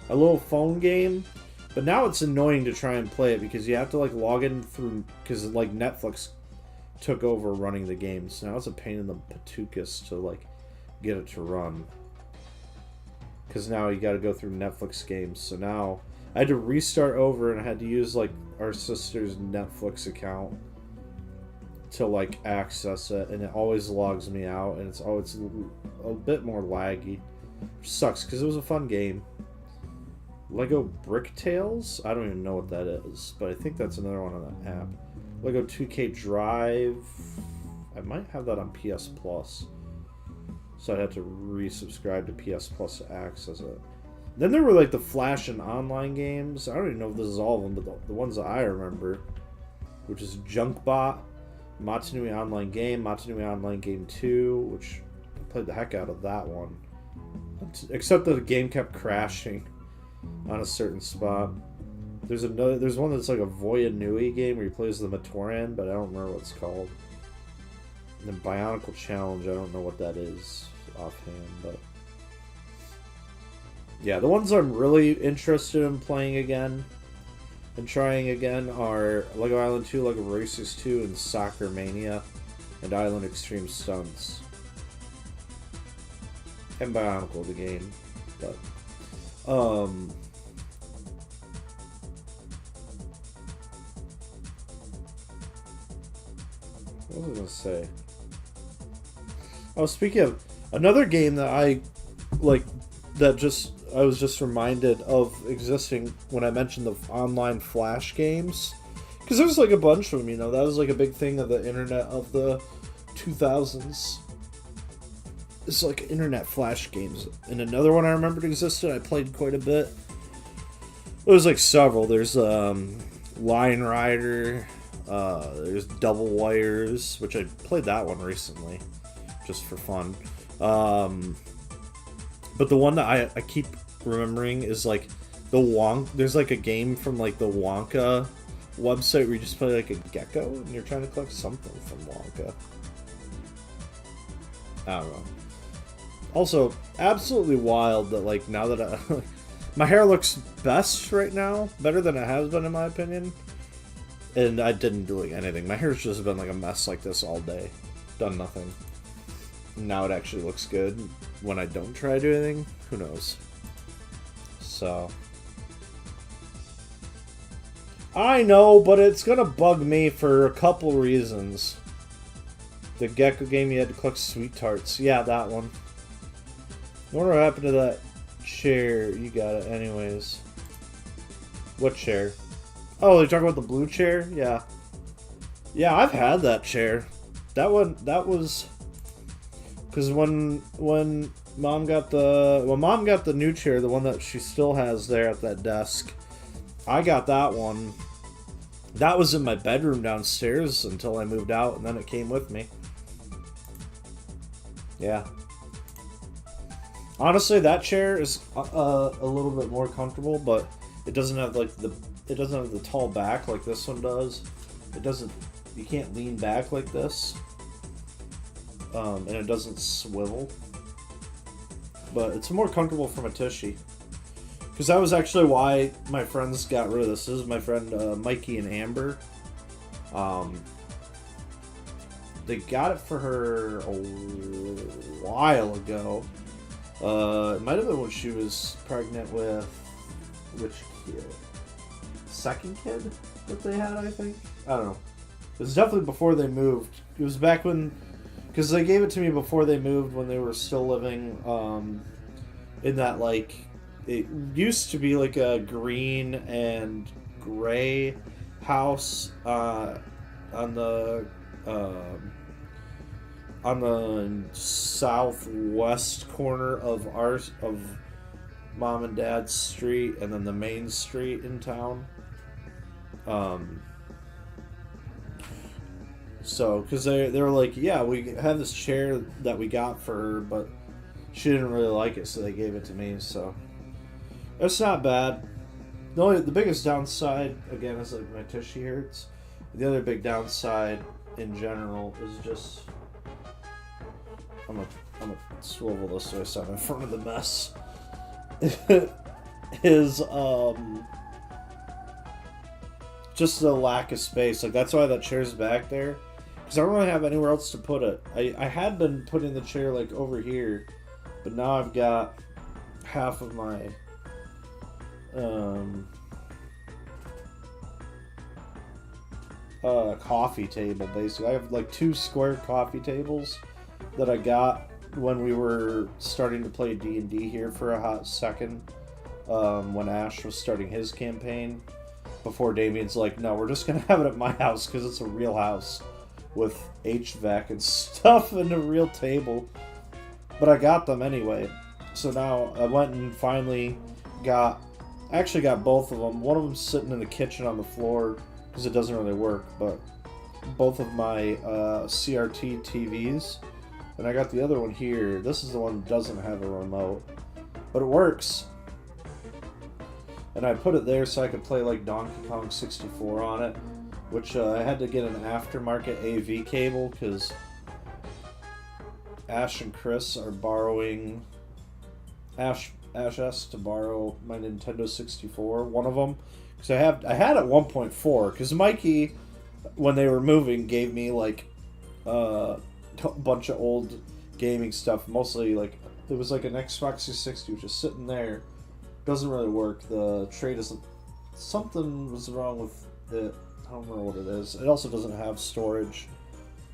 a little phone game, but now it's annoying to try and play it because you have to log in through, because Netflix took over running the game, so now it's a pain in the patukas to get it to run. Because now you got to go through Netflix games, so now I had to restart over and I had to use our sister's Netflix account to access it, and it always logs me out, and it's a bit more laggy, which sucks because it was a fun game. Lego Brick Tales, I don't even know what that is, but I think that's another one on that app. Lego 2K Drive, I might have that on PS Plus, so I'd have to resubscribe to PS Plus to access it. Then there were the Flash and online games. I don't even know if this is all of them, but the ones that I remember, which is Junkbot, Matanui Online Game, Matanui Online Game 2, which I played the heck out of that one, except that the game kept crashing on a certain spot. There's one that's a Voya Nui game where you play as the Matoran, but I don't remember what it's called. And then Bionicle Challenge, I don't know what that is offhand, but yeah, the ones I'm really interested in playing again and trying again are Lego Island 2, Lego Racers 2, and Soccer Mania, and Island Extreme Stunts. And Bionicle the game, but What was I gonna say? Oh, speaking of another game that I like, I was just reminded of existing when I mentioned the online Flash games, because there's like a bunch of them. You know, that was like a big thing of the internet of the 2000s. It's like internet Flash games, and another one I remembered existed. I played quite a bit. There's like several. There's Line Rider. There's Double Wires, which I played that one recently, just for fun. But the one that I keep remembering is like the There's like a game from like the Wonka website where you just play like a gecko and you're trying to collect something from Wonka. I don't know. Also, absolutely wild that like now that my hair looks best right now, better than it has been in my opinion. And I didn't do like anything. My hair's just been like a mess like this all day. Done nothing. Now it actually looks good. When I don't try to do anything, who knows? So. I know, but it's gonna bug me for a couple reasons. The gecko game, you had to collect sweet tarts. Yeah, that one. I wonder what happened to that chair. You got it anyways. What chair? Oh, you're talking about the blue chair? Yeah. Yeah, I've had that chair. That was... Because when Mom got the new chair, the one that she still has there at that desk, I got that one. That was in my bedroom downstairs until I moved out, and then it came with me. Yeah. Honestly, that chair is a little bit more comfortable, but it doesn't have like the tall back like this one does. It doesn't. You can't lean back like this. And it doesn't swivel. But it's more comfortable from a tushy. Because that was actually why my friends got rid of this. This is my friend Mikey and Amber. They got it for her a while ago. It might have been when she was pregnant with... Which kid? Second kid that they had, I think? I don't know. It was definitely before they moved. It was back when... Because they gave it to me before they moved, when they were still living in that, like... It used to be like a green and gray house on the southwest corner of Mom and Dad's street, and then the main street in town. So, because they were like, yeah, we have this chair that we got for her, but she didn't really like it, so they gave it to me. So it's not bad. The biggest downside, again, is like my tushy hurts. The other big downside in general is just I'm gonna swivel this way so I'm in front of the mess. is just the lack of space. Like, that's why that chair's back there, because I don't really have anywhere else to put it. I had been putting the chair like over here, but now I've got half of my coffee table. Basically, I have like 2 square coffee tables that I got when we were starting to play D&D here for a hot second, when Ash was starting his campaign, before Damien's like, no, we're just gonna have it at my house because it's a real house with HVAC and stuff and a real table. But I got them anyway, so now I went and finally got both of them. One of them's sitting in the kitchen on the floor because it doesn't really work, but both of my CRT TVs. And I got the other one here. This is the one that doesn't have a remote, but it works. And I put it there so I could play like Donkey Kong 64 on it, which I had to get an aftermarket AV cable because Ash and Chris are borrowing... Ash asked to borrow my Nintendo 64, one of them, because I had it 1.4, because Mikey, when they were moving, gave me like a bunch of old gaming stuff, mostly like there was like an Xbox 360 which is sitting there, doesn't really work. The tray doesn't, something was wrong with it. I don't remember what it is. It also doesn't have storage,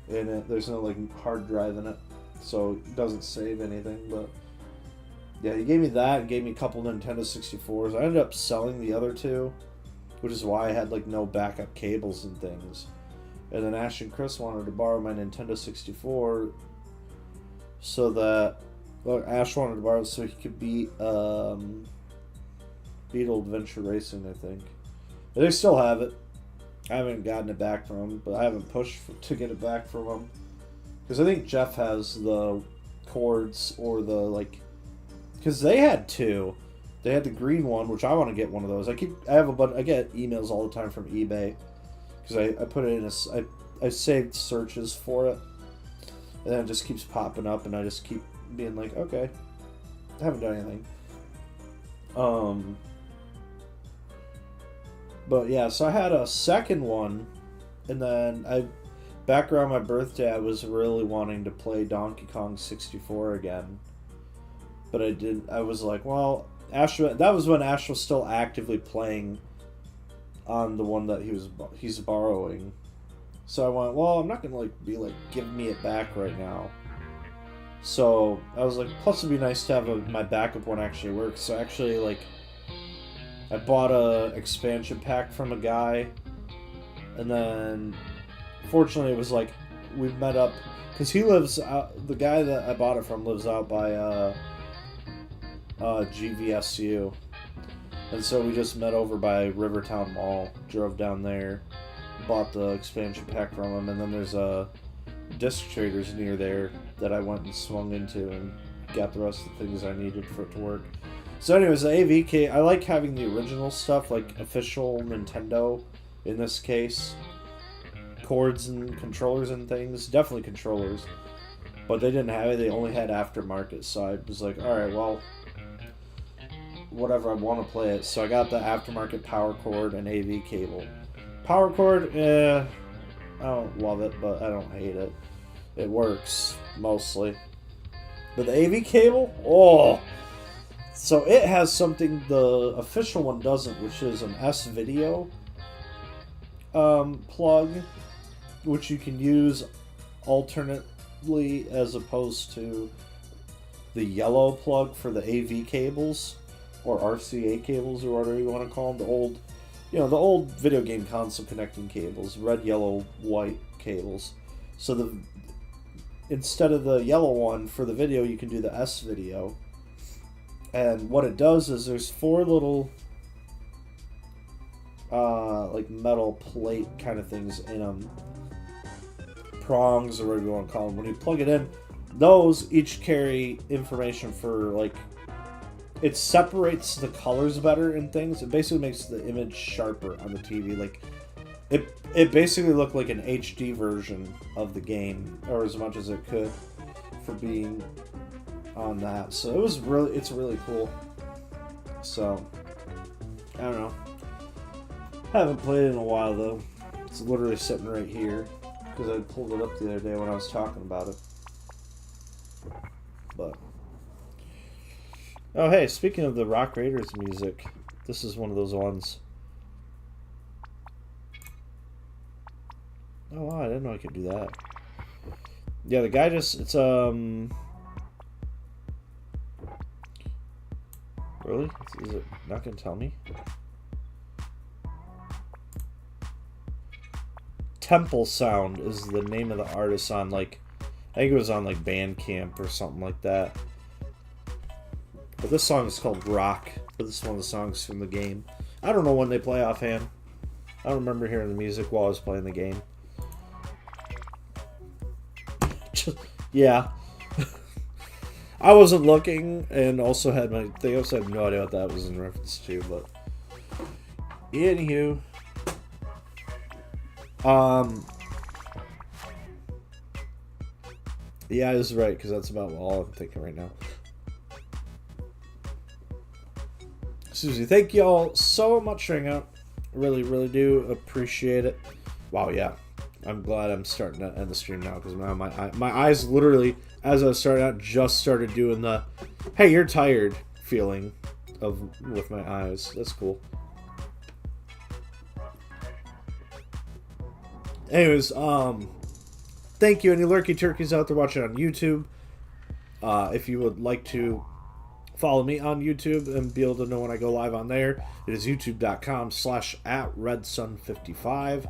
in it. There's no like hard drive in it, so it doesn't save anything. But yeah, he gave me that and gave me a couple Nintendo 64s. I ended up selling the other two, which is why I had like no backup cables and things. And then Ash and Chris wanted to borrow my Nintendo 64 so that Ash wanted to borrow it so he could beat Beetle Adventure Racing, I think. But they still have it. I haven't gotten it back from him, but I haven't pushed to get it back from him. Because I think Jeff has the cords or the, like... Because they had two. They had the green one, which I want to get one of those. I get emails all the time from eBay. Because I put it in I saved searches for it. And then it just keeps popping up, and I just keep being like, okay. I haven't done anything. But yeah, so I had a second one, and then back around my birthday, I was really wanting to play Donkey Kong 64 again. But I didn't. I was like, well, that was when Ash was still actively playing on the one that he's borrowing. So I went, well, I'm not gonna give me it back right now. So I was like, plus it'd be nice to have my backup one actually work. So actually, I bought a expansion pack from a guy, and then fortunately it was we met up because he lives out. The guy that I bought it from lives out by GVSU, and so we just met over by Rivertown Mall. Drove down there, bought the expansion pack from him, and then there's a disc traders near there that I went and swung into and got the rest of the things I needed for it to work. So anyways, the AVK, I like having the original stuff, like official Nintendo, in this case. Cords and controllers and things. Definitely controllers. But they didn't have it, they only had aftermarket, so I was like, alright, well, whatever, I want to play it. So I got the aftermarket power cord and AV cable. Power cord, I don't love it, but I don't hate it. It works, mostly. But the AV cable, oh! So it has something the official one doesn't, which is an S-Video plug, which you can use alternately as opposed to the yellow plug for the AV cables, or RCA cables, or whatever you want to call them. The old video game console connecting cables, red, yellow, white cables. So instead of the yellow one for the video, you can do the S-Video. And what it does is there's four little metal plate kind of things in them. Prongs, or whatever you want to call them. When you plug it in, those each carry information for, it separates the colors better and things. It basically makes the image sharper on the TV. It basically looked like an HD version of the game, or as much as it could for being on that. So it's really cool. So I don't know. Haven't played it in a while though. It's literally sitting right here because I pulled it up the other day when I was talking about it. But oh hey, speaking of the Rock Raiders music, this is one of those ones. Oh wow, I didn't know I could do that. Yeah, the guy it's really? Is it not gonna tell me? Temple Sound is the name of the artist on I think it was on Bandcamp or something like that. But this song is called Rock. But this is one of the songs from the game. I don't know when they play offhand. I don't remember hearing the music while I was playing the game. Yeah. I wasn't looking, and also had they also had no idea what that was in reference to, but anywho. Yeah, this is right, because that's about all I'm thinking right now. Susie, thank y'all so much for hanging out. Really, really do appreciate it. Wow, yeah. I'm glad I'm starting to end the stream now, because now my eyes literally, as I was starting out, just started doing the, hey, you're tired feeling with my eyes. That's cool. Anyways, thank you, any lurky turkeys out there watching on YouTube. If you would like to follow me on YouTube and be able to know when I go live on there, it is youtube.com/@redsun55.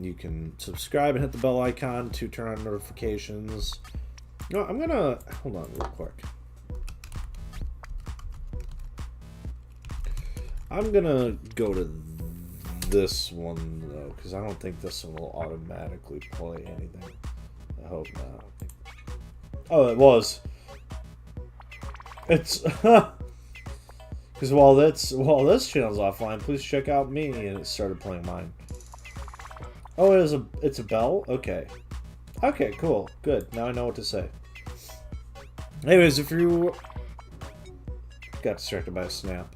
You can subscribe and hit the bell icon to turn on notifications. No, I'm gonna hold on real quick. I'm gonna go to this one though, because I don't think this one will automatically play anything. I hope not. Oh, it was. It's because while this channel's offline, please check out me, and it started playing mine. Oh, it's a bell. Okay, cool, good. Now I know what to say. Anyways, if you got distracted by a snap,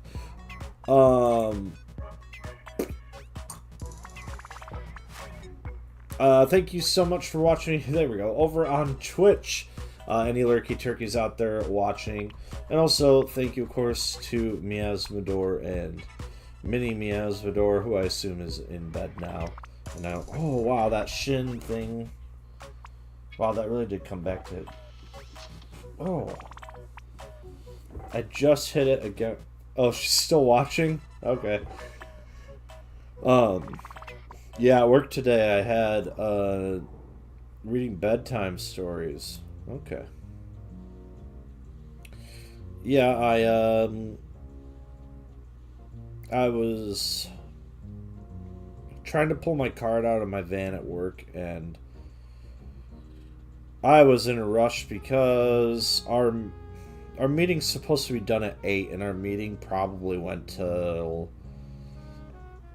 thank you so much for watching. There we go. Over on Twitch, any lurky turkeys out there watching, and also thank you, of course, to Miasmador and Mini Miasmador, who I assume is in bed now. And now, oh wow, that shin thing. Wow, that really did come back to. Oh, I just hit it again. Oh, she's still watching? Okay. Yeah, at work today I had reading bedtime stories. Okay. Yeah, I was trying to pull my card out of my van at work, and I was in a rush because our meeting's supposed to be done at 8, and our meeting probably went till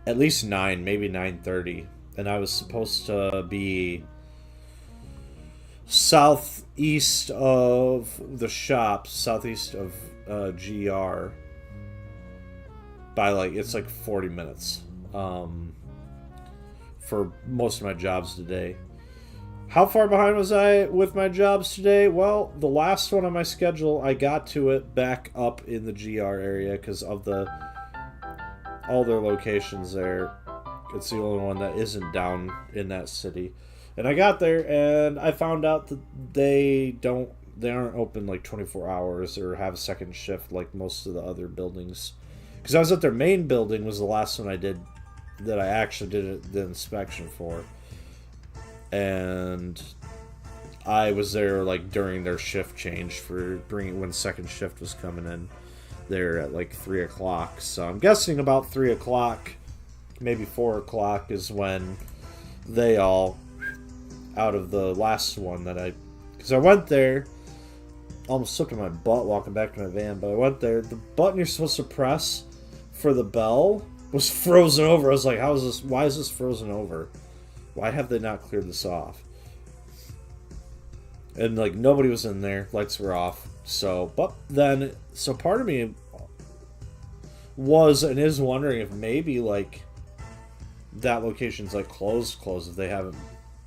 at least 9, maybe 9:30, and I was supposed to be southeast of the shop, southeast of GR, by it's like 40 minutes for most of my jobs today. How far behind was I with my jobs today? Well, the last one on my schedule, I got to it back up in the GR area because of all their locations there. It's the only one that isn't down in that city. And I got there and I found out that they aren't open 24 hours or have a second shift like most of the other buildings. Because I was at their main building, was the last one I did that I actually did the inspection for. And I was there during their shift change for when second shift was coming in there at 3 o'clock. So I'm guessing about 3 o'clock, maybe 4 o'clock is when they all out of the last one because I went there, almost slipped on my butt walking back to my van, but I went there, the button you're supposed to press for the bell was frozen over. I was like, why is this frozen over? Why have they not cleared this off? And nobody was in there, lights were off. So part of me was and is wondering if maybe that location's closed if they haven't,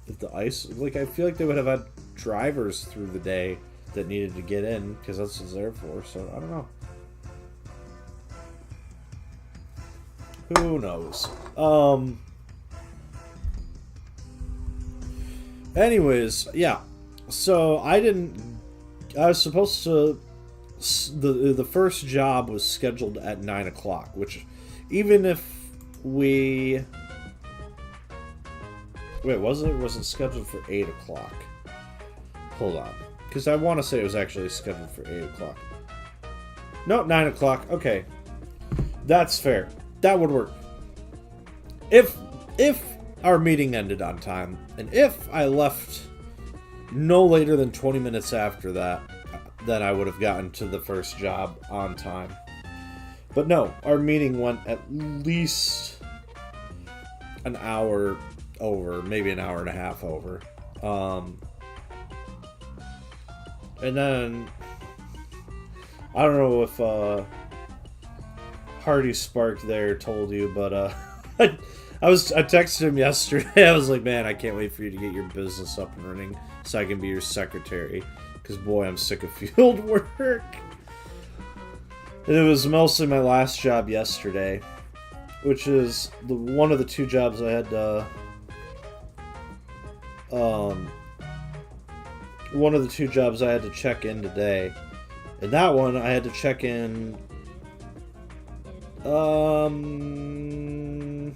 if the ice, I feel like they would have had drivers through the day that needed to get in because that's what it's there for. So I don't know. Who knows? Anyways, yeah. So I was supposed to. The first job was scheduled at 9 o'clock, which, even if we. Wait, was it? Or was it scheduled for 8 o'clock? Hold on. Because I want to say it was actually scheduled for 8 o'clock. No, 9 o'clock. Okay. That's fair. That would work. If our meeting ended on time, and if I left no later than 20 minutes after that, then I would have gotten to the first job on time. But no, our meeting went at least an hour over, maybe an hour and a half over. And then I don't know if Hardy Spark there told you, but I texted him yesterday. I was like, man, I can't wait for you to get your business up and running so I can be your secretary. Because, boy, I'm sick of field work. And it was mostly my last job yesterday, which is one of the two jobs I had to one of the two jobs I had to check in today. And that one I had to check in 11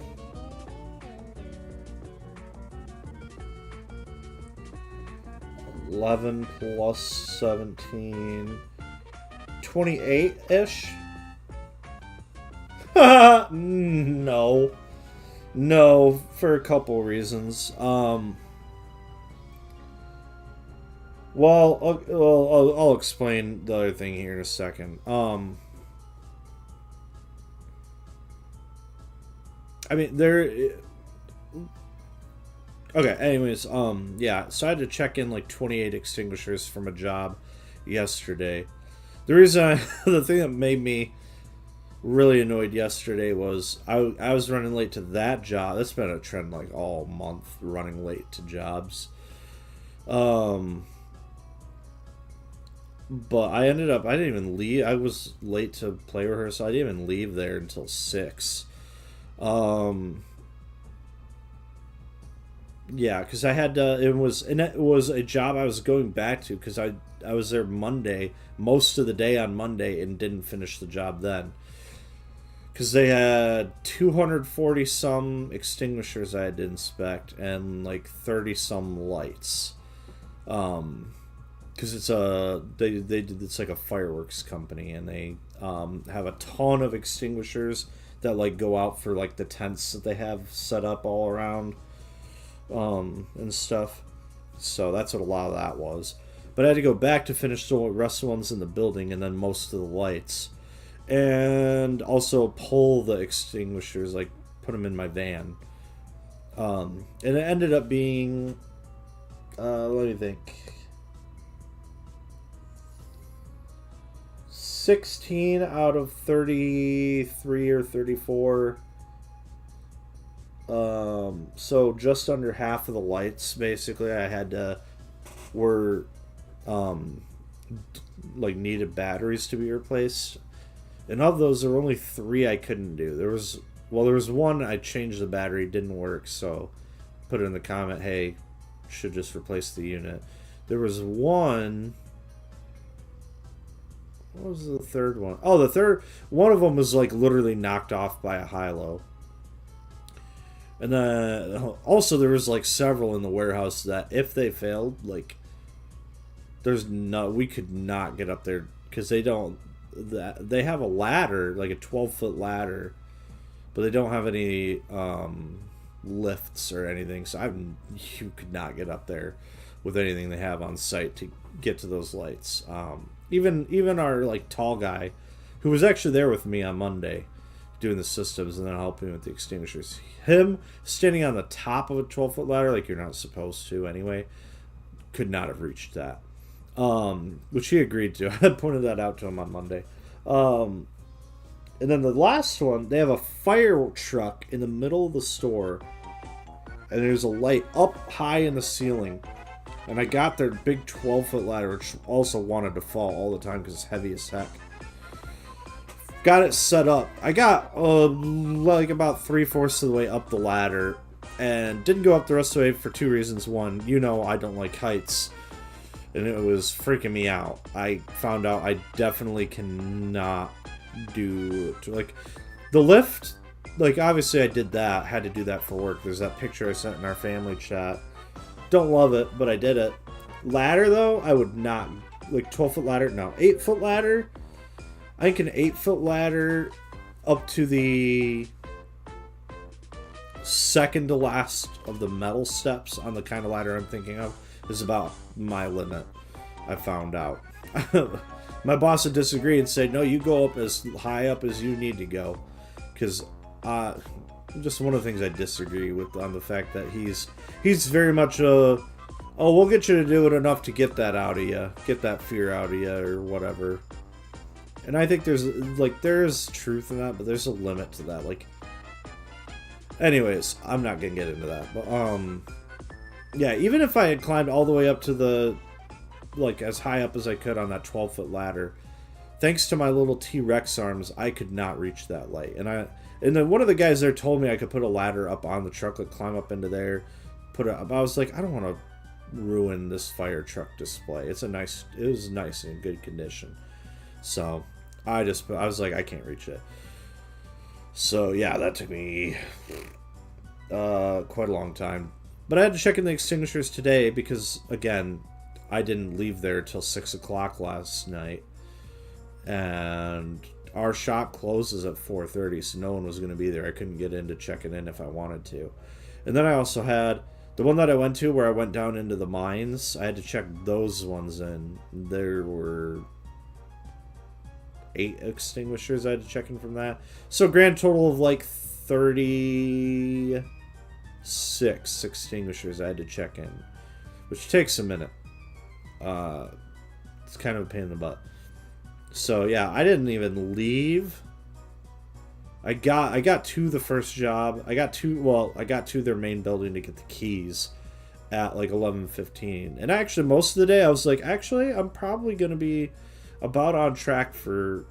plus 17, 28-ish. No, for a couple reasons. Well, I'll explain the other thing here in a second. I mean, okay, anyways, yeah, so I had to check in like 28 extinguishers from a job yesterday. The thing that made me really annoyed yesterday was I was running late to that job. That's been a trend like all month, running late to jobs. But I didn't even leave. I was late to play rehearsal. I didn't even leave there until 6. Yeah, because I had to, it was a job I was going back to because I was there Monday, most of the day on Monday, and didn't finish the job then. Because they had 240 some extinguishers I had to inspect and like 30 some lights. Because it's it's like a fireworks company, and they have a ton of extinguishers that like go out for like the tents that they have set up all around and stuff. So that's what a lot of that was. But I had to go back to finish the rest of the ones in the building and then most of the lights, and also pull the extinguishers, like put them in my van. And it ended up being let me think, 16 out of 33 or 34. So just under half of the lights, basically, I had to were like needed batteries to be replaced. And of those, there were only 3 I couldn't do. There was one I changed the battery, didn't work, so put it in the comment, hey, should just replace the unit. There was one. What was the third one? Oh, the third one of them was like literally knocked off by a high-low. And then also there was like several in the warehouse that if they failed, like we could not get up there because they have a ladder, like a 12-foot ladder, but they don't have any lifts or anything. So you could not get up there with anything they have on site to get to those lights. Even our like tall guy, who was actually there with me on Monday, doing the systems and then helping with the extinguishers. Him standing on the top of a 12-foot ladder, like you're not supposed to anyway, could not have reached that. Which he agreed to. I pointed that out to him on Monday. And then the last one, they have a fire truck in the middle of the store, and there's a light up high in the ceiling. And I got their big 12-foot ladder, which also wanted to fall all the time because it's heavy as heck. Got it set up. I got like about 3/4 of the way up the ladder, and didn't go up the rest of the way for 2 reasons. One, I don't like heights, and it was freaking me out. I found out I definitely cannot do like the lift. Like obviously I did that, had to do that for work. There's that picture I sent in our family chat. Don't love it, but I did it. Ladder though, I would not, like 12-foot ladder. No, 8-foot ladder. I think an 8-foot ladder up to the second to last of the metal steps on the kind of ladder I'm thinking of is about my limit. I found out. My boss would disagree and say, no, you go up as high up as you need to go. Because just one of the things I disagree with on the fact that he's very much we'll get you to do it enough to get that out of you, get that fear out of you or whatever. And I think there's truth in that, but there's a limit to that. Like, anyways, I'm not gonna get into that, but yeah, even if I had climbed all the way up to the, like, as high up as I could on that 12-foot ladder, thanks to my little T-Rex arms, I could not reach that light. And then one of the guys there told me I could put a ladder up on the truck, like climb up into there, put it up. I was like, I don't want to ruin this fire truck display. It was nice and in good condition. So I was like, I can't reach it. So yeah, that took me quite a long time. But I had to check in the extinguishers today because, again, I didn't leave there till 6 o'clock last night. And our shop closes at 4:30, so no one was going to be there. I couldn't get in to check it in if I wanted to. And then I also had the one that I went to where I went down into the mines. I had to check those ones in. There were 8 extinguishers I had to check in from that. So grand total of like 36 extinguishers I had to check in, which takes a minute. It's kind of a pain in the butt. So yeah, I didn't even leave. I got to the first job. I got to their main building to get the keys at like 11:15. And actually most of the day I was like, actually I'm probably going to be about on track for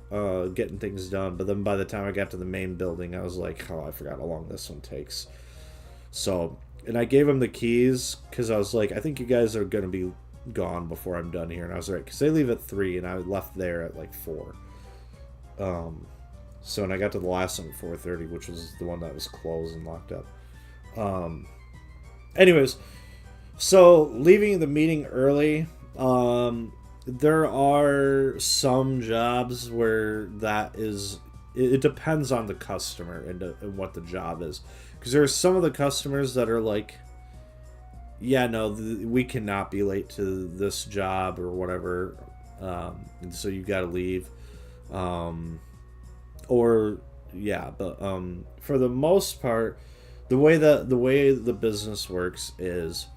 getting things done. But then by the time I got to the main building, I was like, oh, I forgot how long this one takes. So, and I gave them the keys because I was like, I think you guys are going to be gone before I'm done here. And I was right, because they leave at 3 and I left there at like 4. So, and I got to the last one at 4:30, which was the one that was closed and locked up. Anyways, so leaving the meeting early, there are some jobs where that is, it depends on the customer and what the job is. Because there are some of the customers that are like, yeah, no, we cannot be late to this job or whatever, and so you got to leave. Or yeah, but for the most part, the way the business works is,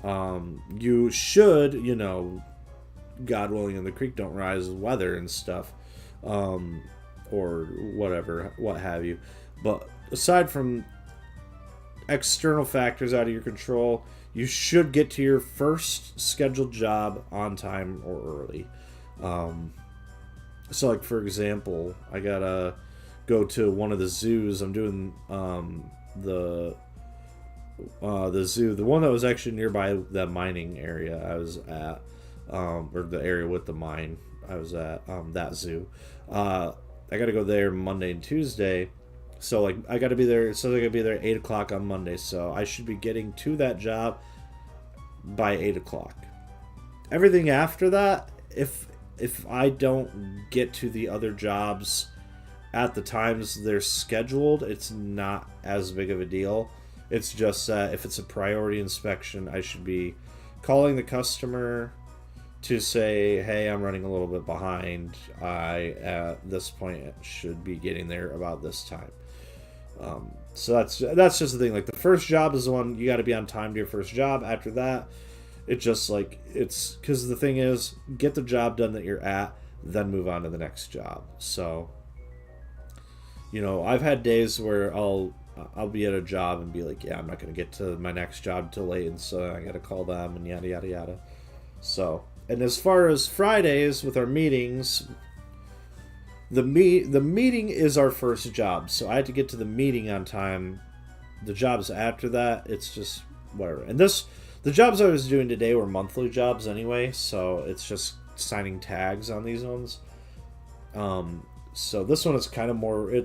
you should, God willing, and the creek don't rise, weather and stuff, or whatever, what have you. But aside from external factors out of your control, you should get to your first scheduled job on time or early. So like, for example, I gotta go to one of the zoos. I'm doing the zoo, the one that was actually nearby the mining area I was at, or the area with the mine I was at, that zoo. I gotta go there Monday and Tuesday. So like, I gotta be there. So I gotta be there at 8 o'clock on Monday. So I should be getting to that job by 8 o'clock. Everything after that, if I don't get to the other jobs at the times they're scheduled, it's not as big of a deal. It's just that if it's a priority inspection, I should be calling the customer to say, hey, I'm running a little bit behind. I, at this point, should be getting there about this time. So that's just the thing. Like, the first job is the one you got to be on time to your first job. After that, it's just like, it's because the thing is, get the job done that you're at, then move on to the next job. So, I've had days where I'll be at a job and be like, yeah, I'm not going to get to my next job till late, and so I got to call them and yada yada yada. So, and as far as Fridays with our meetings, the meeting is our first job, so I had to get to the meeting on time. The jobs after that, it's just whatever. And the jobs I was doing today were monthly jobs anyway, so it's just signing tags on these ones. So this one is kind of more,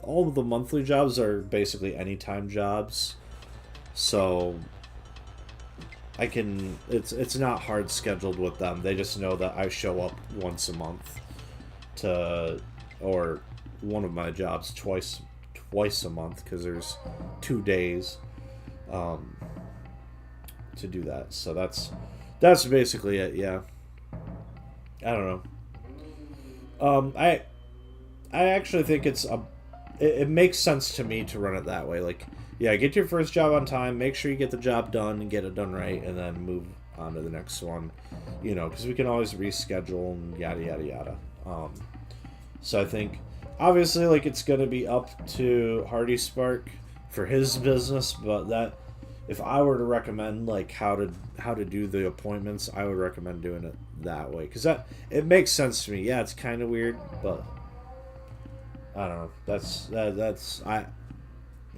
all of the monthly jobs are basically anytime jobs, so it's not hard scheduled with them. They just know that I show up once a month or one of my jobs twice a month, because there's 2 days to do that. So that's basically it. Yeah, I don't know. I actually think it makes sense to me to run it that way. Like, yeah, get your first job on time, make sure you get the job done and get it done right, and then move on to the next one, because we can always reschedule and yada yada yada. So I think, obviously, like, it's going to be up to Hardy Spark for his business, but that, if I were to recommend like how to do the appointments, I would recommend doing it that way, because it makes sense to me. Yeah, it's kind of weird, but I don't know. I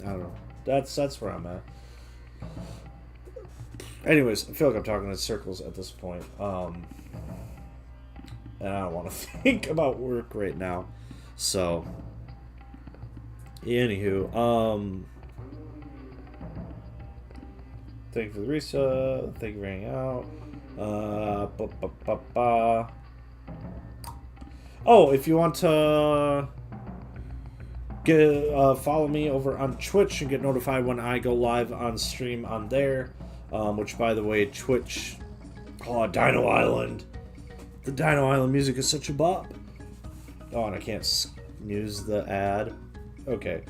don't know. That's where I'm at. Anyways, I feel like I'm talking in circles at this point. And I don't want to think about work right now. So, anywho, thank you for the reset. Thank you for hanging out. Oh, if you want to follow me over on Twitch and get notified when I go live on stream on there. Which, by the way, Twitch. Oh, Dino Island. The Dino Island music is such a bop. Oh, and I can't snooze the ad. Okay.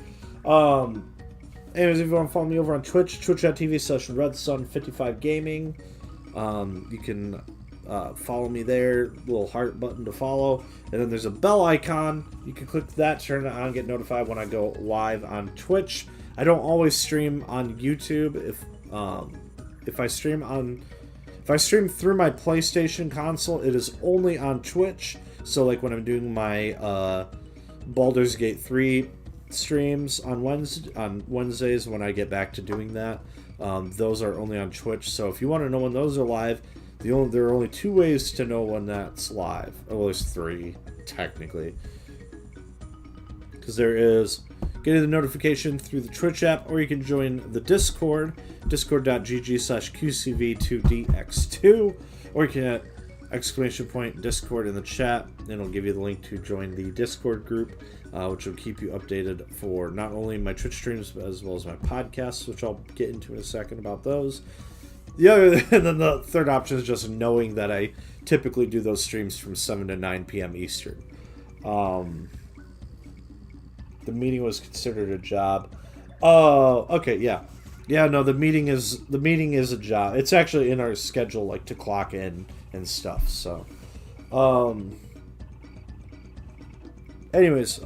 Anyways, if you want to follow me over on Twitch, twitch.tv/RedSun55Gaming. You can follow me there. Little heart button to follow. And then there's a bell icon. You can click that, turn it on, get notified when I go live on Twitch. I don't always stream on YouTube. If I stream through my PlayStation console, it is only on Twitch. So like when I'm doing my Baldur's Gate 3 streams on Wednesdays when I get back to doing that, those are only on Twitch. So if you want to know when those are live, there are only 2 ways to know when that's live. Well, there's 3 technically, because there is getting the notification through the Twitch app, or you can join the Discord, discord.gg/QCV2DX2, or you can hit !Discord in the chat, and it'll give you the link to join the Discord group, which will keep you updated for not only my Twitch streams, but as well as my podcasts, which I'll get into in a second about those. And then the third option is just knowing that I typically do those streams from 7 to 9 p.m. Eastern. The meeting was considered a job. Oh, okay, yeah. Yeah, no, the meeting is a job. It's actually in our schedule, like, to clock in and stuff, so. Anyways,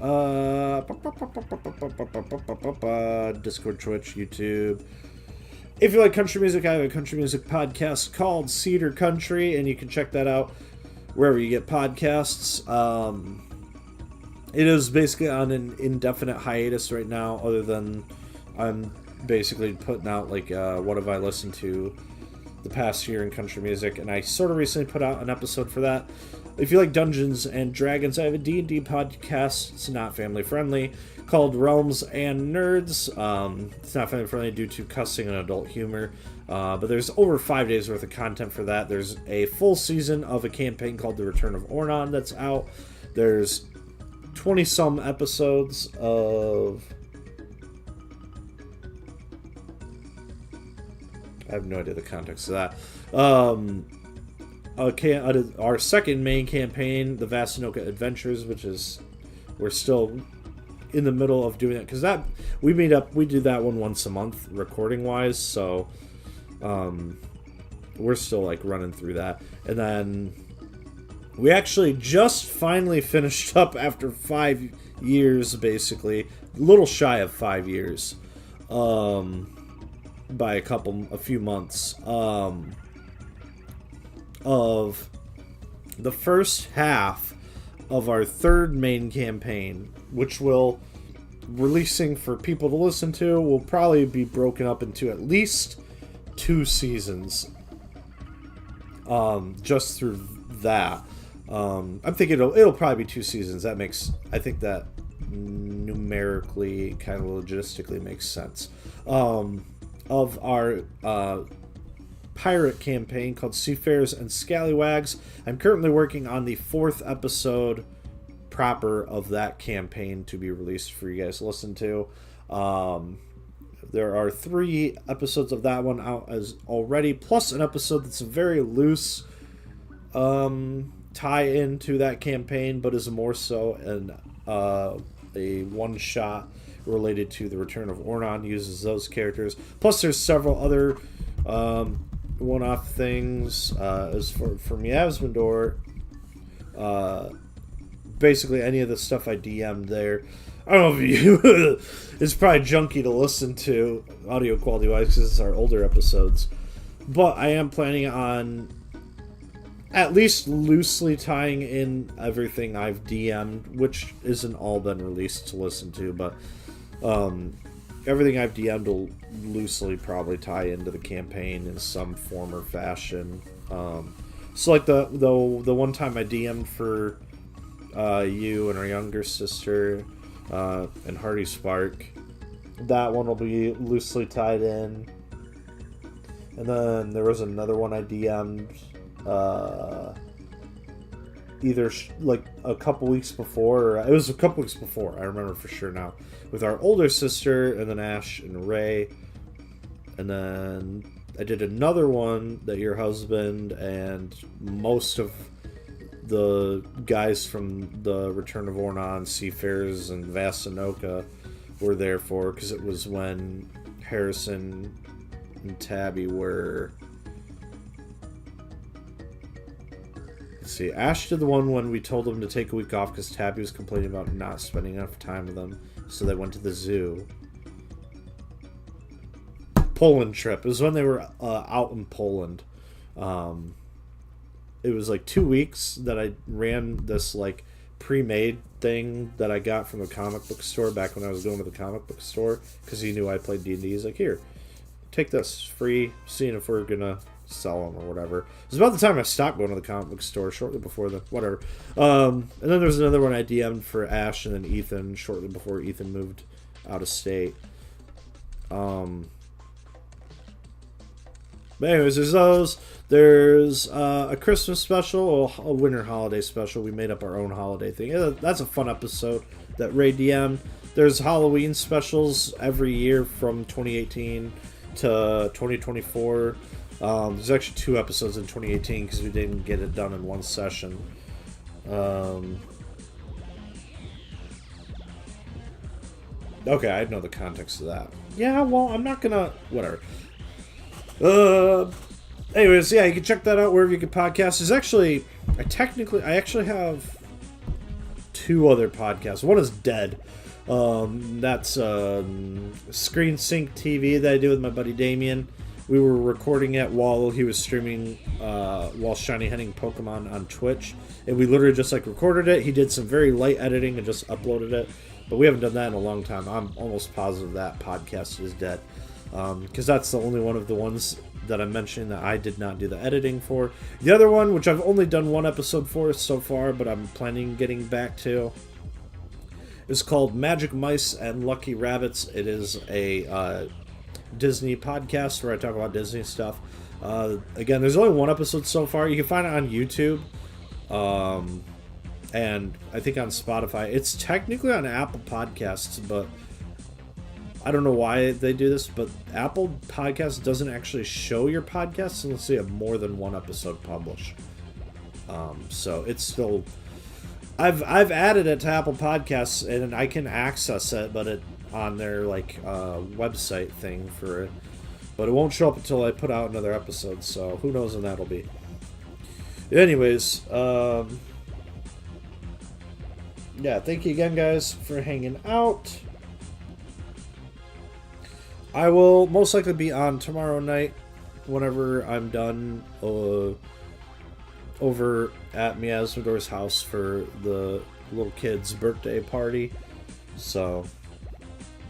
Discord, Twitch, YouTube. If you like country music, I have a country music podcast called Cedar Country, and you can check that out wherever you get podcasts. It is basically on an indefinite hiatus right now, other than I'm basically putting out, like, what have I listened to the past year in country music, and I sort of recently put out an episode for that. If you like Dungeons and Dragons, I have a D&D podcast. It's not family friendly, called Realms and Nerds. It's not family friendly due to cussing and adult humor, but there's over 5 days worth of content for that. There's a full season of a campaign called The Return of Ornan that's out. There's 20-some episodes of... I have no idea the context of that. Our second main campaign, the Vasanoka Adventures, which is... We're still in the middle of doing that, because that... We do that one once a month, recording-wise, so... we're still, like, running through that. And then... We actually just finally finished up after 5 years, basically. A little shy of 5 years. By a few months. Of the first half of our third main campaign, which will, releasing for people to listen to, will probably be broken up into at least 2 seasons. Just through that. I'm thinking it'll probably be 2 seasons. I think that numerically, kind of logistically makes sense. Of our pirate campaign called Seafarers and Scallywags. I'm currently working on the 4th episode proper of that campaign to be released for you guys to listen to. There are 3 episodes of that one out as already, plus an episode that's a very loose tie into that campaign, but is more so a one-shot related to the Return of Ornan, uses those characters. Plus, there's several other one-off things. As for Miasmandor, basically any of the stuff I DM'd there. I don't know if you... it's probably junky to listen to, audio quality-wise, because it's our older episodes. But I am planning on at least loosely tying in everything I've DM'd, which isn't all been released to listen to, but everything I've DM'd will loosely probably tie into the campaign in some form or fashion. So like the one time I DM'd for you and our younger sister and Hardy Spark, that one will be loosely tied in. And then there was another one I DM'd either like a couple weeks before, or it was a couple weeks before, I remember for sure now, with our older sister, and then Ash and Ray. And then I did another one that your husband and most of the guys from the Return of Ornon, Seafarers, and Vasanoka were there for, because it was when Harrison and Tabby were... Let's see, Ash did the one when we told them to take a week off because Tabby was complaining about not spending enough time with them, so they went to the zoo. Poland trip. It was when they were out in Poland. It was like 2 weeks that I ran this like pre-made thing that I got from the comic book store back when I was going to the comic book store, because he knew I played D&D. He's like, here, take this free, seeing if we're gonna sell them or whatever. It was about the time I stopped going to the comic book store, shortly before the whatever. And then there was another one I DM'd for Ash and then Ethan shortly before Ethan moved out of state. But anyways, there's those. There's a Christmas special, a winter holiday special. We made up our own holiday thing. Yeah, that's a fun episode that Ray DM'd. There's Halloween specials every year from 2018 to 2024. There's actually 2 episodes in 2018 because we didn't get it done in one session. Okay, I know the context of that. Yeah, well, I'm not gonna... Whatever. Anyways, yeah, you can check that out wherever you get podcasts. There's actually... I actually have 2 other podcasts. One is dead. That's Screen Sync TV that I do with my buddy Damien. We were recording it while he was streaming while shiny hunting Pokemon on Twitch, and we literally just like recorded it. He did some very light editing and just uploaded it, but we haven't done that in a long time. I'm almost positive that podcast is dead, because that's the only one of the ones that I'm mentioning that I did not do the editing for. The other one, which I've only done 1 episode for so far, but I'm planning getting back to, is called Magic Mice and Lucky Rabbits. It is a Disney podcast where I talk about Disney stuff. Again, there's only 1 episode so far. You can find it on YouTube, and I think on Spotify. It's technically on Apple Podcasts, but I don't know why they do this, but Apple Podcasts doesn't actually show your podcasts unless you have more than 1 episode published. So it's still... I've added it to Apple Podcasts, and I can access it, but it on their like website thing for it, but it won't show up until I put out another episode, so who knows when that'll be. Anyways, yeah, thank you again, guys, for hanging out. I will most likely be on tomorrow night whenever I'm done over at Miasmador's house for the little kid's birthday party. So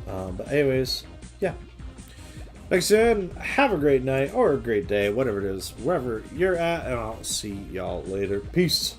but anyways, yeah. Thanks again. Have a great night or a great day, whatever it is, wherever you're at, and I'll see y'all later. Peace.